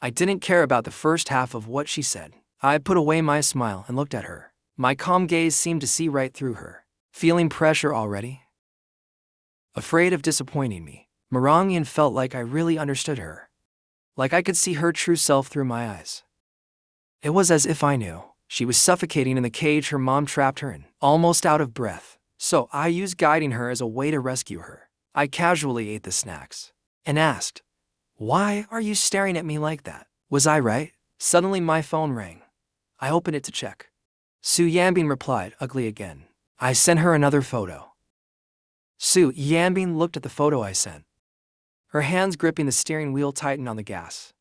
I didn't care about the first half of what she said. I put away my smile and looked at her. My calm gaze seemed to see right through her. Feeling pressure already? Afraid of disappointing me, Morang Yan felt like I really understood her. Like I could see her true self through my eyes. It was as if I knew. She was suffocating in the cage her mom trapped her in, almost out of breath. So I used guiding her as a way to rescue her. I casually ate the snacks and asked, "Why are you staring at me like that? Was I right?" Suddenly my phone rang. I opened it to check. Su Yanbing replied, ugly again. I sent her another photo. Su Yanbing looked at the photo I sent. Her hands gripping the steering wheel tightened on the gas.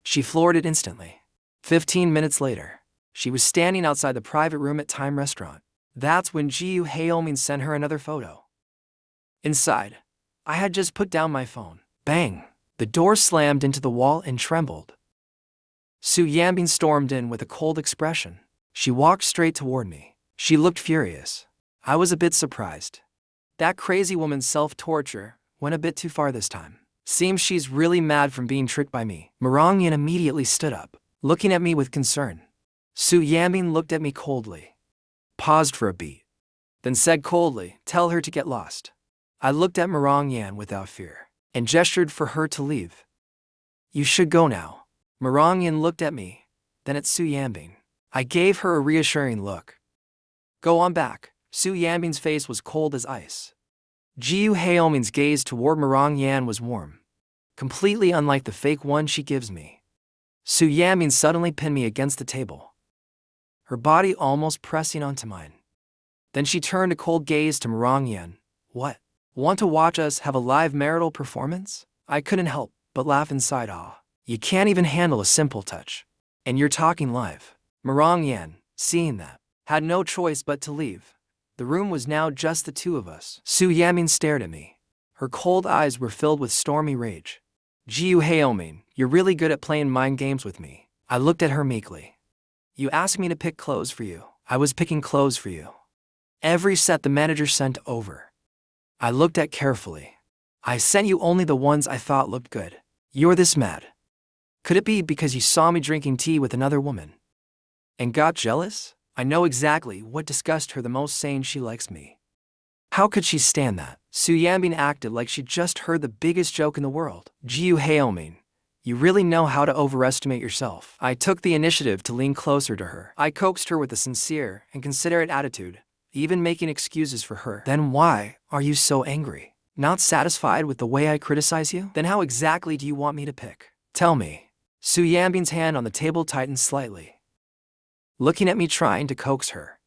She floored it instantly. 15 minutes later, she was standing outside the private room at Time Restaurant. That's when HEIRESS sent her another photo. Inside, I had just put down my phone. Bang! The door slammed into the wall and trembled. Su Yanbing stormed in with a cold expression. She walked straight toward me. She looked furious. I was a bit surprised. That crazy woman's self-torture went a bit too far this time. Seems she's really mad from being tricked by me. Morang Yan immediately stood up, looking at me with concern. Su Yanbing looked at me coldly, paused for a beat, then said coldly, "Tell her to get lost." I looked at Morang Yan without fear and gestured for her to leave. "You should go now." Morang Yan looked at me, then at Su Yanbing. I gave her a reassuring look. "Go on back." Su Yanbing's face was cold as ice. HEIRESS' gaze toward Morang Yan was warm, completely unlike the fake one she gives me. Su Yanbing suddenly pinned me against the table, her body almost pressing onto mine. Then she turned a cold gaze to Morang Yan. "What? Want to watch us have a live marital performance?" I couldn't help but laugh inside. "Ah, you can't even handle a simple touch. And you're talking live." Morang Yan, seeing that, had no choice but to leave. The room was now just the two of us. Su Yanbing stared at me. Her cold eyes were filled with stormy rage. "HEIRESS, you're really good at playing mind games with me." I looked at her meekly. "You asked me to pick clothes for you. I was picking clothes for you. Every set the manager sent over, I looked at carefully. I sent you only the ones I thought looked good. You're this mad. Could it be because you saw me drinking tea with another woman and got jealous?" I know exactly what disgusted her the most, saying she likes me. How could she stand that? Su Yanbing acted like she just heard the biggest joke in the world. "HEIRESS, you really know how to overestimate yourself." I took the initiative to lean closer to her. I coaxed her with a sincere and considerate attitude, even making excuses for her. "Then why are you so angry? Not satisfied with the way I criticize you? Then how exactly do you want me to pick? Tell me." Su Yanbing's hand on the table tightened slightly, looking at me, trying to coax her.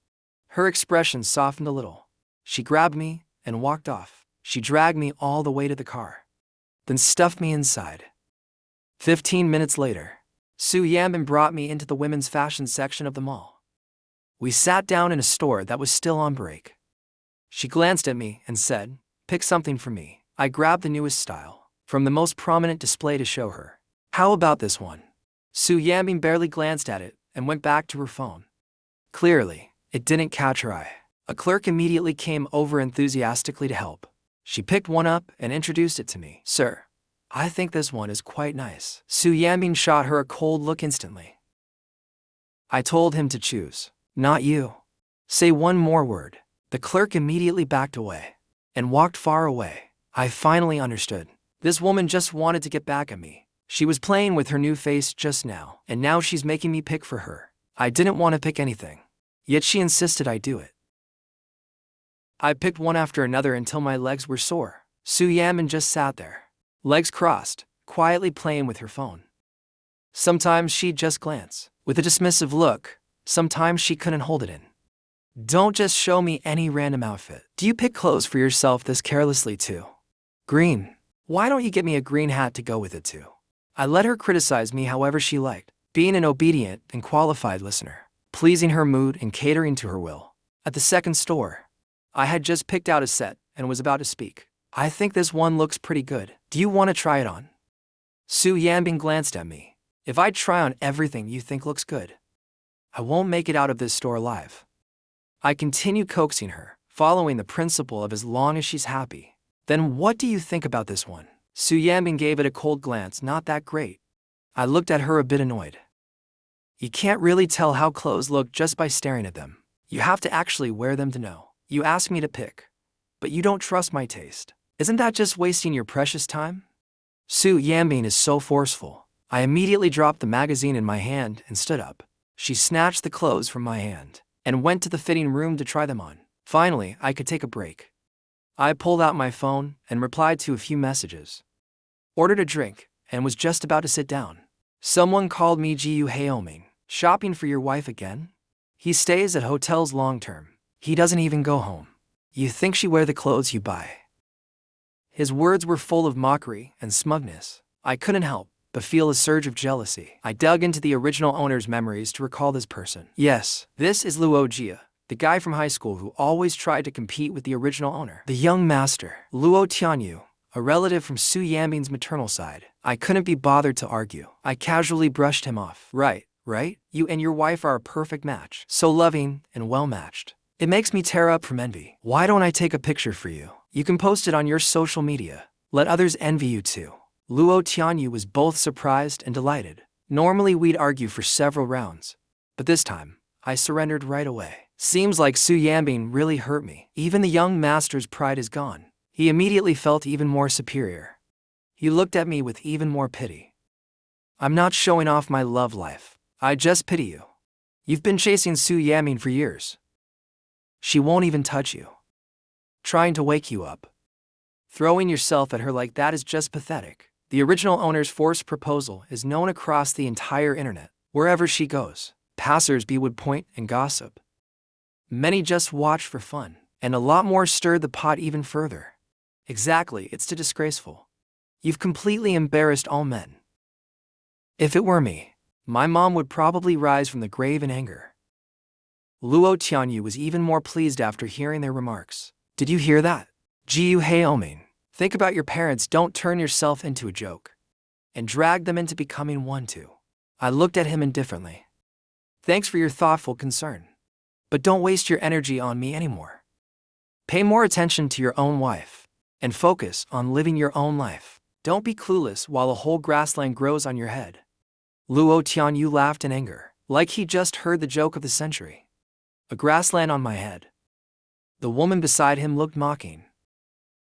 Her expression softened a little. She grabbed me and walked off. She dragged me all the way to the car, then stuffed me inside. 15 minutes later, Su Yanbing brought me into the women's fashion section of the mall. We sat down in a store that was still on break. She glanced at me and said, "Pick something for me." I grabbed the newest style from the most prominent display to show her. "How about this one?" Su Yanbing barely glanced at it and went back to her phone. Clearly, it didn't catch her eye. A clerk immediately came over enthusiastically to help. She picked one up and introduced it to me. "Sir, I think this one is quite nice." Su Yanbing shot her a cold look instantly. I told him to choose. "Not you. Say one more word." The clerk immediately backed away and walked far away. I finally understood. This woman just wanted to get back at me. She was playing with her new face just now, and now she's making me pick for her. I didn't want to pick anything, yet she insisted I do it. I picked one after another until my legs were sore. Su Yanbing just sat there, legs crossed, quietly playing with her phone. Sometimes she'd just glance, with a dismissive look. Sometimes she couldn't hold it in. "Don't just show me any random outfit. Do you pick clothes for yourself this carelessly too? Green. Why don't you get me a green hat to go with it too?" I let her criticize me however she liked, being an obedient and qualified listener, pleasing her mood and catering to her will. At the second store, I had just picked out a set and was about to speak. "I think this one looks pretty good. Do you want to try it on?" Su Yanbing glanced at me. "If I try on everything you think looks good, I won't make it out of this store alive." I continued coaxing her, following the principle of as long as she's happy, Then what do you think about this one? Su Yanbing gave it a cold glance. Not that great. I looked at her a bit annoyed. You can't really tell how clothes look just by staring at them. You have to actually wear them to know. You ask me to pick, but you don't trust my taste. Isn't that just wasting your precious time? Su Yanbing is so forceful. I immediately dropped the magazine in my hand and stood up. She snatched the clothes from my hand and went to the fitting room to try them on. Finally, I could take a break. I pulled out my phone and replied to a few messages. Ordered a drink and was just about to sit down. Someone called me. HEIRESS. Shopping for your wife again? He stays at hotels long term. He doesn't even go home. You think she wear the clothes you buy? His words were full of mockery and smugness. I couldn't help but feel a surge of jealousy. I dug into the original owner's memories to recall this person. Yes, this is Lu Jinnian, the guy from high school who always tried to compete with the original owner. The young master, Lu Jinnian, a relative from Su Yanbing's maternal side. I couldn't be bothered to argue. I casually brushed him off. Right? You and your wife are a perfect match. So loving and well-matched. It makes me tear up from envy. Why don't I take a picture for you? You can post it on your social media. Let others envy you too. Lu Jinnian was both surprised and delighted. Normally we'd argue for several rounds, but this time, I surrendered right away. Seems like Su Yanbing really hurt me. Even the young master's pride is gone. He immediately felt even more superior. He looked at me with even more pity. I'm not showing off my love life. I just pity you. You've been chasing Su Yanbing for years. She won't even touch you. Trying to wake you up. Throwing yourself at her like that is just pathetic. The original owner's forced proposal is known across the entire internet. Wherever she goes, passers-by would point and gossip. Many just watched for fun, and a lot more stirred the pot even further. Exactly, it's too disgraceful. You've completely embarrassed all men. If it were me, my mom would probably rise from the grave in anger. Lu Jinnian was even more pleased after hearing their remarks. Did you hear that? HEIRESS. Think about your parents. Don't turn yourself into a joke and drag them into becoming one too. I looked at him indifferently. Thanks for your thoughtful concern, but don't waste your energy on me anymore. Pay more attention to your own wife and focus on living your own life. Don't be clueless while a whole grassland grows on your head. Lu Jinnian laughed in anger, like he just heard the joke of the century. A grassland on my head. The woman beside him looked mocking.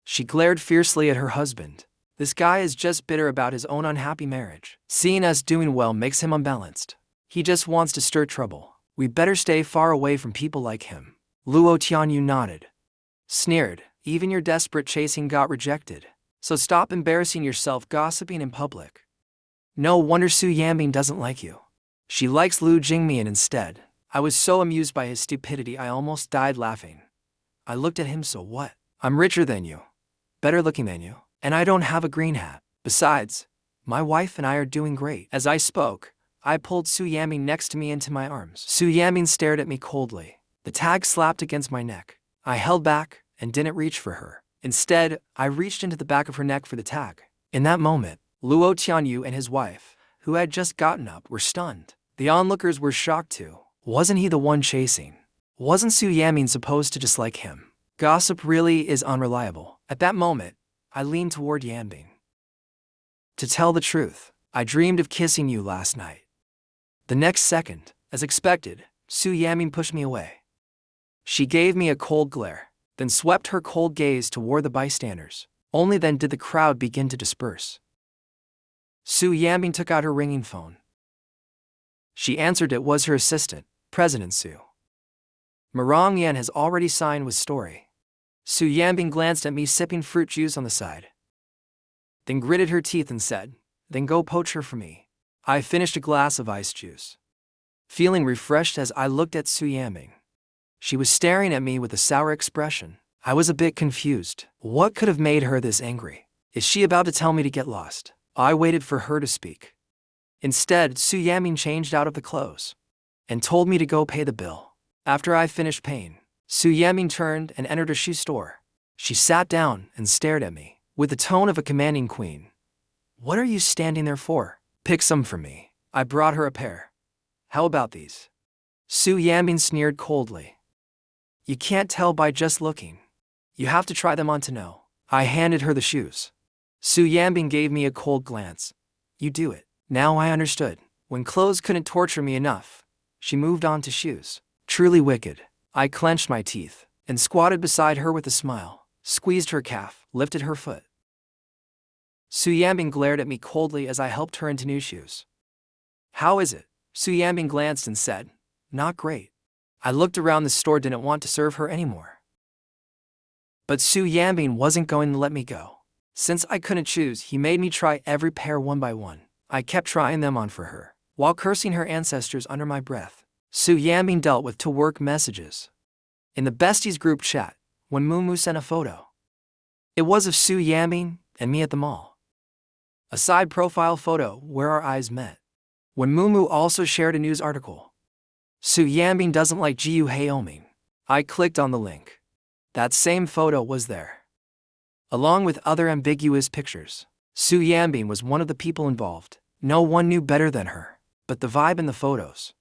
She glared fiercely at her husband. This guy is just bitter about his own unhappy marriage. Seeing us doing well makes him unbalanced. He just wants to stir trouble. We better stay far away from people like him. Lu Jinnian nodded. Sneered, even your desperate chasing got rejected. So stop embarrassing yourself gossiping in public. No wonder Su Yanbing doesn't like you. She likes Lu Jinnian instead. I was so amused by his stupidity I almost died laughing. I looked at him. So what? I'm richer than you, better looking than you, and I don't have a green hat. Besides, my wife and I are doing great. As I spoke, I pulled Su Yanbing next to me into my arms. Su Yanbing stared at me coldly. The tag slapped against my neck. I held back and didn't reach for her. Instead, I reached into the back of her neck for the tag. In that moment, Lu Jinnian and his wife, who had just gotten up, were stunned. The onlookers were shocked too. Wasn't he the one chasing? Wasn't Su Yanbing supposed to dislike him? Gossip really is unreliable. At that moment, I leaned toward Yanbing. To tell the truth, I dreamed of kissing you last night. The next second, as expected, Su Yanbing pushed me away. She gave me a cold glare, then swept her cold gaze toward the bystanders. Only then did the crowd begin to disperse. Su Yanbing took out her ringing phone. She answered. It was her assistant, President Su. Morang Yan has already signed with Story. Su Yanbing glanced at me sipping fruit juice on the side. Then gritted her teeth and said, then go poach her for me. I finished a glass of iced juice, feeling refreshed as I looked at Su Yanbing. She was staring at me with a sour expression. I was a bit confused. What could have made her this angry? Is she about to tell me to get lost? I waited for her to speak. Instead, Su Yanbing changed out of the clothes and told me to go pay the bill. After I finished paying, Su Yanbing turned and entered a shoe store. She sat down and stared at me with the tone of a commanding queen. What are you standing there for? Pick some for me. I brought her a pair. How about these? Su Yanbing sneered coldly. You can't tell by just looking. You have to try them on to know. I handed her the shoes. Su Yanbing gave me a cold glance. You do it. Now I understood. When clothes couldn't torture me enough, she moved on to shoes. Truly wicked. I clenched my teeth and squatted beside her with a smile, squeezed her calf, lifted her foot. Su Yanbing glared at me coldly as I helped her into new shoes. How is it? Su Yanbing glanced and said, not great. I looked around the store, didn't want to serve her anymore. But Su Yanbing wasn't going to let me go. Since I couldn't choose, he made me try every pair one by one. I kept trying them on for her, while cursing her ancestors under my breath. Su Yanbing dealt with to-work messages. In the besties group chat, when Mumu sent a photo, it was of Su Yanbing and me at the mall. A side profile photo where our eyes met. When Mumu also shared a news article. Su Yanbing doesn't like HEIRESS. I clicked on the link. That same photo was there, along with other ambiguous pictures. Su Yanbing was one of the people involved. No one knew better than her, but the vibe in the photos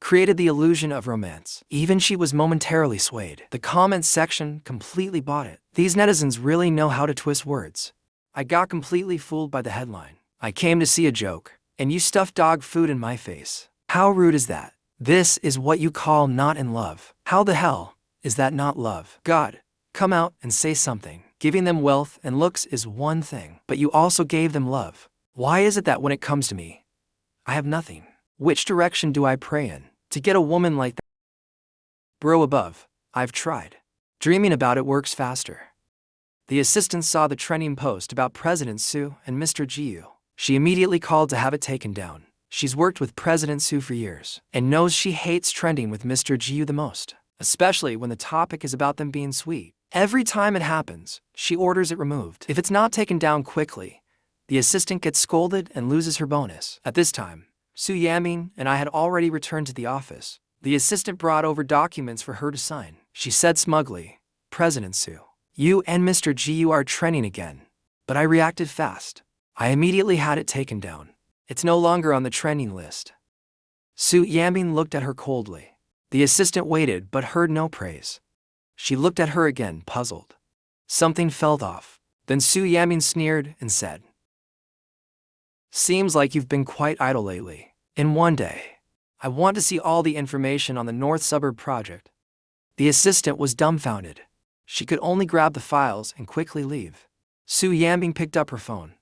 created the illusion of romance. Even she was momentarily swayed. The comments section completely bought it. These netizens really know how to twist words. I got completely fooled by the headline. I came to see a joke, and you stuffed dog food in my face. How rude is that? This is what you call not in love. How the hell is that not love? God, come out and say something. Giving them wealth and looks is one thing, but you also gave them love. Why is it that when it comes to me, I have nothing? Which direction do I pray in to get a woman like that? Bro above, I've tried. Dreaming about it works faster. The assistant saw the trending post about President Su and Mr. Jiu. She immediately called to have it taken down. She's worked with President Su for years and knows she hates trending with Mr. Jiu the most, especially when the topic is about them being sweet. Every time it happens, she orders it removed. If it's not taken down quickly, the assistant gets scolded and loses her bonus. At this time, Su Yanbing and I had already returned to the office. The assistant brought over documents for her to sign. She said smugly, President Su, you and Mr. Jiu are trending again. But I reacted fast. I immediately had it taken down. It's no longer on the trending list. Su Yanbing looked at her coldly. The assistant waited but heard no praise. She looked at her again, puzzled. Something felt off. Then Su Yanbing sneered and said, seems like you've been quite idle lately. In one day, I want to see all the information on the North Suburb project. The assistant was dumbfounded. She could only grab the files and quickly leave. Su Yanbing picked up her phone.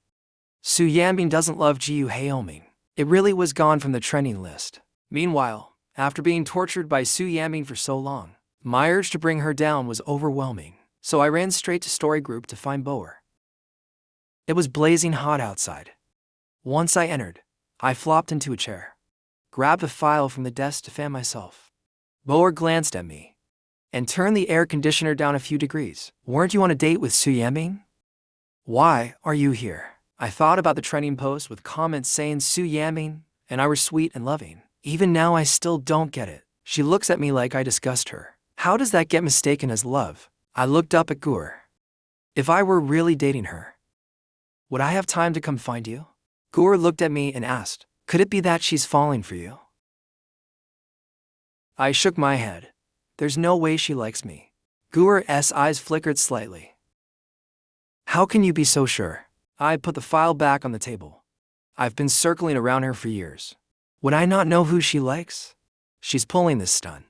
Su Yanbing doesn't love HEIRESS. It really was gone from the trending list. Meanwhile, after being tortured by Su Yanbing for so long, my urge to bring her down was overwhelming. So I ran straight to Story Group to find Boer. It was blazing hot outside. Once I entered, I flopped into a chair, grabbed a file from the desk to fan myself. Boer glanced at me and turned the air conditioner down a few degrees. Weren't you on a date with Su Yanbing? Why are you here? I thought about the trending post with comments saying Su Yanbing and I were sweet and loving. Even now I still don't get it. She looks at me like I disgust her. How does that get mistaken as love? I looked up at Gur. If I were really dating her, would I have time to come find you? Gur looked at me and asked, could it be that she's falling for you? I shook my head. There's no way she likes me. Gur's eyes flickered slightly. How can you be so sure? I put the file back on the table. I've been circling around her for years. Would I not know who she likes? She's pulling this stunt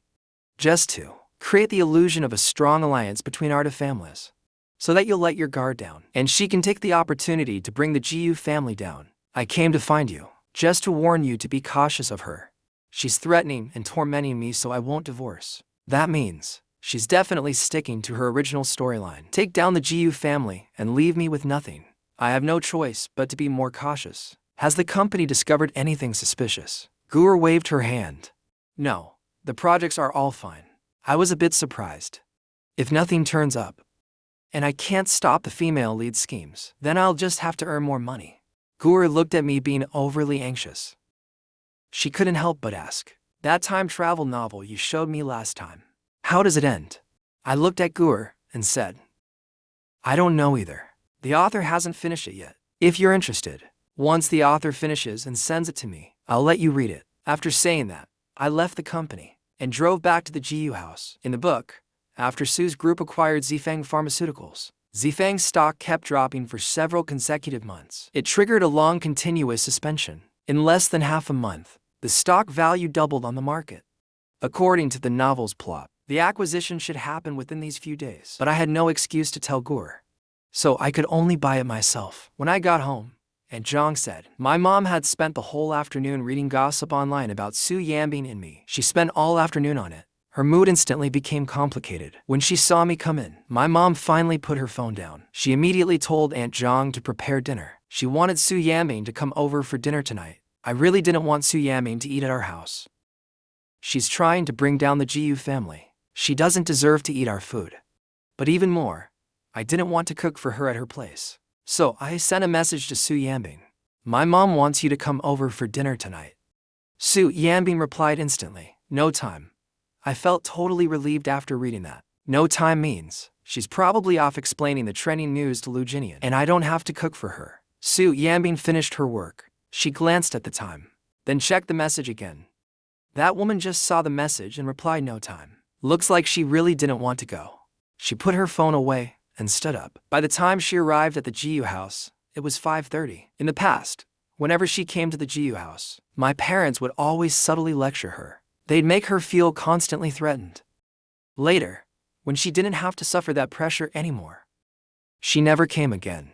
just to create the illusion of a strong alliance between our two families, so that you'll let your guard down, and she can take the opportunity to bring the Jiu family down. I came to find you, just to warn you to be cautious of her. She's threatening and tormenting me so I won't divorce. That means she's definitely sticking to her original storyline. Take down the Jiu family and leave me with nothing. I have no choice but to be more cautious. Has the company discovered anything suspicious? Gur waved her hand. No, the projects are all fine. I was a bit surprised. If nothing turns up, and I can't stop the female lead schemes, then I'll just have to earn more money. Gur looked at me being overly anxious. She couldn't help but ask, that time travel novel you showed me last time, how does it end? I looked at Gur and said, I don't know either. The author hasn't finished it yet. If you're interested, once the author finishes and sends it to me, I'll let you read it. After saying that, I left the company and drove back to the Jiu house. In the book, after Su's group acquired Zifeng Pharmaceuticals, Zifang's stock kept dropping for several consecutive months. It triggered a long continuous suspension. In less than half a month, the stock value doubled on the market. According to the novel's plot, the acquisition should happen within these few days, but I had no excuse to tell Gur, so I could only buy it myself. When I got home, Aunt Zhang said, my mom had spent the whole afternoon reading gossip online about Su Yanbing and me. She spent all afternoon on it. Her mood instantly became complicated. When she saw me come in, my mom finally put her phone down. She immediately told Aunt Zhang to prepare dinner. She wanted Su Yanbing to come over for dinner tonight. I really didn't want Su Yanbing to eat at our house. She's trying to bring down the Jiyu family. She doesn't deserve to eat our food. But even more, I didn't want to cook for her at her place. So I sent a message to Su Yanbing. My mom wants you to come over for dinner tonight. Su Yanbing replied instantly, no time. I felt totally relieved after reading that. No time means she's probably off explaining the trending news to Lu Jinnian, and I don't have to cook for her. Su Yanbing finished her work. She glanced at the time, then checked the message again. That woman just saw the message and replied no time. Looks like she really didn't want to go. She put her phone away and stood up. By the time she arrived at the Jiyu house, it was 5:30. In the past, whenever she came to the Jiyu house, my parents would always subtly lecture her. They'd make her feel constantly threatened. Later, when she didn't have to suffer that pressure anymore, she never came again.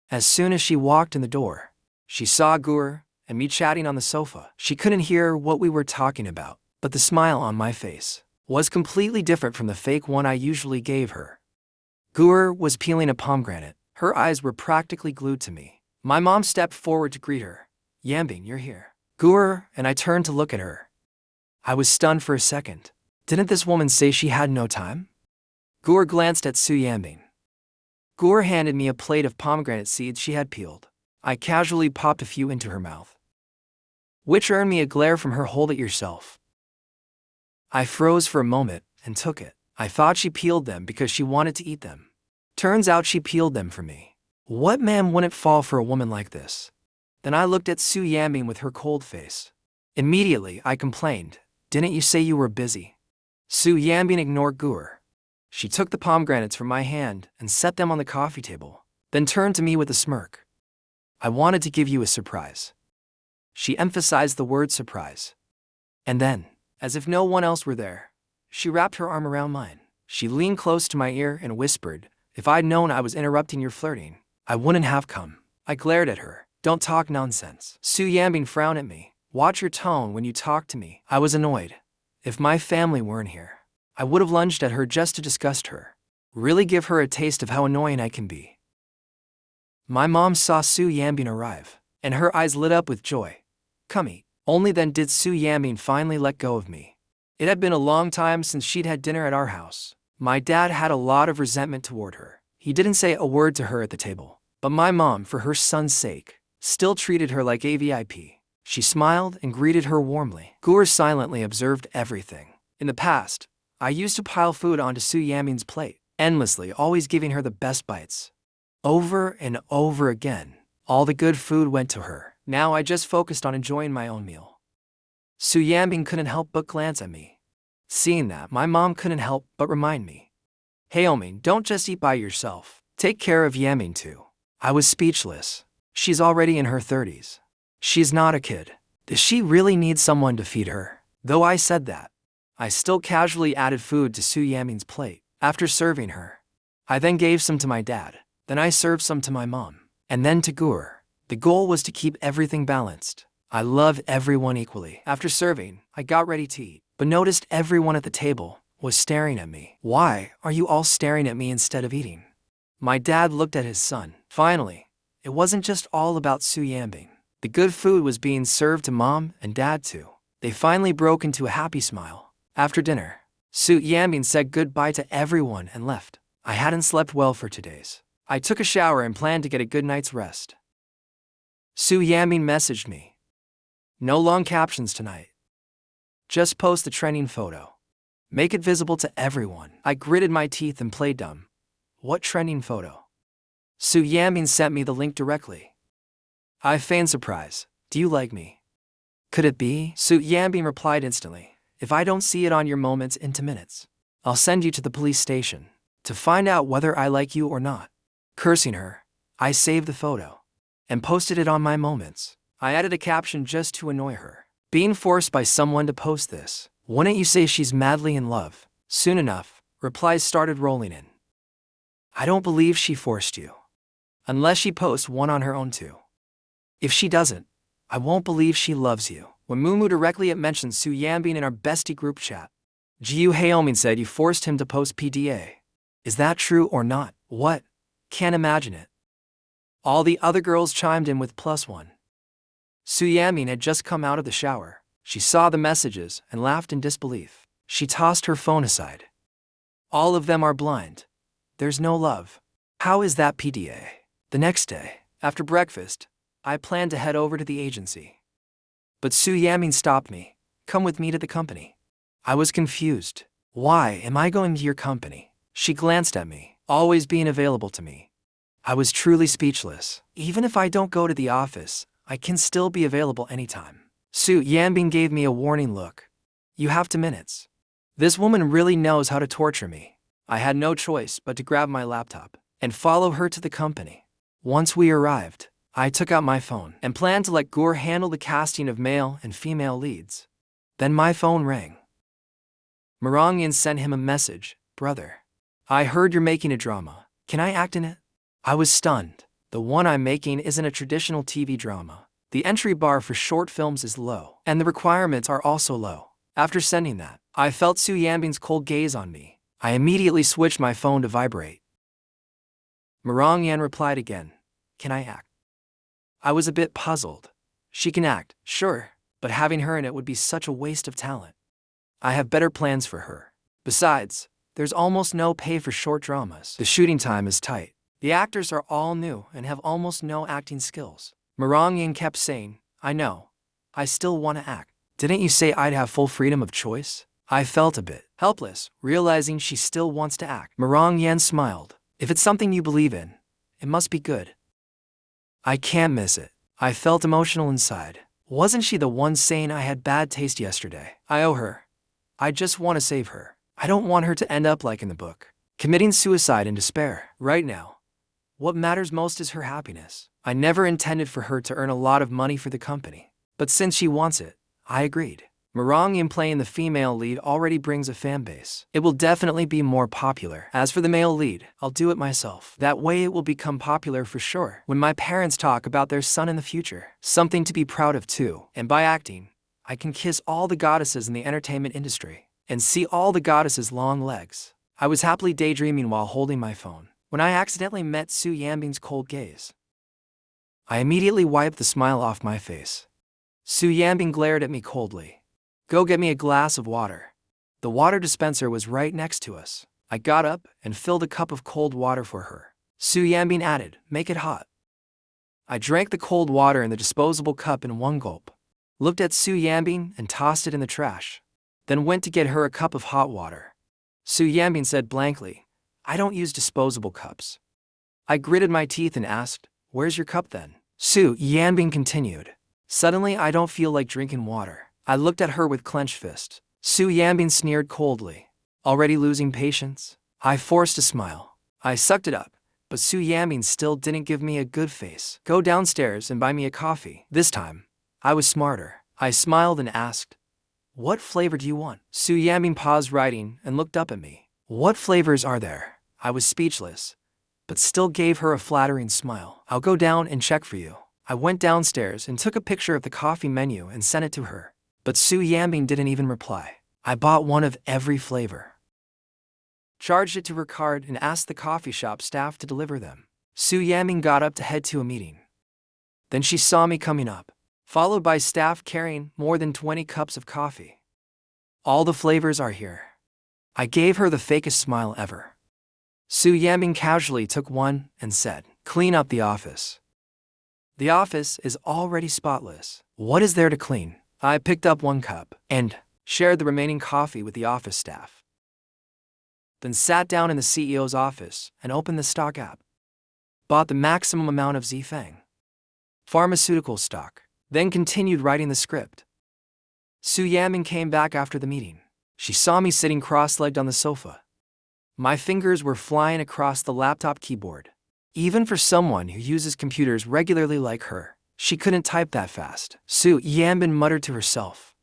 As soon as she walked in the door, she saw Gur and me chatting on the sofa. She couldn't hear what we were talking about, but the smile on my face was completely different from the fake one I usually gave her. Gur was peeling a pomegranate. Her eyes were practically glued to me. My mom stepped forward to greet her. Yanbing, you're here. Gur and I turned to look at her. I was stunned for a second. Didn't this woman say she had no time? Gur glanced at Su Yanbing. Gur handed me a plate of pomegranate seeds she had peeled. I casually popped a few into her mouth, which earned me a glare from her. Hold it yourself. I froze for a moment and took it. I thought she peeled them because she wanted to eat them. Turns out she peeled them for me. What man wouldn't fall for a woman like this? Then I looked at Su Yanbing with her cold face. Immediately, I complained, didn't you say you were busy? Su Yanbing ignored Gur. She took the pomegranates from my hand and set them on the coffee table, then turned to me with a smirk. I wanted to give you a surprise. She emphasized the word surprise. And then, as if no one else were there, she wrapped her arm around mine. She leaned close to my ear and whispered, if I'd known I was interrupting your flirting, I wouldn't have come. I glared at her. Don't talk nonsense. Su Yanbing frowned at me. Watch your tone when you talk to me. I was annoyed. If my family weren't here, I would have lunged at her just to disgust her. Really give her a taste of how annoying I can be. My mom saw Su Yanbing arrive, and her eyes lit up with joy. Come eat. Only then did Su Yanbing finally let go of me. It had been a long time since she'd had dinner at our house. My dad had a lot of resentment toward her. He didn't say a word to her at the table, but my mom, for her son's sake, still treated her like a VIP. She smiled and greeted her warmly. Gur silently observed everything. In the past, I used to pile food onto Su Yanbing's plate, endlessly, always giving her the best bites. Over and over again, all the good food went to her. Now I just focused on enjoying my own meal. Su Yanbing couldn't help but glance at me. Seeing that, my mom couldn't help but remind me. Hey Oming, don't just eat by yourself. Take care of Yanbing too. I was speechless. She's already in her 30s. She's not a kid. Does she really need someone to feed her? Though I said that, I still casually added food to Su Yanbing's plate. After serving her, I then gave some to my dad. Then I served some to my mom, and then to Gur. The goal was to keep everything balanced. I love everyone equally. After serving, I got ready to eat, but noticed everyone at the table was staring at me. Why are you all staring at me instead of eating? My dad looked at his son. Finally, it wasn't just all about Su Yanbing. The good food was being served to mom and dad too. They finally broke into a happy smile. After dinner, Su Yanbing said goodbye to everyone and left. I hadn't slept well for 2 days. I took a shower and planned to get a good night's rest. Su Yanbing messaged me. No long captions tonight. Just post the trending photo. Make it visible to everyone. I gritted my teeth and played dumb. What trending photo? Su Yanbing sent me the link directly. I feigned surprise. Do you like me? Could it be? Su Yanbing replied instantly. If I don't see it on your moments into minutes, I'll send you to the police station. to find out whether I like you or not. Cursing her, I saved the photo and posted it on my moments. I added a caption just to annoy her. Being forced by someone to post this. Wouldn't you say she's madly in love? Soon enough, replies started rolling in. I don't believe she forced you. Unless she posts one on her own too. If she doesn't, I won't believe she loves you. When Mumu directly mentioned Su Yanbing in our bestie group chat, Jiu Haoming said you forced him to post PDA. Is that true or not? What? Can't imagine it. All the other girls chimed in with +1. Su Yanbing had just come out of the shower. She saw the messages and laughed in disbelief. She tossed her phone aside. All of them are blind. There's no love. How is that PDA? The next day, after breakfast, I planned to head over to the agency. But Su Yanbing stopped me. Come with me to the company. I was confused. Why am I going to your company? She glanced at me, always being available to me. I was truly speechless. Even if I don't go to the office, I can still be available anytime. Su Yanbing gave me a warning look. You have 2 minutes. This woman really knows how to torture me. I had no choice but to grab my laptop and follow her to the company. Once we arrived, I took out my phone and planned to let Gore handle the casting of male and female leads. Then my phone rang. Morang Yan sent him a message. Brother, I heard you're making a drama. Can I act in it? I was stunned. The one I'm making isn't a traditional TV drama. The entry bar for short films is low, and the requirements are also low. After sending that, I felt Su Yanbing's cold gaze on me. I immediately switched my phone to vibrate. Morang Yan replied again. Can I act? I was a bit puzzled. She can act, sure, but having her in it would be such a waste of talent. I have better plans for her. Besides, there's almost no pay for short dramas. The shooting time is tight. The actors are all new and have almost no acting skills. Morang Yan kept saying, I know. I still want to act. Didn't you say I'd have full freedom of choice? I felt a bit helpless, realizing she still wants to act. Morang Yan smiled. If it's something you believe in, it must be good. I can't miss it. I felt emotional inside. Wasn't she the one saying I had bad taste yesterday? I owe her. I just want to save her. I don't want her to end up like in the book, committing suicide in despair. Right now, what matters most is her happiness. I never intended for her to earn a lot of money for the company. But since she wants it, I agreed. Morang Yan playing the female lead already brings a fan base. It will definitely be more popular. As for the male lead, I'll do it myself. That way it will become popular for sure. When my parents talk about their son in the future, something to be proud of too. And by acting, I can kiss all the goddesses in the entertainment industry and see all the goddesses' long legs. I was happily daydreaming while holding my phone when I accidentally met Su Yanbing's cold gaze. I immediately wiped the smile off my face. Su Yanbing glared at me coldly. Go get me a glass of water. The water dispenser was right next to us. I got up and filled a cup of cold water for her. Su Yanbing added, make it hot. I drank the cold water in the disposable cup in one gulp, looked at Su Yanbing and tossed it in the trash, then went to get her a cup of hot water. Su Yanbing said blankly, I don't use disposable cups. I gritted my teeth and asked, where's your cup then? Su Yanbing continued, suddenly I don't feel like drinking water. I looked at her with clenched fist. Su Yanbing sneered coldly. Already losing patience? I forced a smile. I sucked it up, but Su Yanbing still didn't give me a good face. Go downstairs and buy me a coffee. This time, I was smarter. I smiled and asked, what flavor do you want? Su Yanbing paused writing and looked up at me. What flavors are there? I was speechless, but still gave her a flattering smile. I'll go down and check for you. I went downstairs and took a picture of the coffee menu and sent it to her. But Su Yanbing didn't even reply. I bought one of every flavor, charged it to her card and asked the coffee shop staff to deliver them. Su Yanbing got up to head to a meeting. Then she saw me coming up, followed by staff carrying more than 20 cups of coffee. All the flavors are here. I gave her the fakest smile ever. Su Yanbing casually took one and said, clean up the office. The office is already spotless. What is there to clean? I picked up one cup and shared the remaining coffee with the office staff. Then sat down in the CEO's office and opened the stock app. Bought the maximum amount of Zfang pharmaceutical stock, then continued writing the script. Su Yanbing came back after the meeting. She saw me sitting cross-legged on the sofa. My fingers were flying across the laptop keyboard. Even for someone who uses computers regularly like her, she couldn't type that fast. Su Yanbing muttered to herself.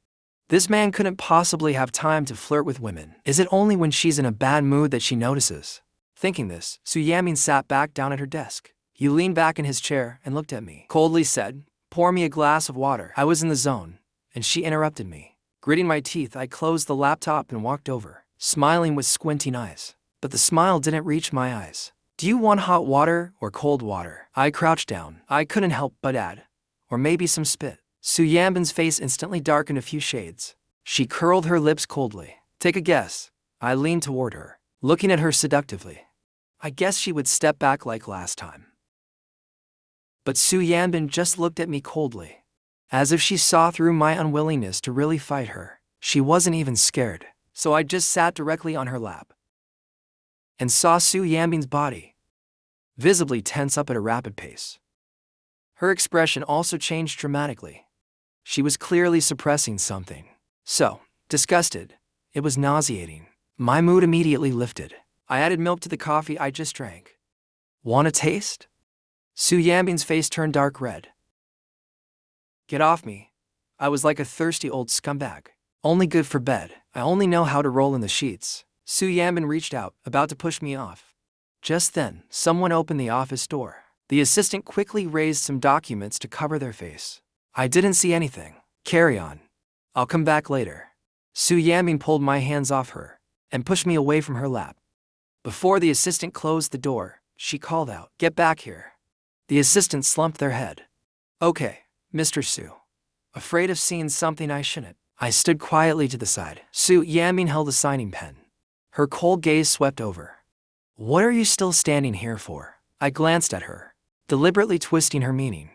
This man couldn't possibly have time to flirt with women. Is it only when she's in a bad mood that she notices? Thinking this, Su Yanbing sat back down at her desk. He leaned back in his chair and looked at me. Coldly said, "Pour me a glass of water." I was in the zone, and she interrupted me. Gritting my teeth, I closed the laptop and walked over, smiling with squinting eyes. But the smile didn't reach my eyes. "Do you want hot water or cold water?" I crouched down. I couldn't help but add, "Or maybe some spit." Su Yanbing's face instantly darkened a few shades. She curled her lips coldly. "Take a guess." I leaned toward her, looking at her seductively. I guess she would step back like last time. But Su Yanbing just looked at me coldly, as if she saw through my unwillingness to really fight her. She wasn't even scared, so I just sat directly on her lap and saw Su Yanbing's body visibly tense up at a rapid pace. Her expression also changed dramatically. She was clearly suppressing something. So, disgusted, it was nauseating. My mood immediately lifted. I added milk to the coffee I just drank. "Want a taste?" Su Yanbing's face turned dark red. "Get off me." I was like a thirsty old scumbag. "Only good for bed. I only know how to roll in the sheets." Su Yanbing reached out, about to push me off. Just then, someone opened the office door. The assistant quickly raised some documents to cover their face. "I didn't see anything. Carry on. I'll come back later." Su Yanbing pulled my hands off her and pushed me away from her lap. Before the assistant closed the door, she called out, "Get back here." The assistant slumped their head. "Okay, Mr. Su." Afraid of seeing something I shouldn't, I stood quietly to the side. Su Yanbing held a signing pen. Her cold gaze swept over. "What are you still standing here for?" I glanced at her, deliberately twisting her meaning.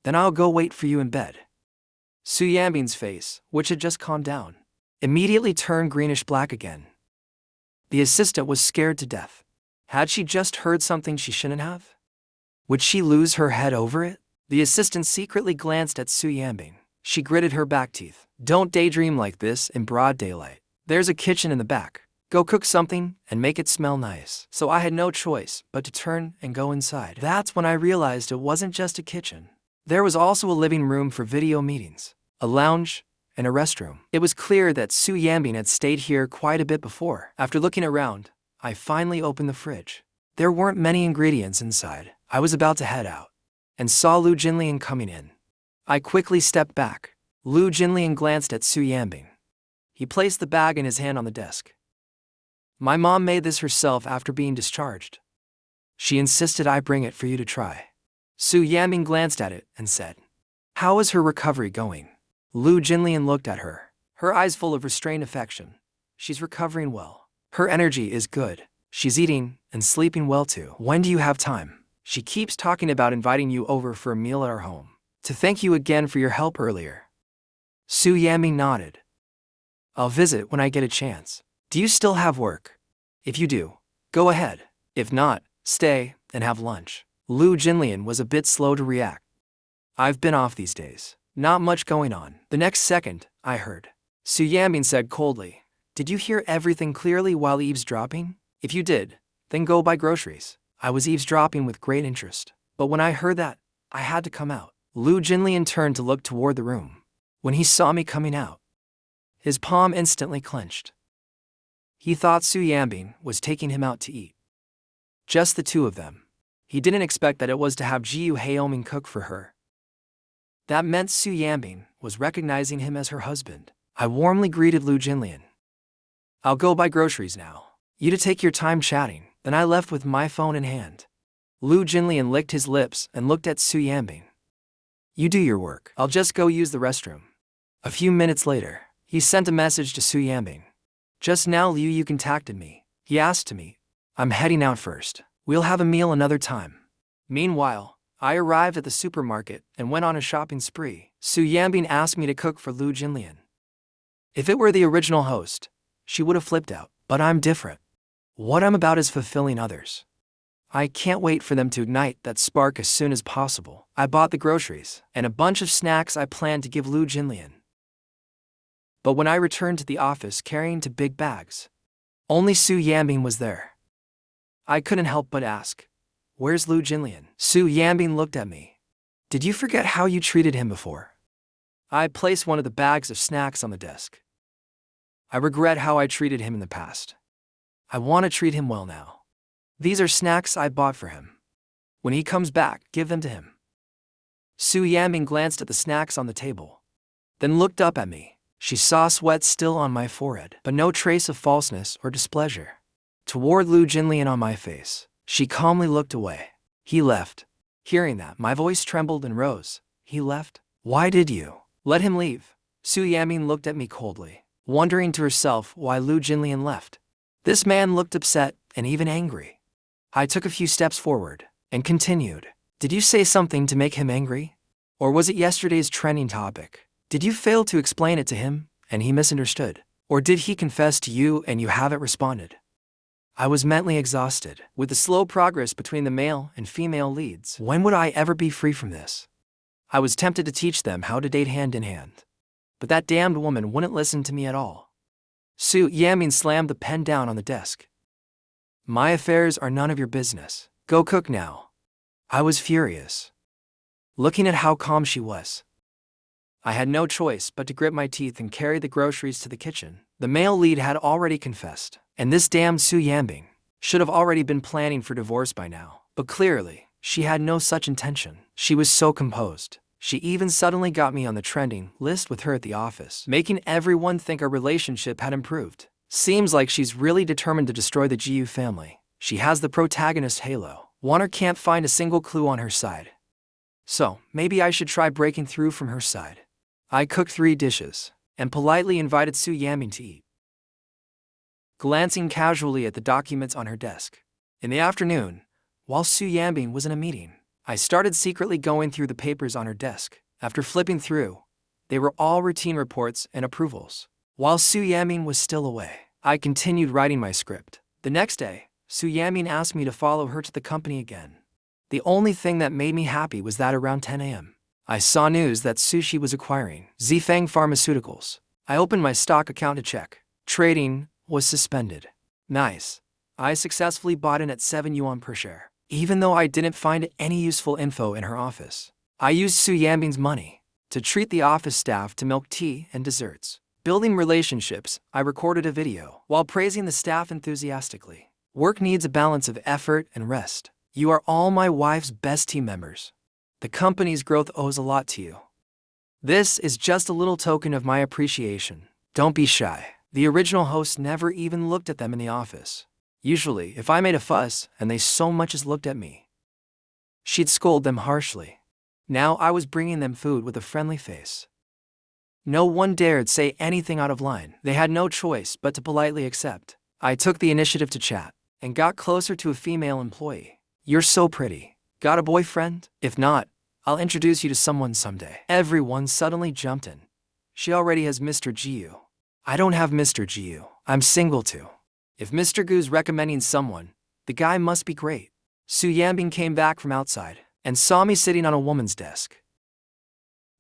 "Then I'll go wait for you in bed." Su Yanbing's face, which had just calmed down, immediately turned greenish-black again. The assistant was scared to death. Had she just heard something she shouldn't have? Would she lose her head over it? The assistant secretly glanced at Su Yanbing. She gritted her back teeth. "Don't daydream like this in broad daylight. There's a kitchen in the back. Go cook something and make it smell nice." So I had no choice but to turn and go inside. That's when I realized it wasn't just a kitchen. There was also a living room for video meetings, a lounge, and a restroom. It was clear that Su Yanbing had stayed here quite a bit before. After looking around, I finally opened the fridge. There weren't many ingredients inside. I was about to head out and saw Lu Jinnian coming in. I quickly stepped back. Lu Jinnian glanced at Su Yanbing. He placed the bag in his hand on the desk. "My mom made this herself after being discharged. She insisted I bring it for you to try." Su Yanbing glanced at it and said, "How is her recovery going?" Lu Jinnian looked at her, her eyes full of restrained affection. "She's recovering well. Her energy is good. She's eating and sleeping well too. When do you have time? She keeps talking about inviting you over for a meal at our home, to thank you again for your help earlier." Su Yanbing nodded. "I'll visit when I get a chance. Do you still have work? If you do, go ahead. If not, stay and have lunch." Lu Jinnian was a bit slow to react. "I've been off these days. Not much going on." The next second, I heard Su Yanbing said coldly, "Did you hear everything clearly while eavesdropping? If you did, then go buy groceries." I was eavesdropping with great interest, but when I heard that, I had to come out. Lu Jinnian turned to look toward the room. When he saw me coming out, his palm instantly clenched. He thought Su Yanbing was taking him out to eat. Just the two of them. He didn't expect that it was to have Jiu Haoming cook for her. That meant Su Yanbing was recognizing him as her husband. I warmly greeted Lu Jinnian. "I'll go buy groceries now. You to take your time chatting." Then I left with my phone in hand. Lu Jinnian licked his lips and looked at Su Yanbing. "You do your work. I'll just go use the restroom." A few minutes later, he sent a message to Su Yanbing. "Just now Liu contacted me. He asked to meet. I'm heading out first. We'll have a meal another time." Meanwhile, I arrived at the supermarket and went on a shopping spree. Su Yanbing asked me to cook for Lu Jinnian. If it were the original host, she would have flipped out. But I'm different. What I'm about is fulfilling others. I can't wait for them to ignite that spark as soon as possible. I bought the groceries and a bunch of snacks I planned to give Lu Jinnian. But when I returned to the office carrying 2 big bags, Only Su Yanbing was there. I couldn't help but ask, "Where's Lu Jinnian?" Su Yanbing looked at me. "Did you forget how you treated him before?" I placed one of the bags of snacks on the desk. "I regret how I treated him in the past. I want to treat him well now. These are snacks I bought for him. When he comes back, give them to him." Su Yanbing glanced at the snacks on the table, then looked up at me. She saw sweat still on my forehead, but no trace of falseness or displeasure. Toward Lu Jinnian on my face, she calmly looked away. "He left." Hearing that, my voice trembled and rose. "He left? Why did you let him leave?" Su Yanbing looked at me coldly, wondering to herself why Lu Jinnian left. This man looked upset and even angry. I took a few steps forward and continued. "Did you say something to make him angry? Or was it yesterday's trending topic? Did you fail to explain it to him and he misunderstood? Or did he confess to you and you haven't responded?" I was mentally exhausted. With the slow progress between the male and female leads, when would I ever be free from this? I was tempted to teach them how to date hand in hand. But that damned woman wouldn't listen to me at all. Su Yanbing slammed the pen down on the desk. "My affairs are none of your business. Go cook now." I was furious, looking at how calm she was. I had no choice but to grit my teeth and carry the groceries to the kitchen. The male lead had already confessed, and this damned Su Yanbing should have already been planning for divorce by now. But clearly, she had no such intention. She was so composed. She even suddenly got me on the trending list with her at the office, making everyone think our relationship had improved. Seems like she's really determined to destroy the Jiu family. She has the protagonist halo. Wan'er can't find a single clue on her side. So, maybe I should try breaking through from her side. I cooked 3 dishes and politely invited Su Yanbing to eat, glancing casually at the documents on her desk. In the afternoon, while Su Yanbing was in a meeting, I started secretly going through the papers on her desk. After flipping through, they were all routine reports and approvals. While Su Yanbing was still away, I continued writing my script. The next day, Su Yanbing asked me to follow her to the company again. The only thing that made me happy was that around 10 a.m., I saw news that Sushi was acquiring Zifeng Pharmaceuticals. I opened my stock account to check. Trading was suspended. Nice. I successfully bought in at 7 yuan per share. Even though I didn't find any useful info in her office, I used Su Yanbing's money to treat the office staff to milk tea and desserts. Building relationships, I recorded a video while praising the staff enthusiastically. Work needs a balance of effort and rest. You are all my wife's best team members. The company's growth owes a lot to you. This is just a little token of my appreciation. Don't be shy. The original host never even looked at them in the office. Usually, if I made a fuss and they so much as looked at me, she'd scold them harshly. Now I was bringing them food with a friendly face. No one dared say anything out of line. They had no choice but to politely accept. I took the initiative to chat and got closer to a female employee. "You're so pretty. Got a boyfriend? If not, I'll introduce you to someone someday." Everyone suddenly jumped in. "She already has Mr. Jiu." "I don't have Mr. Jiu. I'm single too." If Mr. Gu's recommending someone, the guy must be great. Su Yanbing came back from outside and saw me sitting on a woman's desk,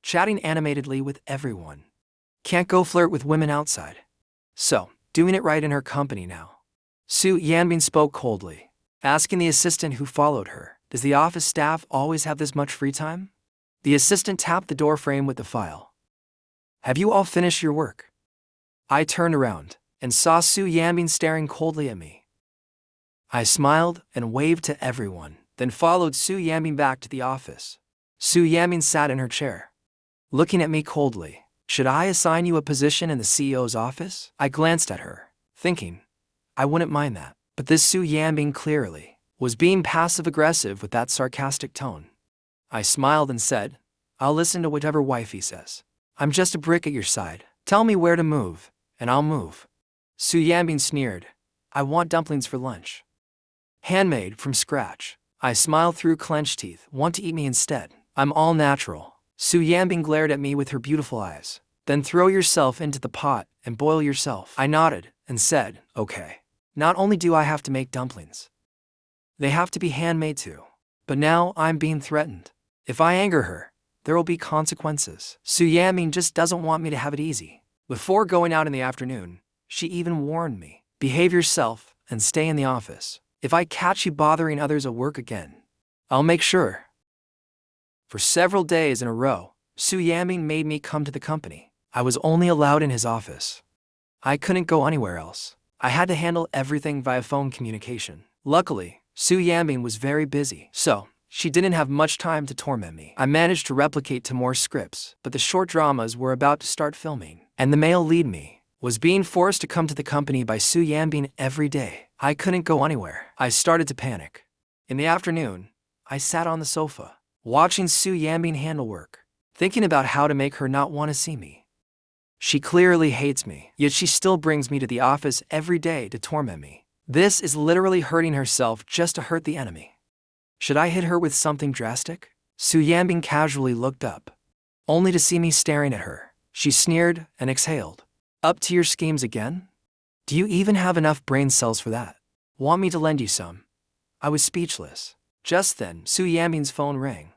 chatting animatedly with everyone. Can't go flirt with women outside. So, doing it right in her company now. Su Yanbing spoke coldly, asking the assistant who followed her, "Does the office staff always have this much free time?" The assistant tapped the door frame with the file. "Have you all finished your work?" I turned around and saw Su Yanbing staring coldly at me. I smiled and waved to everyone, then followed Su Yanbing back to the office. Su Yanbing sat in her chair, looking at me coldly. "Should I assign you a position in the CEO's office?" I glanced at her, thinking, I wouldn't mind that. But this Su Yanbing clearly was being passive-aggressive with that sarcastic tone. I smiled and said, "I'll listen to whatever wifey says. I'm just a brick at your side. Tell me where to move, and I'll move." Su Yanbing sneered, "I want dumplings for lunch. Handmade from scratch." I smiled through clenched teeth. "Want to eat me instead? I'm all natural." Su Yanbing glared at me with her beautiful eyes. "Then throw yourself into the pot and boil yourself." I nodded and said, "Okay." Not only do I have to make dumplings, they have to be handmade too. But now I'm being threatened. If I anger her, there will be consequences. Su Yanbing just doesn't want me to have it easy. Before going out in the afternoon, she even warned me, Behave yourself and stay in the office. If I catch you bothering others at work again, I'll make sure. For several days in a row, Su Yanbing made me come to the company. I was only allowed in his office. I couldn't go anywhere else. I had to handle everything via phone communication. Luckily, Su Yanbing was very busy, so she didn't have much time to torment me. I managed to replicate to more scripts, but the short dramas were about to start filming, and the male lead me was being forced to come to the company by Su Yanbing every day. I couldn't go anywhere. I started to panic. In the afternoon, I sat on the sofa, watching Su Yanbing handle work, thinking about how to make her not want to see me. She clearly hates me, yet she still brings me to the office every day to torment me. This is literally hurting herself just to hurt the enemy. Should I hit her with something drastic? Su Yanbing casually looked up, only to see me staring at her. She sneered and exhaled. Up to your schemes again? Do you even have enough brain cells for that? Want me to lend you some? I was speechless. Just then, Su Yanbing's phone rang.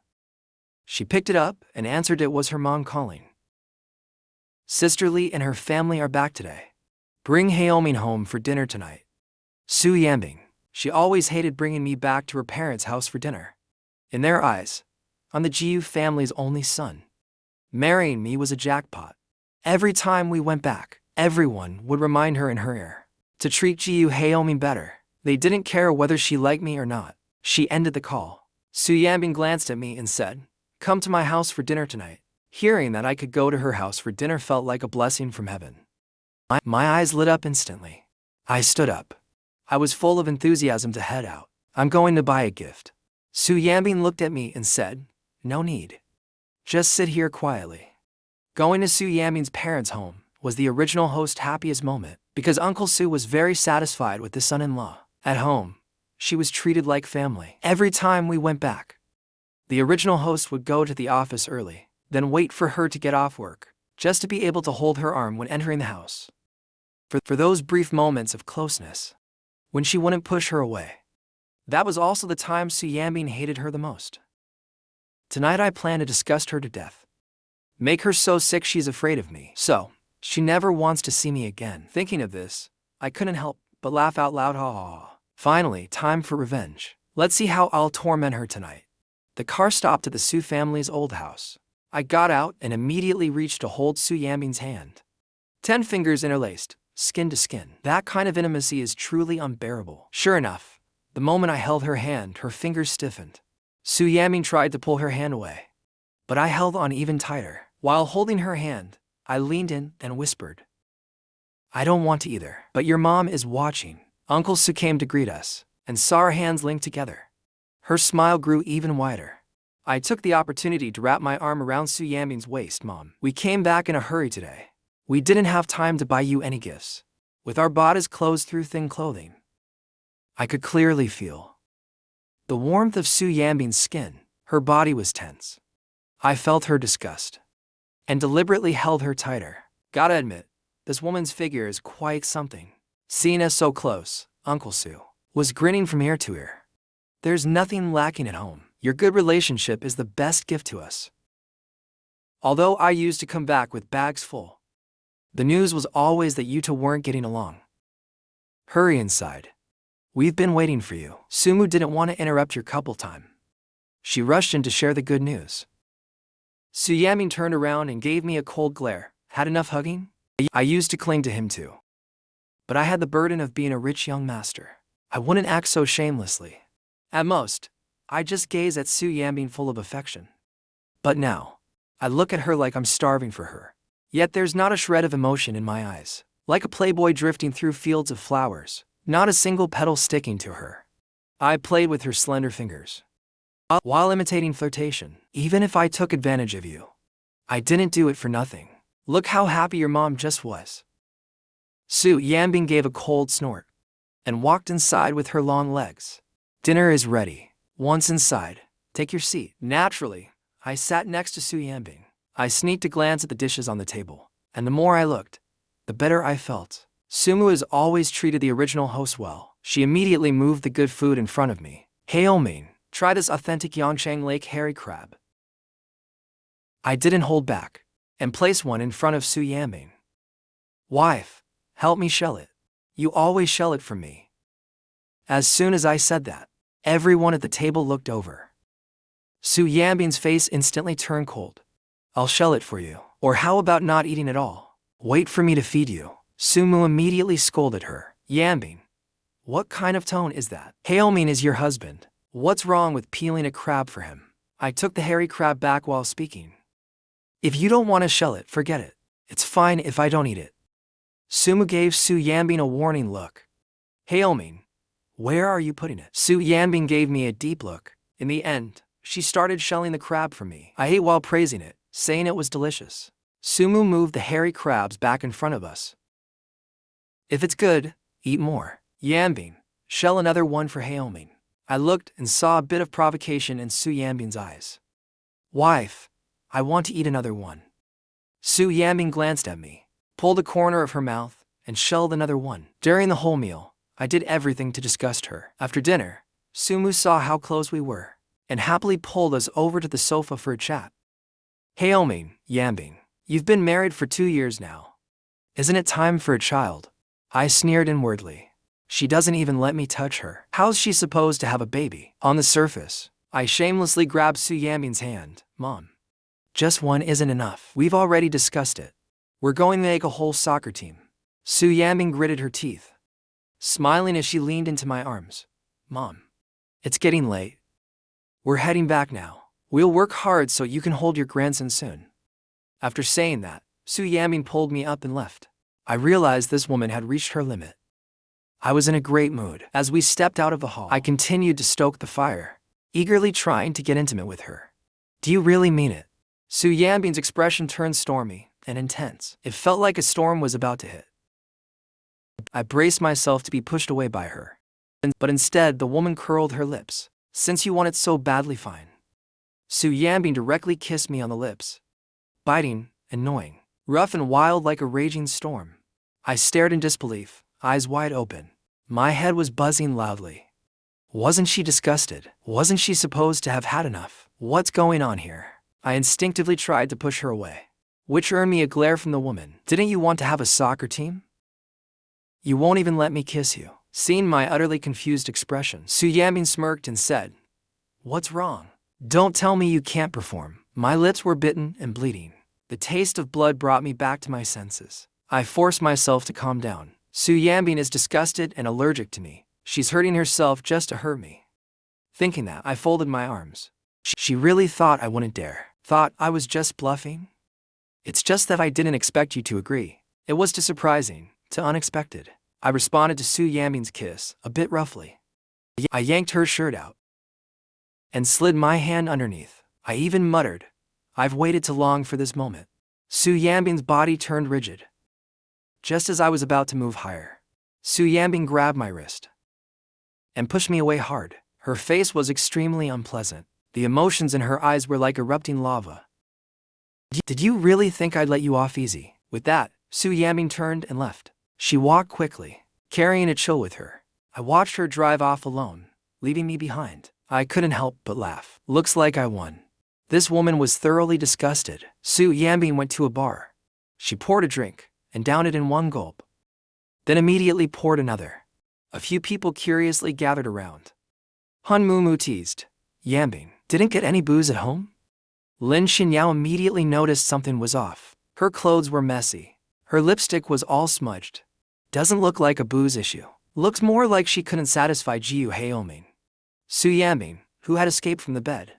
She picked it up and answered it was her mom calling. Sister Lee and her family are back today. Bring HEIRESS home for dinner tonight. Su Yanbing. She always hated bringing me back to her parents' house for dinner. In their eyes, I'm the Jiu family's only son. Marrying me was a jackpot. Every time we went back, everyone would remind her in her ear to treat Jiu HEIRESS better. They didn't care whether she liked me or not. She ended the call. Su Yanbing glanced at me and said, "Come to my house for dinner tonight." Hearing that I could go to her house for dinner felt like a blessing from heaven. My eyes lit up instantly. I stood up. I was full of enthusiasm to head out. I'm going to buy a gift. Su Yanbing looked at me and said, "No need. Just sit here quietly." Going to Su Yanbing's parents' home was the original host's happiest moment, because Uncle Su was very satisfied with his son-in-law. At home, she was treated like family. Every time we went back, the original host would go to the office early, then wait for her to get off work, just to be able to hold her arm when entering the house. For those brief moments of closeness, when she wouldn't push her away. That was also the time Su Yanbing hated her the most. Tonight I plan to disgust her to death. Make her so sick she's afraid of me, so she never wants to see me again. Thinking of this, I couldn't help but laugh out loud. Ha ha ha. Finally, time for revenge. Let's see how I'll torment her tonight. The car stopped at the Su family's old house. I got out and immediately reached to hold Su Yanbing's hand. 10 fingers interlaced, skin to skin. That kind of intimacy is truly unbearable. Sure enough, the moment I held her hand, her fingers stiffened. Su Yanbing tried to pull her hand away, but I held on even tighter. While holding her hand, I leaned in and whispered, "I don't want to either, but your mom is watching." Uncle Su came to greet us and saw our hands linked together. Her smile grew even wider. I took the opportunity to wrap my arm around Su Yanbing's waist. "Mom, we came back in a hurry today. We didn't have time to buy you any gifts." With our bodies closed through thin clothing, I could clearly feel the warmth of Su Yanbing's skin. Her body was tense. I felt her disgust and deliberately held her tighter. Gotta admit, this woman's figure is quite something. Seeing us so close, Uncle Su was grinning from ear to ear. "There's nothing lacking at home. Your good relationship is the best gift to us." Although I used to come back with bags full, the news was always that you two weren't getting along. "Hurry inside. We've been waiting for you." Sumu didn't want to interrupt your couple time. She rushed in to share the good news. Su Yanbing turned around and gave me a cold glare. "Had enough hugging?" I used to cling to him too, but I had the burden of being a rich young master. I wouldn't act so shamelessly. At most, I just gaze at Su Yanbing full of affection. But now, I look at her like I'm starving for her. Yet there's not a shred of emotion in my eyes. Like a playboy drifting through fields of flowers, not a single petal sticking to her. I played with her slender fingers, while imitating flirtation. "Even if I took advantage of you, I didn't do it for nothing. Look how happy your mom just was." Su Yanbing gave a cold snort and walked inside with her long legs. "Dinner is ready. Once inside, take your seat." Naturally, I sat next to Su Yanbing. I sneaked a glance at the dishes on the table, and the more I looked, the better I felt. Sumu has always treated the original host well. She immediately moved the good food in front of me. "HEIRESS, try this authentic Yangchang Lake hairy crab." I didn't hold back and placed one in front of Su Yanbing. "Wife, help me shell it." You always shell it for me. As soon as I said that, everyone at the table looked over. Su Yanbing's face instantly turned cold. I'll shell it for you. Or how about not eating at all? Wait for me to feed you. Sumu immediately scolded her. Yanbing, what kind of tone is that? Heilming is your husband. What's wrong with peeling a crab for him? I took the hairy crab back while speaking. If you don't want to shell it, forget it. It's fine if I don't eat it. Sumu gave Su Yanbing a warning look. Heilming, where are you putting it? Su Yanbing gave me a deep look. In the end, she started shelling the crab for me. I ate while praising it, saying it was delicious. Sumu moved the hairy crabs back in front of us. If it's good, eat more. Yanbing, shell another one for Heilming. I looked and saw a bit of provocation in Su Yanbing's eyes. Wife, I want to eat another one. Su Yanbing glanced at me, pulled a corner of her mouth, and shelled another one. During the whole meal, I did everything to disgust her. After dinner, Sumu saw how close we were, and happily pulled us over to the sofa for a chat. Heilming, Yanbing, you've been married for 2 years now. Isn't it time for a child? I sneered inwardly. She doesn't even let me touch her. How's she supposed to have a baby? On the surface, I shamelessly grabbed Su Yanbing's hand. Mom, just one isn't enough. We've already discussed it. We're going to make a whole soccer team. Su Yanbing gritted her teeth, smiling as she leaned into my arms. Mom, it's getting late. We're heading back now. We'll work hard so you can hold your grandson soon. After saying that, Su Yanbing pulled me up and left. I realized this woman had reached her limit. I was in a great mood. As we stepped out of the hall, I continued to stoke the fire, eagerly trying to get intimate with her. Do you really mean it? Su Yanbing's expression turned stormy and intense. It felt like a storm was about to hit. I braced myself to be pushed away by her. But instead, the woman curled her lips. Since you want it so badly, fine. Su Yanbing directly kissed me on the lips. Biting, annoying, rough and wild like a raging storm. I stared in disbelief, eyes wide open. My head was buzzing loudly. Wasn't she disgusted? Wasn't she supposed to have had enough? What's going on here? I instinctively tried to push her away, which earned me a glare from the woman. Didn't you want to have a soccer team? You won't even let me kiss you. Seeing my utterly confused expression, Su Yanbing smirked and said, What's wrong? Don't tell me you can't perform. My lips were bitten and bleeding. The taste of blood brought me back to my senses. I forced myself to calm down. Su Yanbing is disgusted and allergic to me. She's hurting herself just to hurt me. Thinking that, I folded my arms. She really thought I wouldn't dare. Thought I was just bluffing? It's just that I didn't expect you to agree. It was too surprising, too unexpected. I responded to Su Yanbing's kiss, a bit roughly. I yanked her shirt out and slid my hand underneath. I even muttered, I've waited too long for this moment. Su Yanbing's body turned rigid. Just as I was about to move higher, Su Yanbing grabbed my wrist and pushed me away hard. Her face was extremely unpleasant. The emotions in her eyes were like erupting lava. Did you really think I'd let you off easy? With that, Su Yanbing turned and left. She walked quickly, carrying a chill with her. I watched her drive off alone, leaving me behind. I couldn't help but laugh. Looks like I won. This woman was thoroughly disgusted. Su Yanbing went to a bar. She poured a drink and downed it in one gulp, then immediately poured another. A few people curiously gathered around. Han Mumu teased, Yanbing, didn't get any booze at home? Lin Xinyao immediately noticed something was off. Her clothes were messy. Her lipstick was all smudged. Doesn't look like a booze issue. Looks more like she couldn't satisfy Jiu Heilming. Su Yanbing, who had escaped from the bed,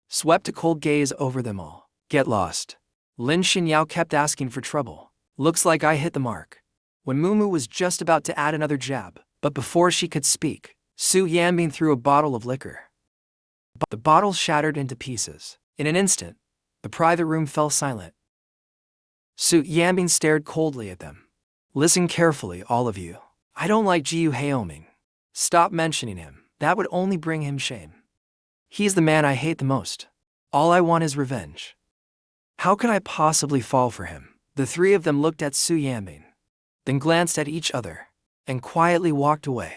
swept a cold gaze over them all. Get lost. Lin Xinyao kept asking for trouble. Looks like I hit the mark. When Mumu was just about to add another jab, but before she could speak, Su Yanbing threw a bottle of liquor. The bottle shattered into pieces. In an instant, the private room fell silent. Su Yanbing stared coldly at them. Listen carefully, all of you. I don't like Jiu Heilming. Stop mentioning him. That would only bring him shame. He's the man I hate the most. All I want is revenge. How could I possibly fall for him? The three of them looked at Su Yanbing, then glanced at each other, and quietly walked away.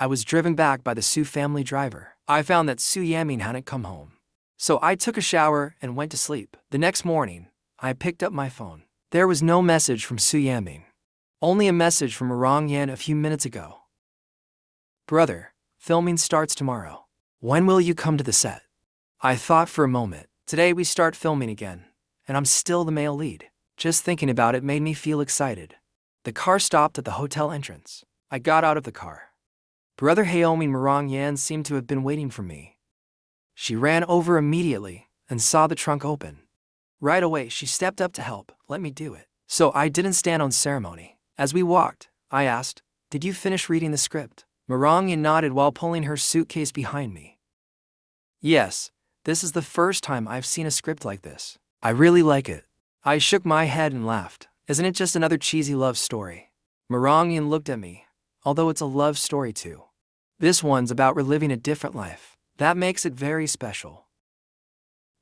I was driven back by the Su family driver. I found that Su Yanbing hadn't come home. So I took a shower and went to sleep. The next morning, I picked up my phone. There was no message from Su Yanbing. Only a message from Morang Yan a few minutes ago. Brother, filming starts tomorrow. When will you come to the set? I thought for a moment. Today we start filming again, and I'm still the male lead. Just thinking about it made me feel excited. The car stopped at the hotel entrance. I got out of the car. Brother Haomi Morang Yan seemed to have been waiting for me. She ran over immediately and saw the trunk open. Right away she stepped up to help, let me do it. So I didn't stand on ceremony. As we walked, I asked, "Did you finish reading the script?" Morang Yan nodded while pulling her suitcase behind me. Yes, this is the first time I've seen a script like this. I really like it. I shook my head and laughed. Isn't it just another cheesy love story? Morang Yan looked at me, although it's a love story too. This one's about reliving a different life. That makes it very special.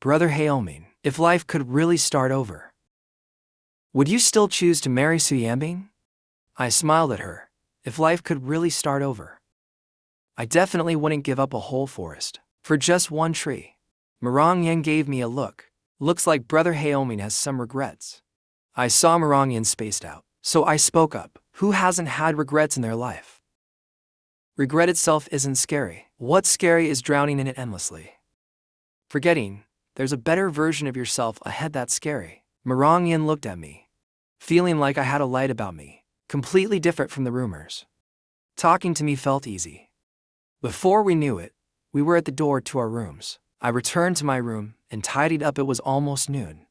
Brother Haomi, if life could really start over, would you still choose to marry Su Yanbing? I smiled at her. If life could really start over, I definitely wouldn't give up a whole forest for just one tree. Morang Yan gave me a look. Looks like Brother Haomi has some regrets. I saw Morang Yan spaced out, so I spoke up. Who hasn't had regrets in their life? Regret itself isn't scary. What's scary is drowning in it endlessly. Forgetting there's a better version of yourself ahead that's scary. Morang Yan looked at me, feeling like I had a light about me, completely different from the rumors. Talking to me felt easy. Before we knew it, we were at the door to our rooms. I returned to my room and tidied up. It was almost noon.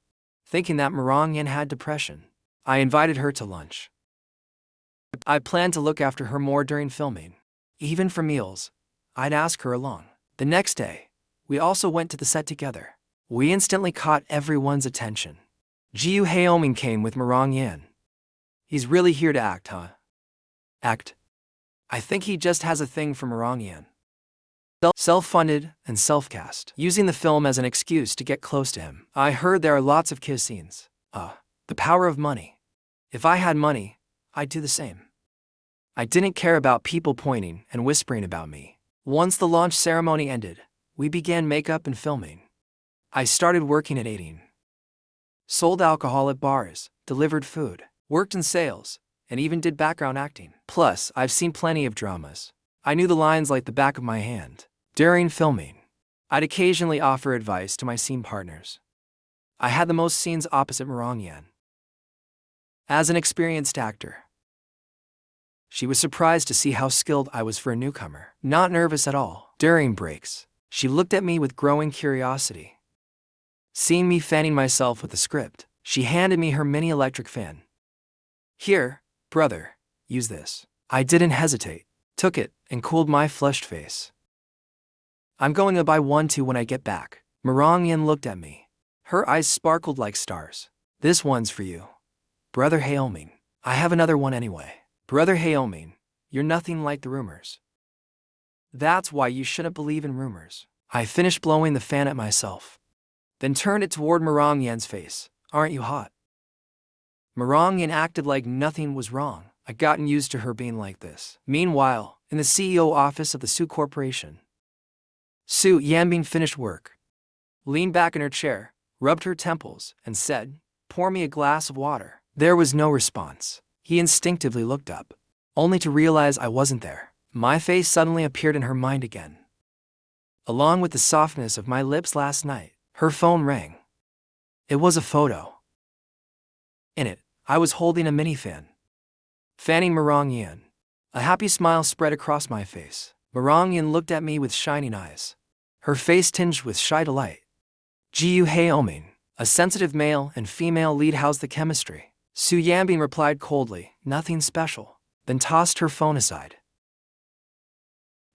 Thinking that Morang Yan had depression, I invited her to lunch. I planned to look after her more during filming. Even for meals, I'd ask her along. The next day, we also went to the set together. We instantly caught everyone's attention. Jiu Haomi came with Morang Yan. He's really here to act, huh? Act? I think he just has a thing for Morang Yan. Self-funded and self-cast, using the film as an excuse to get close to him. I heard there are lots of kiss scenes. The power of money. If I had money, I'd do the same. I didn't care about people pointing and whispering about me. Once the launch ceremony ended, we began makeup and filming. I started working at 18. Sold alcohol at bars, delivered food, worked in sales, and even did background acting. Plus, I've seen plenty of dramas. I knew the lines like the back of my hand. During filming, I'd occasionally offer advice to my scene partners. I had the most scenes opposite Morang Yan. As an experienced actor, she was surprised to see how skilled I was for a newcomer. Not nervous at all. During breaks, she looked at me with growing curiosity. Seeing me fanning myself with the script, she handed me her mini electric fan. "Here, brother, use this." I didn't hesitate, took it, and cooled my flushed face. "I'm going to buy one too when I get back." Morang Yan looked at me. Her eyes sparkled like stars. "This one's for you, Brother Haomi. I have another one anyway." Brother Haomi, you're nothing like the rumors. That's why you shouldn't believe in rumors. I finished blowing the fan at myself, then turned it toward Morang Yan's face. "Aren't you hot?" Morang Yan acted like nothing was wrong. I'd gotten used to her being like this. Meanwhile, in the CEO office of the Su Corporation, Su Yanbing finished work, leaned back in her chair, rubbed her temples, and said, "Pour me a glass of water." There was no response. He instinctively looked up, only to realize I wasn't there. My face suddenly appeared in her mind again. Along with the softness of my lips last night, her phone rang. It was a photo. In it, I was holding a mini fan, fanning Morang Yan. A happy smile spread across my face. Morang Yan looked at me with shining eyes, her face tinged with shy delight. Jiu Haomi, a sensitive male and female lead. How's the chemistry? Su Yanbing replied coldly, "Nothing special," then tossed her phone aside.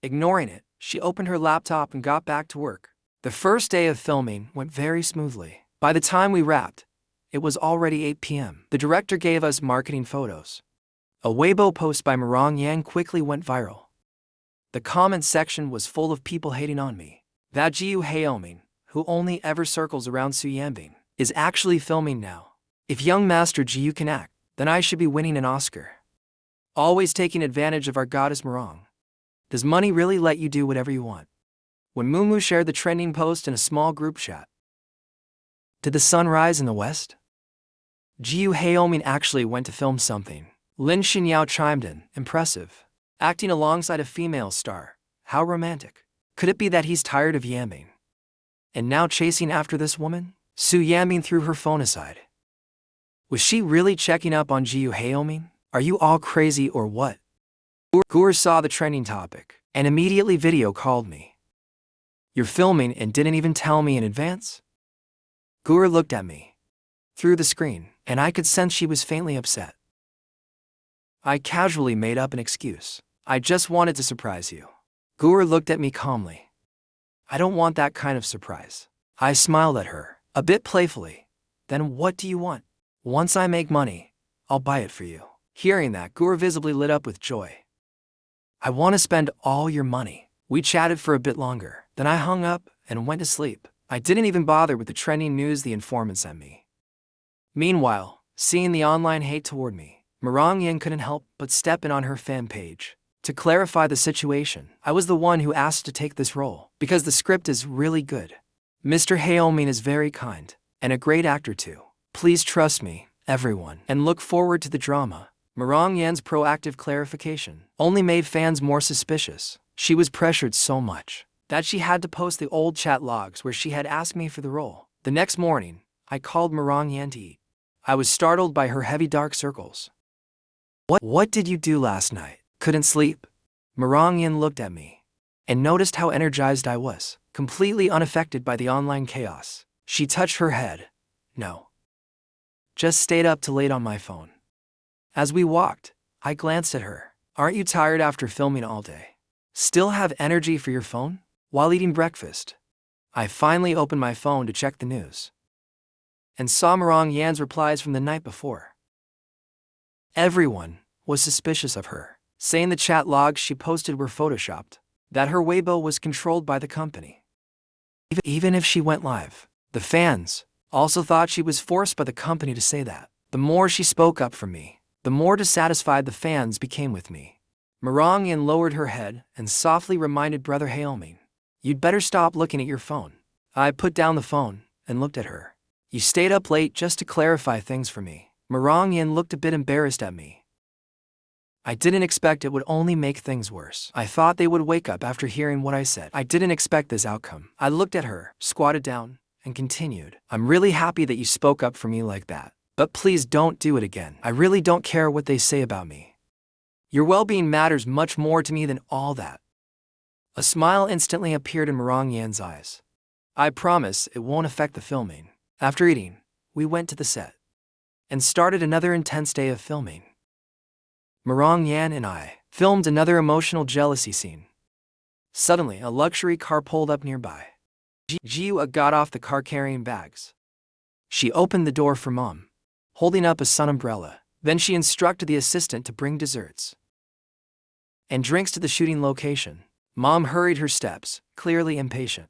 Ignoring it, she opened her laptop and got back to work. The first day of filming went very smoothly. By the time we wrapped, it was already 8 p.m. The director gave us marketing photos. A Weibo post by Morang Yan quickly went viral. The comment section was full of people hating on me. That Jiu Haomi, who only ever circles around Su Yanbing, is actually filming now. If young Master Jiu can act, then I should be winning an Oscar. Always taking advantage of our goddess Morang. Does money really let you do whatever you want? When Mumu shared the trending post in a small group chat. Did the sun rise in the west? Jiu Haomi actually went to film something. Lin Xinyao chimed in, impressive. Acting alongside a female star. How romantic. Could it be that he's tired of Yanbing? And now chasing after this woman? Su Yanbing threw her phone aside. Was she really checking up on Jiu Haoming? Are you all crazy or what? Gur saw the trending topic and immediately video called me. You're filming and didn't even tell me in advance? Gur looked at me through the screen, and I could sense she was faintly upset. I casually made up an excuse. I just wanted to surprise you. Gur looked at me calmly. I don't want that kind of surprise. I smiled at her, a bit playfully. Then what do you want? Once I make money, I'll buy it for you. Hearing that, Gur visibly lit up with joy. I want to spend all your money. We chatted for a bit longer, then I hung up and went to sleep. I didn't even bother with the trending news the informant sent me. Meanwhile, seeing the online hate toward me, Morang Yan couldn't help but step in on her fan page. To clarify the situation, I was the one who asked to take this role, because the script is really good. Mr. Haoming is very kind, and a great actor too. Please trust me, everyone, and look forward to the drama. Morang Yan's proactive clarification only made fans more suspicious. She was pressured so much that she had to post the old chat logs where she had asked me for the role. The next morning, I called Morang Yan to eat. I was startled by her heavy dark circles. What did you do last night? Couldn't sleep? Morang Yan looked at me and noticed how energized I was, completely unaffected by the online chaos. She touched her head. No. Just stayed up too late on my phone. As we walked, I glanced at her. Aren't you tired after filming all day? Still have energy for your phone? While eating breakfast, I finally opened my phone to check the news and saw Morang Yan's replies from the night before. Everyone was suspicious of her, saying the chat logs she posted were photoshopped, that her Weibo was controlled by the company. Even if she went live, the fans also thought she was forced by the company to say that. The more she spoke up for me, the more dissatisfied the fans became with me. Morang Yan lowered her head and softly reminded Brother Haoming, "You'd better stop looking at your phone." I put down the phone and looked at her. "You stayed up late just to clarify things for me." Morang Yan looked a bit embarrassed at me. I didn't expect it would only make things worse. I thought they would wake up after hearing what I said. I didn't expect this outcome. I looked at her, squatted down, and continued. "I'm really happy that you spoke up for me like that. But please don't do it again. I really don't care what they say about me. Your well-being matters much more to me than all that." A smile instantly appeared in Morang Yan's eyes. "I promise it won't affect the filming." After eating, we went to the set and started another intense day of filming. Morang Yan and I filmed another emotional jealousy scene. Suddenly, a luxury car pulled up nearby. Jiu got off the car carrying bags. She opened the door for Mom, holding up a sun umbrella. Then she instructed the assistant to bring desserts and drinks to the shooting location. Mom hurried her steps, clearly impatient.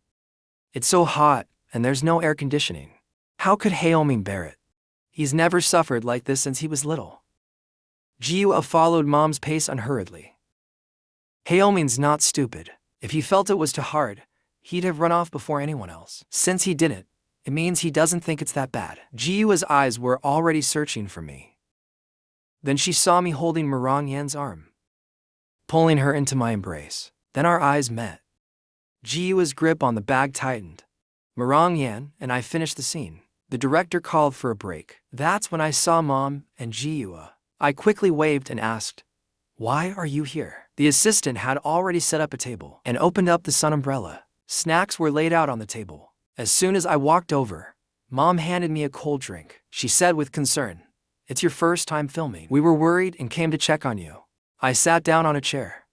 "It's so hot, and there's no air conditioning. How could Haoming bear it? He's never suffered like this since he was little." Jiu followed Mom's pace unhurriedly. "Haoming's not stupid. If he felt it was too hard, he'd have run off before anyone else. Since he didn't, it means he doesn't think it's that bad." Jiu's eyes were already searching for me. Then she saw me holding Morang Yan's arm, pulling her into my embrace. Then our eyes met. Jiu's grip on the bag tightened. Morang Yan and I finished the scene. The director called for a break. That's when I saw Mom and Jiu. I quickly waved and asked, "Why are you here?" The assistant had already set up a table and opened up the sun umbrella. Snacks were laid out on the table. As soon as I walked over, Mom handed me a cold drink. She said with concern, "It's your first time filming. We were worried and came to check on you." I sat down on a chair.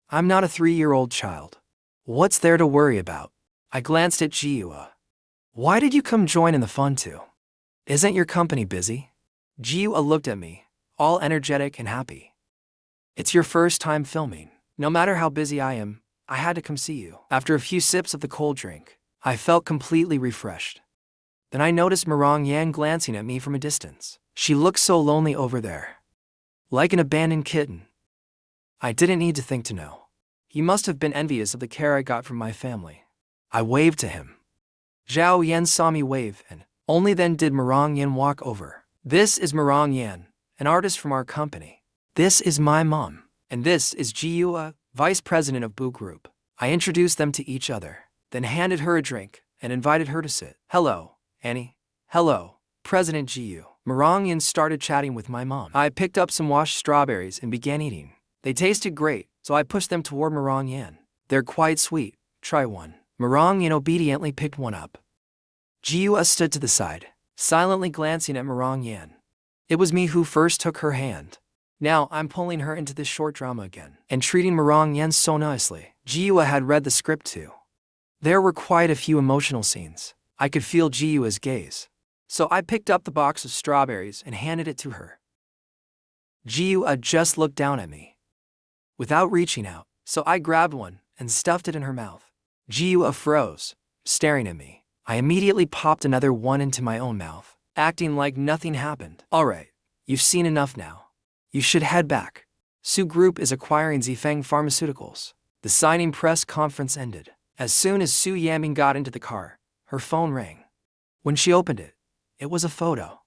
I'm not a 3-year-old child. What's there to worry about? I glanced at Jiu. "Why did you come join in the fun too? Isn't your company busy?" Jiu looked at me, all energetic and happy. "It's your first time filming. No matter how busy I am, I had to come see you." After a few sips of the cold drink, I felt completely refreshed. Then I noticed Morang Yan glancing at me from a distance. She looked so lonely over there, like an abandoned kitten. I didn't need to think to know. He must have been envious of the care I got from my family. I waved to him. Zhao Yan saw me wave, and only then did Morang Yan walk over. "This is Morang Yan, an artist from our company. This is my mom. And this is Jiyu, vice president of Boo Group. I introduced them to each other, then handed her a drink and invited her to sit. Hello, Annie. Hello, President Jiyu. Morang Yan started chatting with my mom. I picked up some washed strawberries and began eating. They tasted great, so I pushed them toward Morang Yan. They're quite sweet. Try one. Morang Yan obediently picked one up. Jiyu stood to the side, silently glancing at Morang Yan. It was me who first took her hand. Now I'm pulling her into this short drama again and treating Morang Yan so nicely. Jiyu had read the script too. There were quite a few emotional scenes. I could feel Jiyu's gaze. So I picked up the box of strawberries and handed it to her. Jiyu just looked down at me without reaching out, so I grabbed one and stuffed it in her mouth. Jiyu froze, staring at me. I immediately popped another one into my own mouth, acting like nothing happened. Alright, you've seen enough now. You should head back. Su Group is acquiring Zifeng Pharmaceuticals. The signing press conference ended. As soon as Su Yanbing got into the car, her phone rang. When she opened it, it was a photo.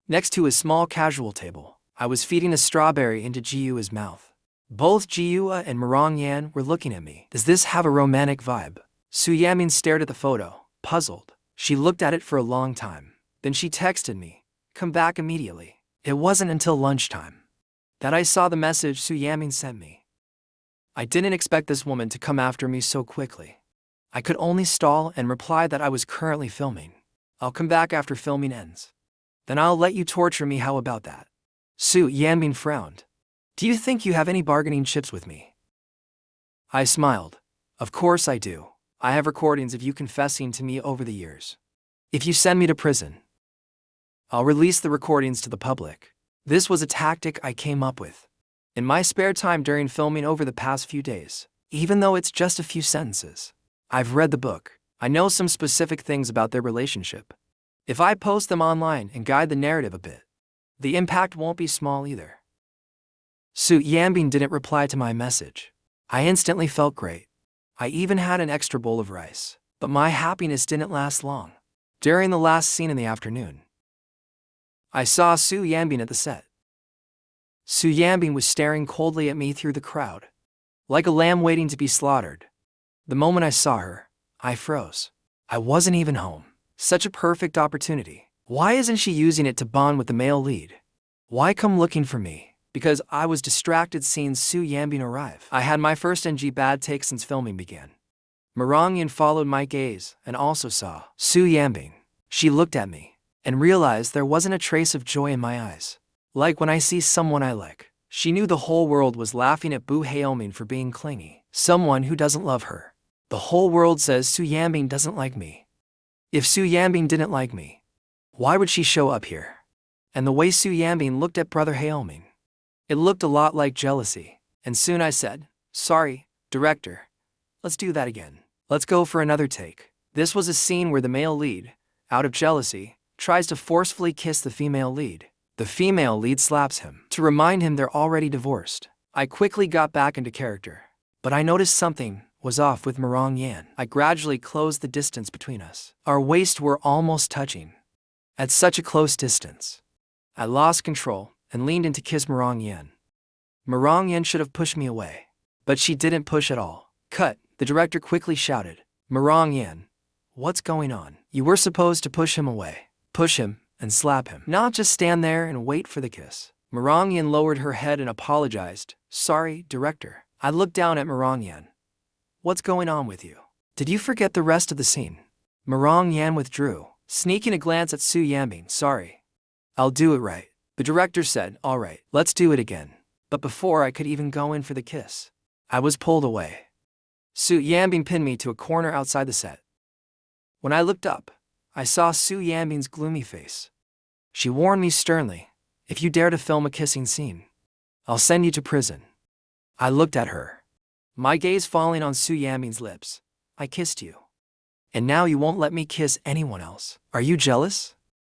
Next to a small casual table, I was feeding a strawberry into Jiyu's mouth. Both Jiyu and Morang Yan were looking at me. Does this have a romantic vibe? Su Yanbing stared at the photo, puzzled. She looked at it for a long time. Then she texted me, "Come back immediately." It wasn't until lunchtime that I saw the message Su Yanbing sent me. I didn't expect this woman to come after me so quickly. I could only stall and reply that I was currently filming. I'll come back after filming ends. Then I'll let you torture me, how about that? Su Yanbing frowned. Do you think you have any bargaining chips with me? I smiled. Of course I do. I have recordings of you confessing to me over the years. If you send me to prison, I'll release the recordings to the public. This was a tactic I came up with in my spare time during filming over the past few days. Even though it's just a few sentences, I've read the book. I know some specific things about their relationship. If I post them online and guide the narrative a bit, the impact won't be small either. Su Yanbing didn't reply to my message. I instantly felt great. I even had an extra bowl of rice. But my happiness didn't last long. During the last scene in the afternoon, I saw Su Yanbing at the set. Su Yanbing was staring coldly at me through the crowd, like a lamb waiting to be slaughtered. The moment I saw her, I froze. I wasn't even home. Such a perfect opportunity. Why isn't she using it to bond with the male lead? Why come looking for me? Because I was distracted seeing Su Yanbing arrive. I had my first NG bad take since filming began. Morang Yan followed my gaze and also saw Su Yanbing. She looked at me and realized there wasn't a trace of joy in my eyes. Like when I see someone I like. She knew the whole world was laughing at Boo Hailming for being clingy. Someone who doesn't love her. The whole world says Su Yanbing doesn't like me. If Su Yanbing didn't like me, why would she show up here? And the way Su Yanbing looked at Brother Hailming, it looked a lot like jealousy. And soon I said, "Sorry, director. Let's do that again. Let's go for another take." This was a scene where the male lead, out of jealousy, tries to forcefully kiss the female lead. The female lead slaps him to remind him they're already divorced. I quickly got back into character, but I noticed something was off with Morang Yan. I gradually closed the distance between us. Our waists were almost touching. At such a close distance, I lost control and leaned in to kiss Morang Yan. Morang Yan should have pushed me away, but she didn't push at all. Cut, the director quickly shouted. Morang Yan, what's going on? You were supposed to push him away. Push him and slap him, not just stand there and wait for the kiss. Morang Yan lowered her head and apologized. Sorry, director. I looked down at Morang Yan. What's going on with you? Did you forget the rest of the scene? Morang Yan withdrew, sneaking a glance at Su Yanbing. Sorry. I'll do it right. The director said, all right, let's do it again. But before I could even go in for the kiss, I was pulled away. Su Yanbing pinned me to a corner outside the set. When I looked up, I saw Su Yanbing's gloomy face. She warned me sternly, if you dare to film a kissing scene, I'll send you to prison. I looked at her, my gaze falling on Su Yanbing's lips. I kissed you. And now you won't let me kiss anyone else. Are you jealous?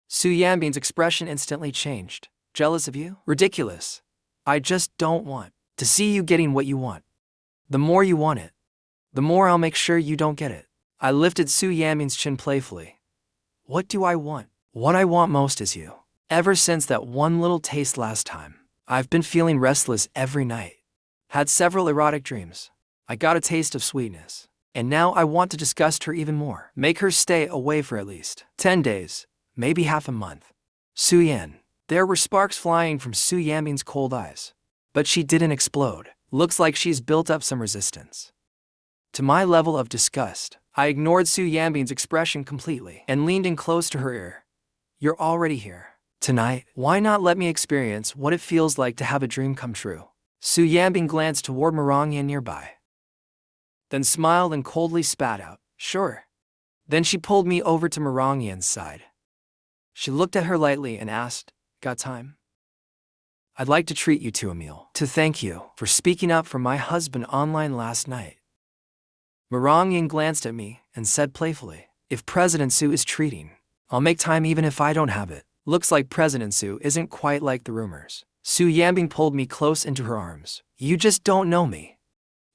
Su Yanbing's expression instantly changed. Jealous of you? Ridiculous. I just don't want to see you getting what you want. The more you want it, the more I'll make sure you don't get it. I lifted Su Yanbing's chin playfully. What do I want? What I want most is you. Ever since that one little taste last time, I've been feeling restless every night. Had several erotic dreams. I got a taste of sweetness. And now I want to disgust her even more. Make her stay away for at least 10 days, maybe half a month. Su Yan. There were sparks flying from Su Yanbing's cold eyes. But she didn't explode. Looks like she's built up some resistance. To my level of disgust, I ignored Su Yanbing's expression completely and leaned in close to her ear. You're already here. Tonight, why not let me experience what it feels like to have a dream come true? Su Yanbing glanced toward Morang Yan nearby, then smiled and coldly spat out, sure. Then she pulled me over to Morang Yan's side. She looked at her lightly and asked, got time? I'd like to treat you to a meal, to thank you for speaking up for my husband online last night. Morang Yan glanced at me and said playfully, if President Su is treating, I'll make time even if I don't have it. Looks like President Su isn't quite like the rumors. Su Yanbing pulled me close into her arms. You just don't know me.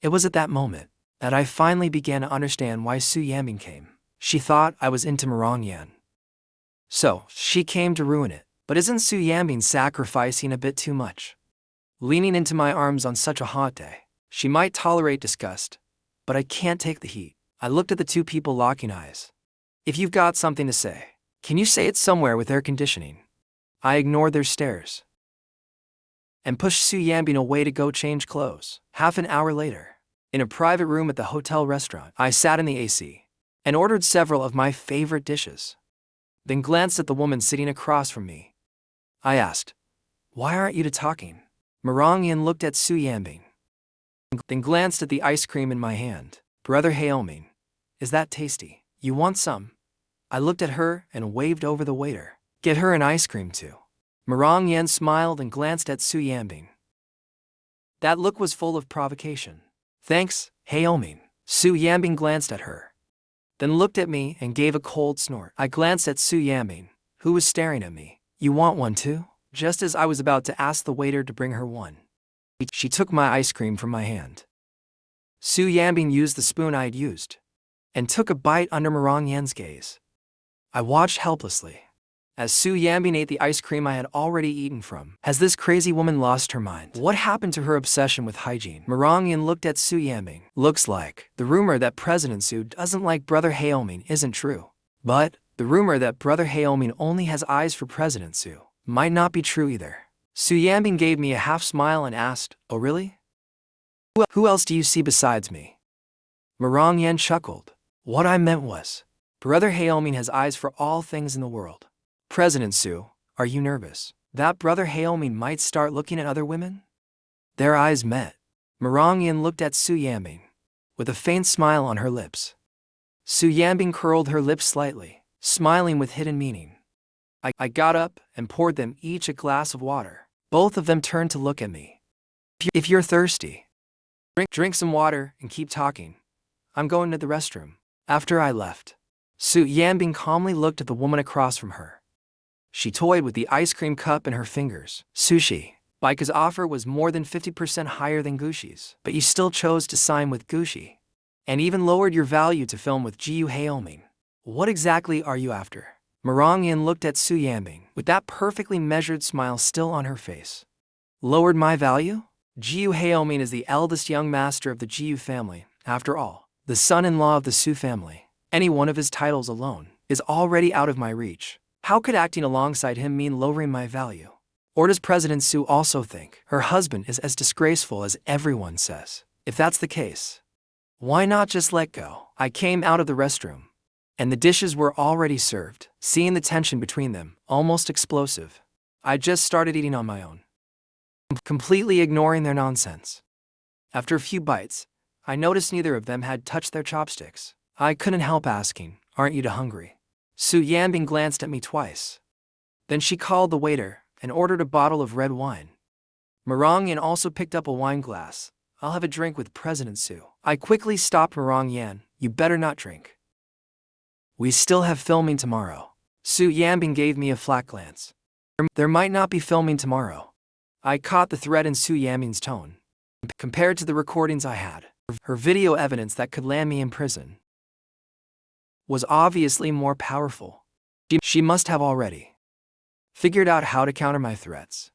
It was at that moment that I finally began to understand why Su Yanbing came. She thought I was into Morang Yan. So, she came to ruin it. But isn't Su Yanbing sacrificing a bit too much? Leaning into my arms on such a hot day. She might tolerate disgust, but I can't take the heat. I looked at the two people locking eyes. If you've got something to say, can you say it somewhere with air conditioning? I ignored their stares and pushed Su Yanbing away to go change clothes. Half an hour later, in a private room at the hotel restaurant, I sat in the AC and ordered several of my favorite dishes. Then glanced at the woman sitting across from me. I asked, why aren't you talking? Morang Yan looked at Su Yanbing, then glanced at the ice cream in my hand. Brother HEIRESS, is that tasty? You want some? I looked at her and waved over the waiter. Get her an ice cream too. Morang Yan smiled and glanced at Su Yanbing. That look was full of provocation. Thanks, HEIRESS. Su Yanbing glanced at her, then looked at me and gave a cold snort. I glanced at Su Yanbing, who was staring at me. You want one too? Just as I was about to ask the waiter to bring her one, she took my ice cream from my hand. Su Yanbing used the spoon I'd used and took a bite under Morang Yan's gaze. I watched helplessly as Su Yanbing ate the ice cream I had already eaten from. Has this crazy woman lost her mind? What happened to her obsession with hygiene? Morang Yan looked at Su Yanbing. Looks like the rumor that President Su doesn't like Brother HEIRESS isn't true. But the rumor that Brother HEIRESS only has eyes for President Su might not be true either. Su Yanbing gave me a half smile and asked, oh really? Who else do you see besides me? Morang Yan chuckled. What I meant was, Brother HEIRESS has eyes for all things in the world. President Su, are you nervous that Brother HEIRESS might start looking at other women? Their eyes met. Morang Yan looked at Su Yanbing with a faint smile on her lips. Su Yanbing curled her lips slightly, smiling with hidden meaning. I got up and poured them each a glass of water. Both of them turned to look at me. If you're thirsty, drink some water and keep talking. I'm going to the restroom. After I left, Su Yanbing calmly looked at the woman across from her. She toyed with the ice cream cup in her fingers. Sushi. Baika's offer was more than 50% higher than Gushi's, but you still chose to sign with Gushi, and even lowered your value to film with HEIRESS. What exactly are you after? Morang Yan looked at Su Yanbing with that perfectly measured smile still on her face. Lowered my value? HEIRESS is the eldest young master of the Jiu family. After all, the son-in-law of the Su family. Any one of his titles alone is already out of my reach. How could acting alongside him mean lowering my value? Or does President Su also think her husband is as disgraceful as everyone says? If that's the case, why not just let go? I came out of the restroom, and the dishes were already served. Seeing the tension between them, almost explosive, I just started eating on my own, completely ignoring their nonsense. After a few bites, I noticed neither of them had touched their chopsticks. I couldn't help asking, aren't you hungry? Su Yanbing glanced at me twice. Then she called the waiter and ordered a bottle of red wine. Morang Yan also picked up a wine glass. I'll have a drink with President Su. I quickly stopped Morang Yan. You better not drink. We still have filming tomorrow. Su Yanbing gave me a flat glance. There might not be filming tomorrow. I caught the threat in Su Yanbing's tone. Compared to the recordings I had, her video evidence that could land me in prison was obviously more powerful. She must have already figured out how to counter my threats.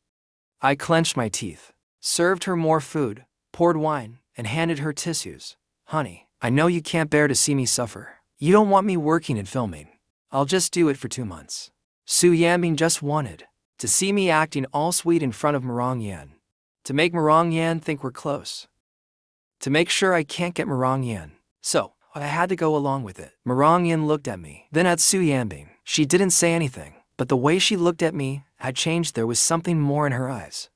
I clenched my teeth, served her more food, poured wine, and handed her tissues. Honey, I know you can't bear to see me suffer. You don't want me working and filming. I'll just do it for 2 months. Su Yanbing just wanted to see me acting all sweet in front of Morang Yan. To make Morang Yan think we're close. To make sure I can't get Morang Yan. So, I had to go along with it. Morang Yan looked at me, then at Su Yanbing. She didn't say anything, but the way she looked at me had changed. There was something more in her eyes.